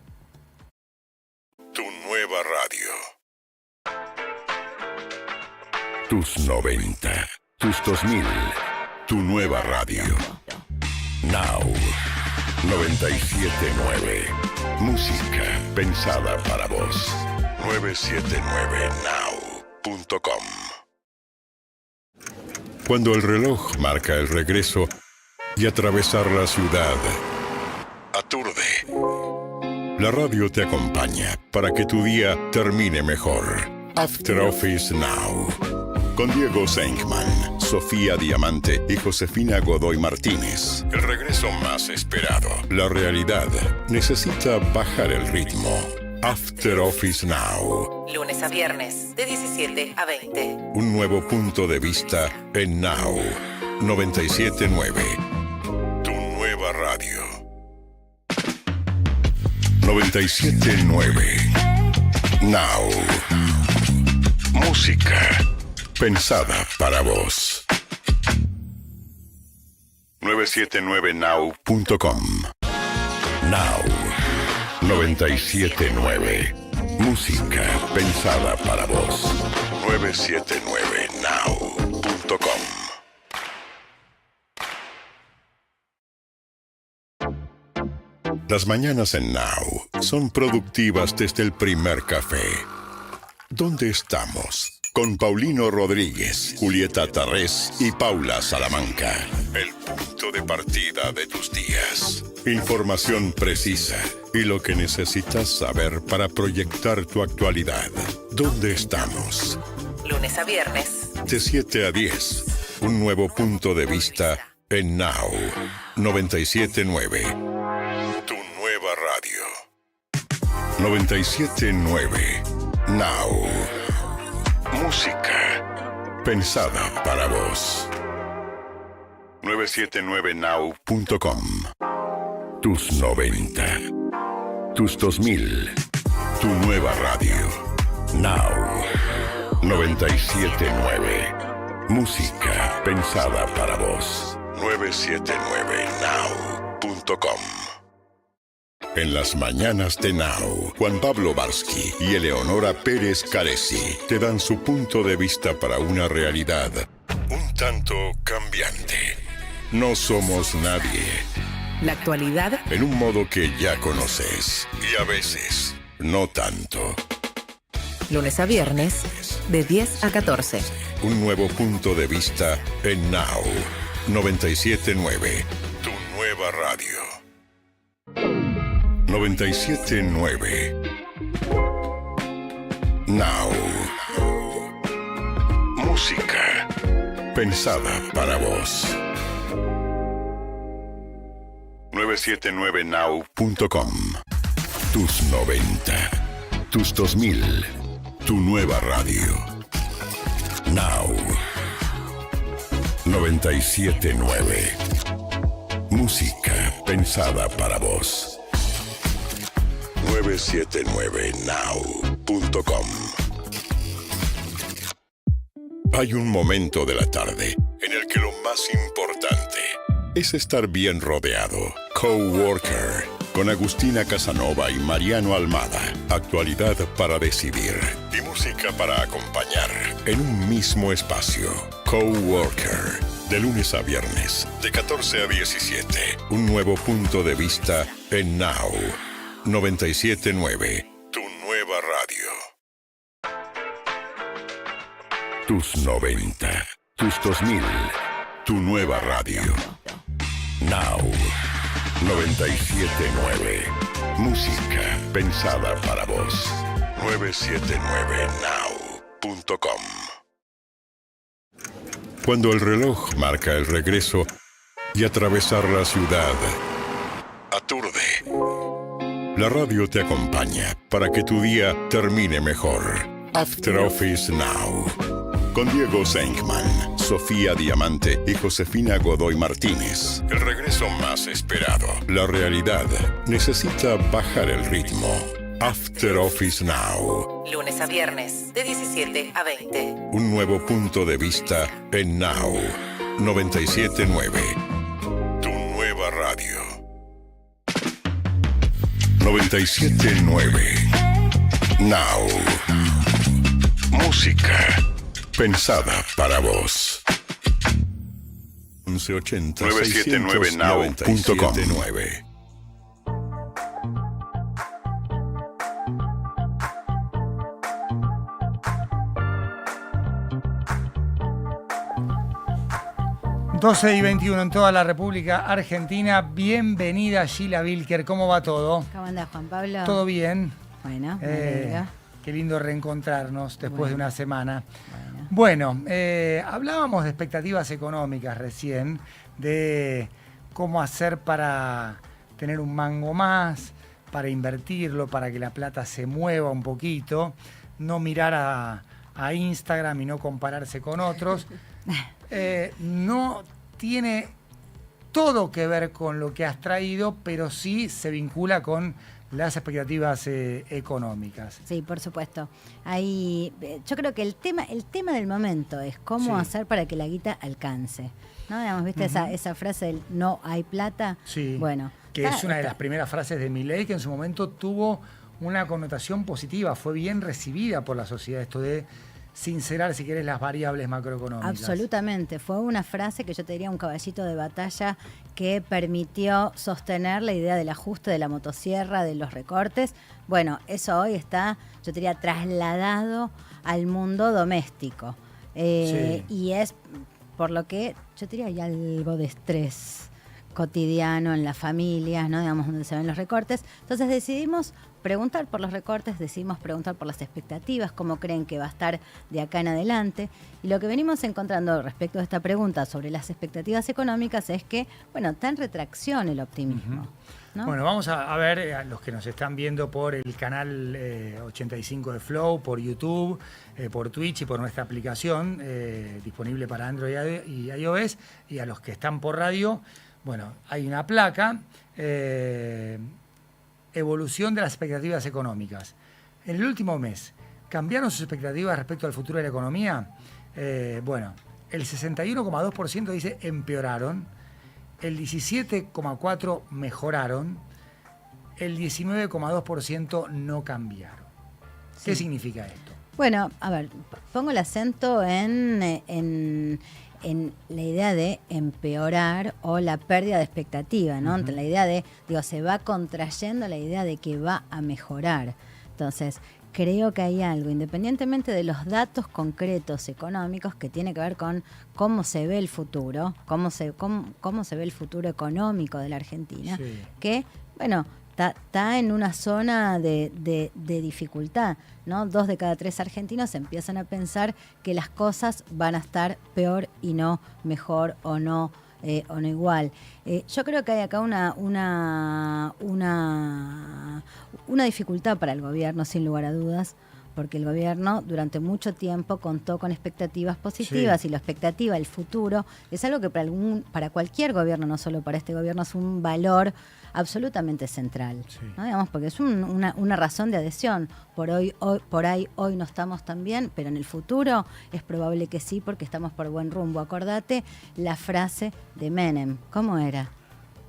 Speaker 7: Tu nueva radio. Tus 90, tus 2000, tu nueva radio. Now 97.9. Música pensada para vos. 979now.com. Cuando el reloj marca el regreso y atravesar la ciudad aturde, la radio te acompaña para que tu día termine mejor. After Office Now. Con Diego Senkman, Sofía Diamante y Josefina Godoy Martínez. El regreso más esperado. La realidad necesita bajar el ritmo. After Office Now.
Speaker 8: Lunes a viernes, de 17 a 20.
Speaker 7: Un nuevo punto de vista en Now 97.9. Tu nueva radio. 97.9. Now. Música pensada para vos. 979now.com. Now 97.9. Música pensada para vos. 979now.com. Las mañanas en Now son productivas desde el primer café. ¿Dónde estamos? Con Paulino Rodríguez, Julieta Tarrés y Paula Salamanca. El punto de partida de tus días. Información precisa y lo que necesitas saber para proyectar tu actualidad. ¿Dónde estamos?
Speaker 8: Lunes a viernes.
Speaker 7: De 7 a 10. Un nuevo punto de vista en Now 97.9. Tu nueva radio. 97.9. Now. Música pensada para vos. 979now.com. Tus 90. Tus 2000. Tu nueva radio. Now 97.9. Música pensada para vos. 979now.com. En las mañanas de Now, Juan Pablo Barsky y Eleonora Pérez Caresi te dan su punto de vista para una realidad un tanto cambiante. No somos nadie.
Speaker 8: La actualidad
Speaker 7: En un modo que ya conoces y a veces no tanto.
Speaker 8: lunes a viernes, de 10 a 14.
Speaker 7: Un nuevo punto de vista en Now 97.9. Tu nueva radio. 97.9. Now. Música pensada para vos. 979now.com. Tus 90. Tus 2000. Tu nueva radio. Now 97.9. Música pensada para vos. 979now.com. Hay un momento de la tarde en el que lo más importante es estar bien rodeado. Coworker. con Agustina Casanova y Mariano Almada. Actualidad para decidir y música para acompañar en un mismo espacio. Coworker, de lunes a viernes, de 14 a 17. Un nuevo punto de vista en Now 97.9, tu nueva radio. Tus 90, tus 2000, tu nueva radio. Now 97.9. Música pensada para vos. 979now.com. Cuando el reloj marca el regreso y atravesar la ciudad aturde, la radio te acompaña para que tu día termine mejor. After Office Now. Con Diego Senkman, Sofía Diamante y Josefina Godoy Martínez. El regreso más esperado. La realidad necesita bajar el ritmo. After Office Now.
Speaker 8: Lunes a viernes, de 17 a 20.
Speaker 7: Un nuevo punto de vista en Now 97.9. Tu nueva radio. 97.9. Now. Música pensada para vos. 1180 979now.com.
Speaker 2: 12:21 en toda la República Argentina. Bienvenida, Sheila Vilker. ¿Cómo va todo?
Speaker 12: ¿Cómo andás, Juan Pablo?
Speaker 2: ¿Todo bien?
Speaker 12: Bueno,
Speaker 2: qué lindo reencontrarnos después de una semana. Bueno, hablábamos de expectativas económicas recién, de cómo hacer para tener un mango más, para invertirlo, para que la plata se mueva un poquito, no mirar a Instagram y no compararse con otros. No tiene todo que ver con lo que has traído, pero sí se vincula con las expectativas económicas.
Speaker 12: Sí, por supuesto. Yo creo que el tema del momento es cómo hacer para que la guita alcance. ¿No? Digamos, ¿viste esa frase del no hay plata?
Speaker 2: Sí.
Speaker 12: Bueno.
Speaker 2: Que es una de las primeras frases de Milei, que en su momento tuvo una connotación positiva, fue bien recibida por la sociedad, esto de sincerar, si querés, las variables macroeconómicas.
Speaker 12: Absolutamente. Fue una frase que yo te diría un caballito de batalla que permitió sostener la idea del ajuste de la motosierra, de los recortes. Bueno, eso hoy está, yo te diría, trasladado al mundo doméstico. Y es por lo que yo te diría hay algo de estrés cotidiano en las familias, ¿no? Digamos, donde se ven los recortes. Entonces decidimos preguntar por los recortes, decidimos preguntar por las expectativas, cómo creen que va a estar de acá en adelante. Y lo que venimos encontrando respecto a esta pregunta sobre las expectativas económicas es que, bueno, está en retracción el optimismo. ¿No?
Speaker 2: Bueno, vamos a ver a los que nos están viendo por el canal 85 de Flow, por YouTube, por Twitch y por nuestra aplicación disponible para Android y iOS, y a los que están por radio. Bueno, hay una placa, evolución de las expectativas económicas. En el último mes, ¿cambiaron sus expectativas respecto al futuro de la economía? Bueno, el 61,2% dice empeoraron, el 17,4% mejoraron, el 19,2% no cambiaron. ¿Qué significa esto?
Speaker 12: Bueno, a ver, pongo el acento en la idea de empeorar o la pérdida de expectativa, ¿no? Entre la idea de, se va contrayendo la idea de que va a mejorar. Entonces, creo que hay algo, independientemente de los datos concretos económicos, que tiene que ver con cómo se ve el futuro, cómo se ve el futuro económico de la Argentina, que, bueno, está en una zona de dificultad, ¿no? 2 de cada 3 argentinos empiezan a pensar que las cosas van a estar peor y no mejor o no igual. Yo creo que hay acá una dificultad para el gobierno, sin lugar a dudas, porque el gobierno durante mucho tiempo contó con expectativas positivas y la expectativa, el futuro, es algo que para cualquier gobierno, no solo para este gobierno, es un valor absolutamente central, ¿no? Digamos, porque es una razón de adhesión. Por ahí no estamos tan bien, pero en el futuro es probable que sí, porque estamos por buen rumbo. Acordate la frase de Menem. ¿Cómo era?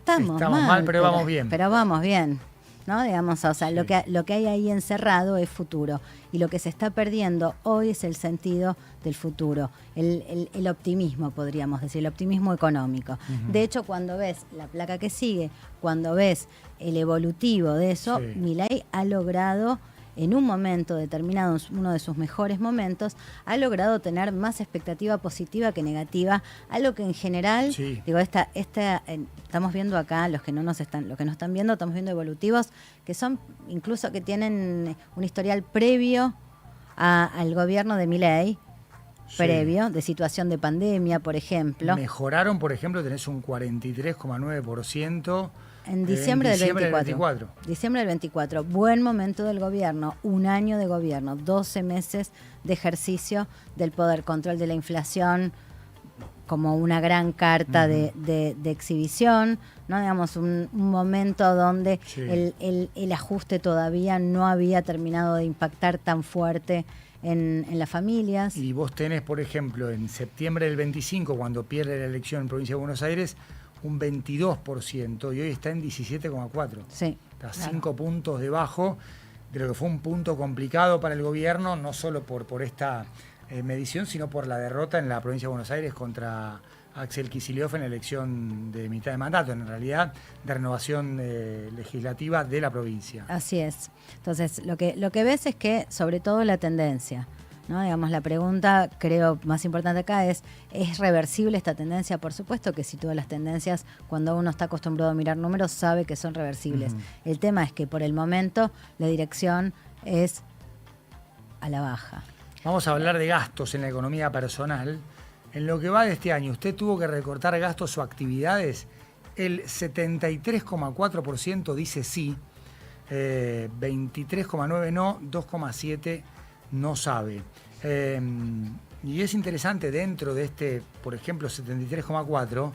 Speaker 12: Estamos
Speaker 2: mal, pero vamos bien.
Speaker 12: Pero vamos bien, ¿no? Digamos, o sea,
Speaker 2: Sí.
Speaker 12: lo que hay ahí encerrado es futuro. Y lo que se está perdiendo hoy es el sentido del futuro, el optimismo, podríamos decir, el optimismo económico. De hecho, cuando ves la placa que sigue, cuando ves el evolutivo de eso,
Speaker 2: Sí.
Speaker 12: Milei ha logrado, en un momento determinado, uno de sus mejores momentos, ha logrado tener más expectativa positiva que negativa, algo que en general,
Speaker 2: Sí.
Speaker 12: digo, estamos viendo acá, los que no están viendo, estamos viendo evolutivos que son, incluso que tienen un historial previo al gobierno de Milei,
Speaker 2: Sí.
Speaker 12: previo, de situación de pandemia, por ejemplo.
Speaker 2: Mejoraron, por ejemplo, tenés un 43,9%.
Speaker 12: En diciembre del 24.
Speaker 2: 24.
Speaker 12: Diciembre del 24. Buen momento del gobierno, un año de gobierno, 12 meses de ejercicio del poder, control de la inflación, como una gran carta de exhibición, ¿no? Digamos, un momento donde
Speaker 2: Sí.
Speaker 12: el ajuste todavía no había terminado de impactar tan fuerte en las familias.
Speaker 2: Y vos tenés, por ejemplo, en septiembre del 25, cuando pierde la elección en Provincia de Buenos Aires, un 22% y hoy está en 17,4%.
Speaker 12: Sí.
Speaker 2: Está
Speaker 12: claro.
Speaker 2: 5 puntos debajo de lo que fue un punto complicado para el gobierno, no solo por esta medición, sino por la derrota en la Provincia de Buenos Aires contra Axel Kicillof en la elección de mitad de mandato, en realidad de renovación legislativa de la provincia.
Speaker 12: Así es. Entonces, lo que ves es que, sobre todo, la tendencia, ¿no? Digamos, la pregunta, creo, más importante acá ¿es reversible esta tendencia? Por supuesto que sí, todas las tendencias, cuando uno está acostumbrado a mirar números, sabe que son reversibles. El tema es que, por el momento, la dirección es a la baja.
Speaker 2: Vamos a hablar de gastos en la economía personal. En lo que va de este año, ¿usted tuvo que recortar gastos o actividades? El 73,4% dice sí, 23,9% no, 2,7% no sabe. Y es interesante dentro de este, por ejemplo, 73,4%,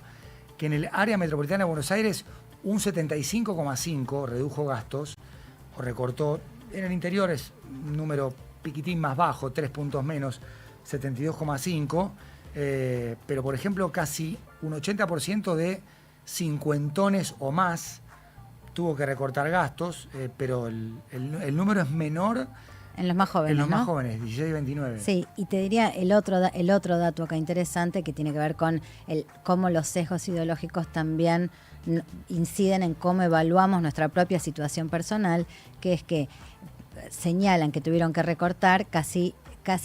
Speaker 2: que en el área metropolitana de Buenos Aires un 75,5% redujo gastos o recortó. En el interior es un número piquitín más bajo, 3 puntos menos, 72,5%. Pero, por ejemplo, casi un 80% de cincuentones o más tuvo que recortar gastos, pero el número es menor
Speaker 12: en los más jóvenes,
Speaker 2: en los
Speaker 12: ¿no?
Speaker 2: más jóvenes, 16 y 29.
Speaker 12: Sí, y te diría el otro dato acá interesante que tiene que ver con cómo los sesgos ideológicos también inciden en cómo evaluamos nuestra propia situación personal, que es que señalan que tuvieron que recortar casi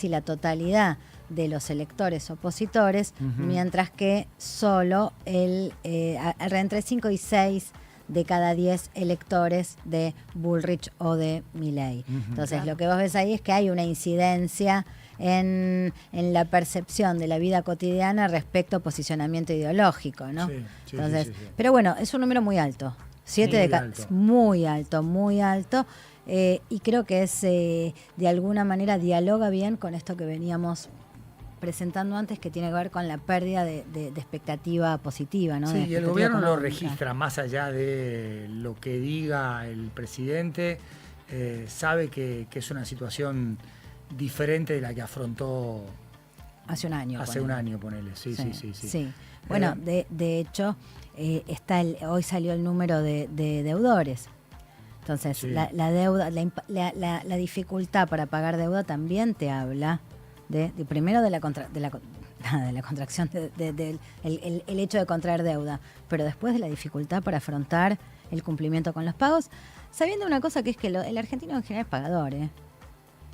Speaker 12: la totalidad de los electores opositores, mientras que solo entre 5 y 6 de cada 10 electores de Bullrich o de Milei. Entonces,
Speaker 17: Claro.
Speaker 12: lo que vos ves ahí es que hay una incidencia en la percepción de la vida cotidiana respecto a posicionamiento ideológico, ¿no?
Speaker 2: Sí, sí,
Speaker 12: Entonces,
Speaker 2: sí, sí, sí.
Speaker 12: pero bueno, es un número muy alto. 7 de cada...
Speaker 2: alto.
Speaker 12: Muy alto, muy alto. Y creo que es, de alguna manera, dialoga bien con esto que veníamos presentando antes, que tiene que ver con la pérdida de expectativa positiva, ¿no?
Speaker 2: Sí,
Speaker 12: De
Speaker 2: y el
Speaker 12: expectativa
Speaker 2: gobierno lo
Speaker 12: económica.
Speaker 2: registra, más allá de lo que diga el presidente, sabe que es una situación diferente de la que afrontó
Speaker 12: hace un año.
Speaker 2: Hace un año, ponele. Sí.
Speaker 12: Bueno, de hecho, hoy salió el número de deudores. Entonces,
Speaker 2: Sí.
Speaker 12: la deuda, la dificultad para pagar deuda también te habla primero de la contracción, el hecho de contraer deuda, pero después de la dificultad para afrontar el cumplimiento con los pagos, sabiendo una cosa que es que el argentino en general es pagador, ¿eh?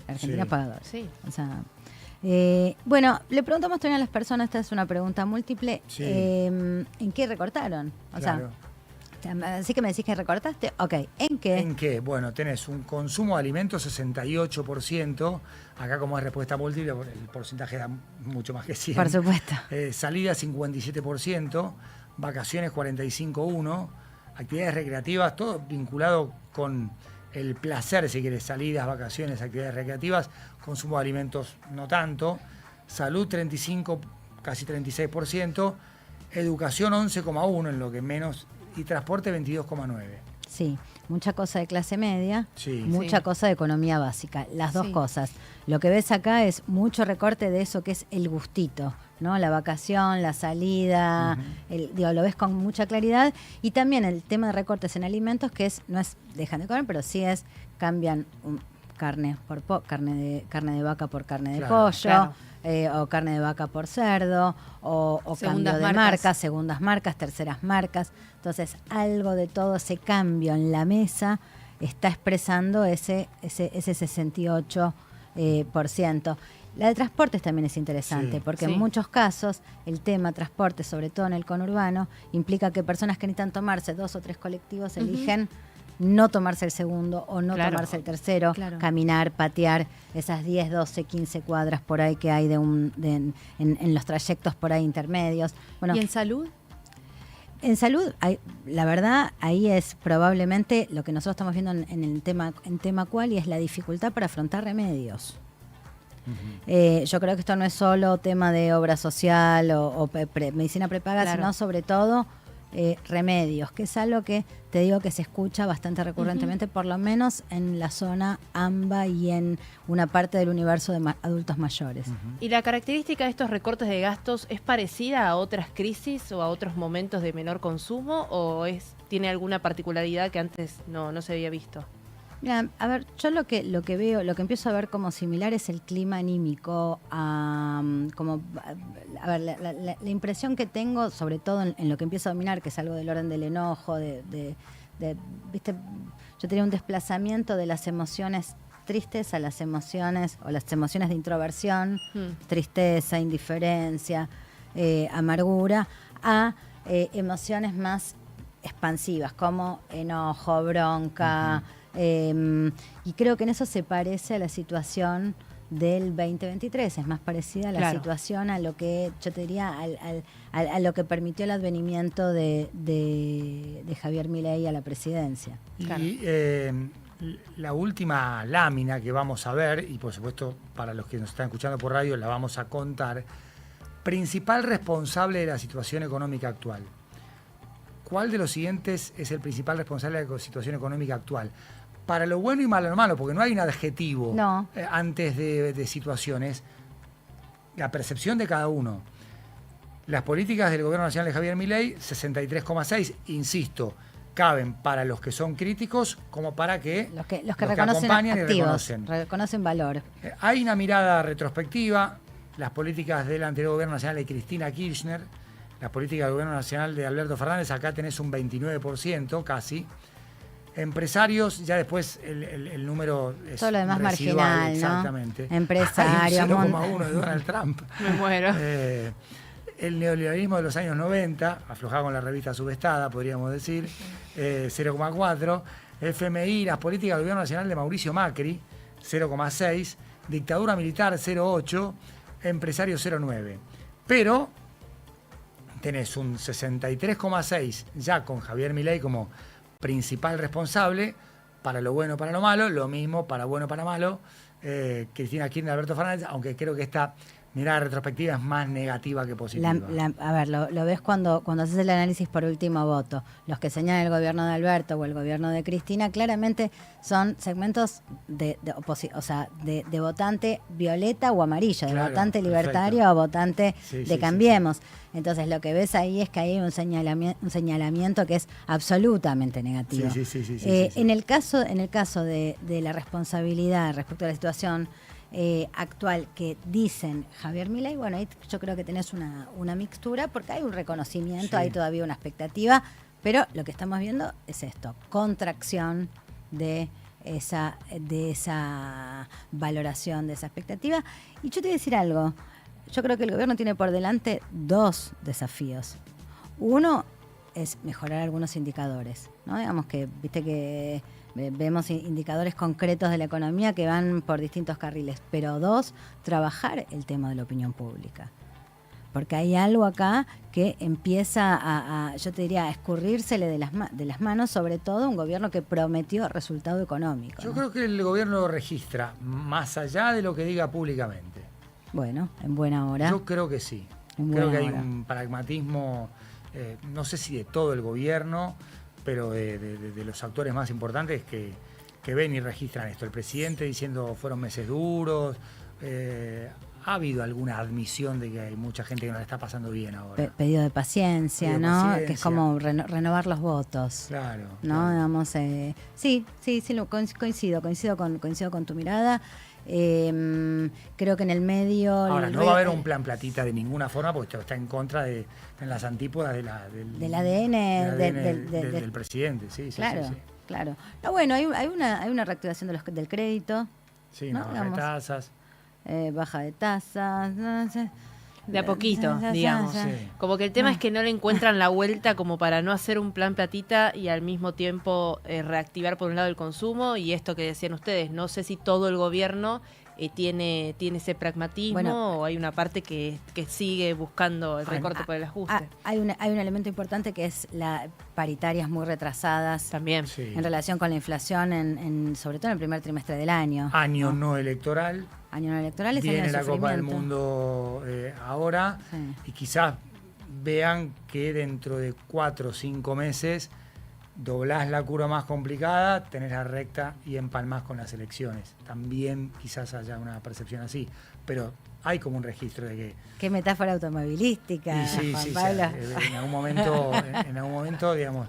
Speaker 12: El argentino
Speaker 11: Sí.
Speaker 12: es pagador.
Speaker 11: Sí.
Speaker 12: O sea, bueno, le preguntamos también a las personas, esta es una pregunta múltiple,
Speaker 2: Sí.
Speaker 12: ¿en qué recortaron? O
Speaker 2: Claro.
Speaker 12: sea, así que me decís que recortaste, ok, ¿en qué?
Speaker 2: ¿En qué? Bueno, tenés un consumo de alimentos 68%, acá como es respuesta múltiple, el porcentaje da mucho más que 100.
Speaker 12: Por supuesto.
Speaker 2: Salida 57%, vacaciones 45,1%, actividades recreativas, todo vinculado con el placer, si quieres, salidas, vacaciones, actividades recreativas, consumo de alimentos no tanto, salud 35%, casi 36%, educación 11,1% en lo que menos, y transporte 22,9%.
Speaker 12: Sí, mucha cosa de clase media,
Speaker 2: Sí.
Speaker 12: mucha
Speaker 11: Sí.
Speaker 12: cosa de economía básica, las dos
Speaker 11: Sí.
Speaker 12: cosas.
Speaker 19: Lo que ves acá es mucho recorte de eso que es el gustito, ¿no? La vacación, la salida, lo ves con mucha claridad. Y también el tema de recortes en alimentos, que no es dejan de comer, pero sí es cambian carne de vaca por carne de pollo, o carne de vaca por cerdo, o cambio de marcas, segundas marcas, terceras marcas. Entonces, algo de todo ese cambio en la mesa está expresando ese 68%. La de transportes también es interesante, porque en muchos casos el tema transporte, sobre todo en el conurbano, implica que personas que necesitan tomarse 2 o 3 colectivos eligen no tomarse el segundo o no tomarse el tercero, caminar, patear esas 10, 12, 15 cuadras por ahí que hay en los trayectos por ahí intermedios. Bueno,
Speaker 17: ¿y en salud?
Speaker 19: En salud, la verdad, ahí es probablemente lo que nosotros estamos viendo en el tema cual, y es la dificultad para afrontar remedios. Yo creo que esto no es solo tema de obra social o medicina prepaga, sino sobre todo remedios, que es algo que te digo que se escucha bastante recurrentemente, por lo menos en la zona AMBA y en una parte del universo de adultos mayores.
Speaker 11: ¿Y la característica de estos recortes de gastos es parecida a otras crisis o a otros momentos de menor consumo, o tiene alguna particularidad que antes no se había visto?
Speaker 19: Mira, a ver, yo lo que veo, lo que empiezo a ver como similar es el clima anímico, la impresión que tengo, sobre todo en lo que empiezo a dominar, que es algo del orden del enojo, ¿viste? Yo tenía un desplazamiento de las emociones tristes a las emociones de introversión, tristeza, indiferencia, amargura, a emociones más expansivas, como enojo, bronca. Y creo que en eso se parece a la situación del 2023, es más parecida a la situación, a lo que yo te diría, a lo que permitió el advenimiento de Javier Milei a la presidencia.
Speaker 2: Y la última lámina que vamos a ver, y por supuesto para los que nos están escuchando por radio la vamos a contar, principal responsable de la situación económica actual. ¿Cuál de los siguientes es el principal responsable de la situación económica actual? Para lo bueno y malo, porque no hay un adjetivo antes de situaciones. La percepción de cada uno. Las políticas del Gobierno Nacional de Javier Milei, 63,6, insisto, caben para los que son críticos como para que
Speaker 19: los que
Speaker 2: reconocen acompañan
Speaker 19: activos,
Speaker 2: y
Speaker 19: reconocen valor.
Speaker 2: Hay una mirada retrospectiva. Las políticas del anterior Gobierno Nacional de Cristina Kirchner, las políticas del Gobierno Nacional de Alberto Fernández, acá tenés un 29% casi. Empresarios, ya después el número es
Speaker 19: todo lo demás
Speaker 2: residual,
Speaker 19: marginal,
Speaker 2: exactamente.
Speaker 19: ¿no? Empresarios.
Speaker 2: 0,1 de Donald Trump.
Speaker 11: Me muero.
Speaker 2: El neoliberalismo de los años 90, aflojado con la revista Subestada, podríamos decir, 0,4. FMI, las políticas del Gobierno Nacional de Mauricio Macri, 0,6. Dictadura militar, 0,8. Empresarios, 0,9. Pero tenés un 63,6 ya con Javier Milei como principal responsable, para lo bueno, para lo malo, lo mismo para bueno, para malo, Cristina Kirchner, Alberto Fernández, aunque creo que esta mirada retrospectiva es más negativa que positiva.
Speaker 19: A ver, lo ves cuando haces el análisis por último voto. Los que señalan el gobierno de Alberto o el gobierno de Cristina claramente son segmentos de votante violeta o amarillo, de votante libertario o votante de Cambiemos. Sí. Entonces lo que ves ahí es que hay un señalamiento que es absolutamente negativo. En el caso de la responsabilidad respecto a la situación actual que dicen Javier Milei, bueno, ahí yo creo que tenés una mixtura, porque hay un reconocimiento, hay todavía una expectativa, pero lo que estamos viendo es esto, contracción de esa valoración, de esa expectativa. Y yo te voy a decir algo, yo creo que el gobierno tiene por delante 2 desafíos. Uno es mejorar algunos indicadores, ¿no? Digamos que, viste que vemos indicadores concretos de la economía que van por distintos carriles, pero 2, trabajar el tema de la opinión pública. Porque hay algo acá que empieza yo te diría, a escurrírsele de las manos, sobre todo un gobierno que prometió resultado económico.
Speaker 2: Yo creo que el gobierno lo registra, más allá de lo que diga públicamente.
Speaker 19: Bueno, en buena hora.
Speaker 2: Yo creo que sí. Creo que hay un pragmatismo, no sé si de todo el gobierno, pero de los actores más importantes que que ven y registran esto. El presidente diciendo fueron meses duros. ¿Ha habido alguna admisión de que hay mucha gente que no la está pasando bien ahora?
Speaker 19: Pedido de paciencia,
Speaker 2: Pedido de
Speaker 19: ¿no?
Speaker 2: paciencia.
Speaker 19: Que es como renovar los votos.
Speaker 2: Claro.
Speaker 19: ¿No?
Speaker 2: claro.
Speaker 19: Digamos, sí, coincido con tu mirada. Creo que en el medio...
Speaker 2: Ahora, no va a haber un plan platita de ninguna forma, porque esto está en contra está en las antípodas del
Speaker 19: ADN
Speaker 2: del presidente. Sí,
Speaker 19: claro,
Speaker 2: sí.
Speaker 19: claro. No, bueno, hay una reactivación del crédito.
Speaker 2: Sí,
Speaker 19: ¿no?
Speaker 2: baja de
Speaker 19: Digamos,
Speaker 2: tasas.
Speaker 19: Baja de tasas. No sé.
Speaker 11: De a poquito, digamos.
Speaker 2: Sí.
Speaker 11: Como que el tema es que no le encuentran la vuelta como para no hacer un plan platita y al mismo tiempo reactivar por un lado el consumo y esto que decían ustedes. No sé si todo el gobierno tiene ese pragmatismo o hay una parte que sigue buscando el recorte por el ajuste.
Speaker 19: Hay un elemento importante que es las paritarias muy retrasadas.
Speaker 11: También.
Speaker 2: Sí.
Speaker 19: En relación con la inflación, sobre todo en el primer trimestre del año.
Speaker 2: Año no electoral.
Speaker 19: Año no electoral es
Speaker 2: Viene
Speaker 19: año de
Speaker 2: la Copa del
Speaker 19: sufrimiento.
Speaker 2: Mundo ahora
Speaker 19: Sí.
Speaker 2: y quizás vean que dentro de 4 o 5 meses doblás la curva más complicada, tenés la recta y empalmás con las elecciones. También quizás haya una percepción así, pero hay como un registro de que...
Speaker 19: Qué metáfora automovilística,
Speaker 2: Y sí,
Speaker 19: Juan
Speaker 2: sí,
Speaker 19: Pablo.
Speaker 2: en algún momento, digamos,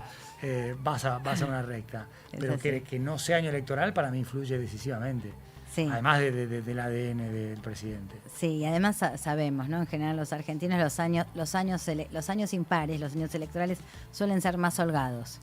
Speaker 2: vas a una recta. Pero
Speaker 19: Es así.
Speaker 2: que no sea año electoral para mí influye decisivamente.
Speaker 19: Sí.
Speaker 2: Además del ADN del presidente.
Speaker 19: Sí, y además sabemos, ¿no? En general los argentinos los años impares, los años electorales suelen ser más holgados,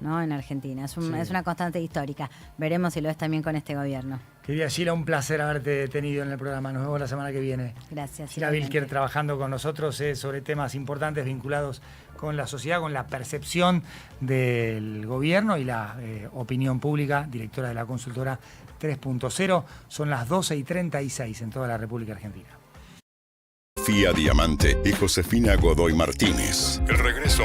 Speaker 19: ¿no? En Argentina. Es una constante histórica. Veremos si lo es también con este gobierno.
Speaker 2: Querida Sheila, un placer haberte tenido en el programa. Nos vemos la semana que viene.
Speaker 19: Gracias.
Speaker 2: Sheila
Speaker 19: igualmente.
Speaker 2: Vilker trabajando con nosotros sobre temas importantes vinculados con la sociedad, con la percepción del gobierno y la opinión pública, directora de la consultora 3.0. Son las 12:36 en toda la República Argentina.
Speaker 7: Fía Diamante y Josefina Godoy Martínez. El regreso